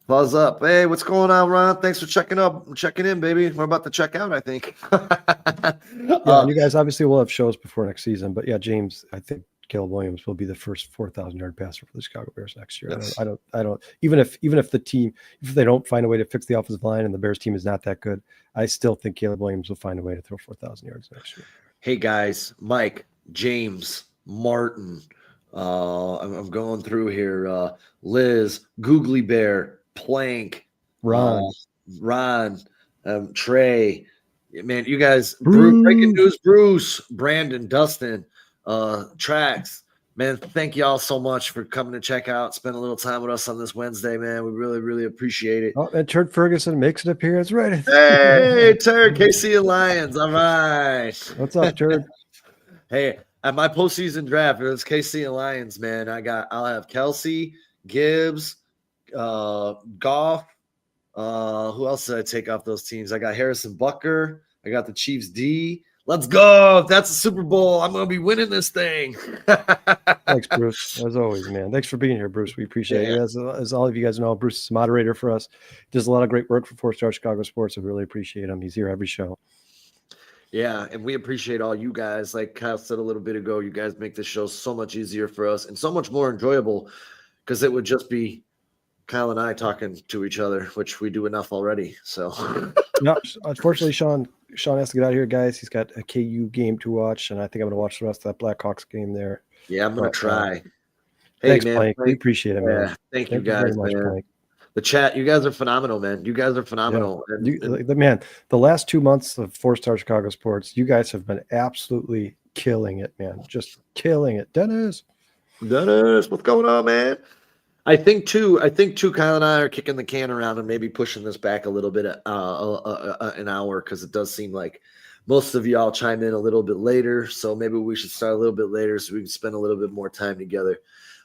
Buzz up. Hey, what's going on, Ron? Thanks for checking in, baby. We're about to check out, I think. And you guys obviously will have shows before next season, but yeah, James, I think Caleb Williams will be the first 4,000-yard passer for the Chicago Bears next year. Yes. I don't. Even if the team, if they don't find a way to fix the offensive line and the Bears team is not that good, I still think Caleb Williams will find a way to throw 4,000 yards next year. Hey guys, Mike, James, Martin. I'm going through here. Liz, Googly Bear, Plank, Ron, Trey. Man, you guys, breaking news, Bruce, Brandon, Dustin, Trax. Man, thank y'all so much for coming to check out, spend a little time with us on this Wednesday, man. We really, really appreciate it. Oh, and Turd Ferguson makes an appearance right. Hey, Turd, KC and Lions. All right. What's up, Turd? Hey, at my postseason draft, it's KC and Lions, man. I'll have Kelsey, Gibbs, Goff. Who else did I take off those teams? I got Harrison Butker. I got the Chiefs D. Let's go. If that's a Super Bowl, I'm going to be winning this thing. Thanks, Bruce. As always, man. Thanks for being here, Bruce. We appreciate it. As all of you guys know, Bruce is a moderator for us. He does a lot of great work for 4-Star Chicago Sports. I really appreciate him. He's here every show. Yeah, and we appreciate all you guys. Like Kyle said a little bit ago, you guys make this show so much easier for us and so much more enjoyable because it would just be Kyle and I talking to each other, which we do enough already. So, no, unfortunately, Sean has to get out of here, guys. He's got a KU game to watch, and I think I'm going to watch the rest of that Blackhawks game there. Yeah, I'm going to try. Hey, thanks, man. Plank. We appreciate it, man. Yeah, thank you guys, very much, man. Plank. The chat, you guys are phenomenal, man. You guys are phenomenal. Yeah. The last 2 months of 4-Star Chicago Sports, you guys have been absolutely killing it, man. Just killing it. Dennis, what's going on, man? I think too, Kyle and I are kicking the can around and maybe pushing this back a little bit an hour because it does seem like most of y'all chime in a little bit later. So maybe we should start a little bit later so we can spend a little bit more time together.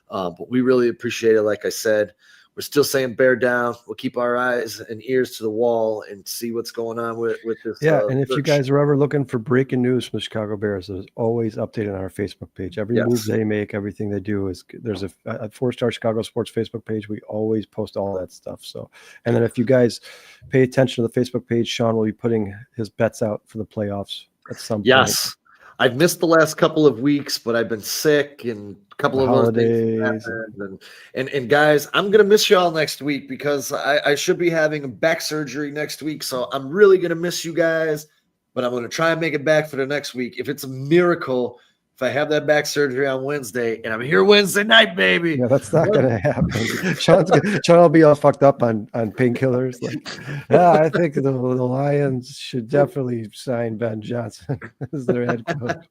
But we really appreciate it. Like I said, we're still saying bear down. We'll keep our eyes and ears to the wall and see what's going on with this. Yeah, and if you guys are ever looking for breaking news from the Chicago Bears, there's always updated on our Facebook page. Every move they make, everything they do there's a 4-Star Chicago Sports Facebook page. We always post all that stuff. So, and then if you guys pay attention to the Facebook page, Sean will be putting his bets out for the playoffs at some point. Yes. I've missed the last couple of weeks, but I've been sick and a couple of other things happened. And guys, I'm gonna miss y'all next week because I should be having back surgery next week. So I'm really gonna miss you guys, but I'm gonna try and make it back for the next week. If it's a miracle, if I have that back surgery on Wednesday and I'm here Wednesday night, baby. Yeah, that's not gonna happen. Sean will be all fucked up on painkillers. Like, I think the Lions should definitely sign Ben Johnson as their head coach.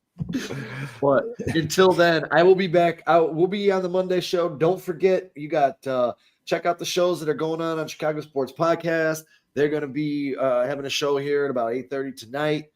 But until then, I will be back. We'll be on the Monday show. Don't forget, you got check out the shows that are going on Chicago Sports Podcast. They're going to be having a show here at about 8:30 tonight.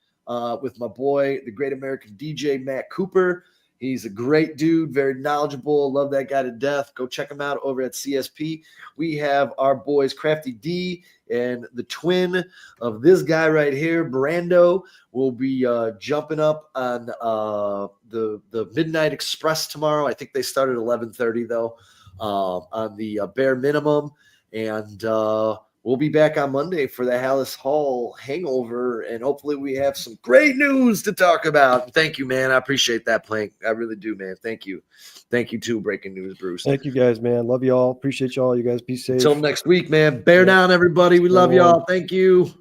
With my boy, the great American DJ, Matt Cooper. He's a great dude, very knowledgeable. Love that guy to death. Go check him out over at CSP. We have our boys, Crafty D, and the twin of this guy right here, Brando, will be jumping up on the Midnight Express tomorrow. I think they start at 11:30, though, on the bare minimum. And we'll be back on Monday for the Hallis Hall hangover, and hopefully we have some great news to talk about. Thank you, man. I appreciate that, Plank. I really do, man. Thank you. Thank you, too, Breaking News, Bruce. Thank you, guys, man. Love you all. Appreciate y'all. You guys be safe. Until next week, man. Bear down, everybody. We love y'all. Thank you.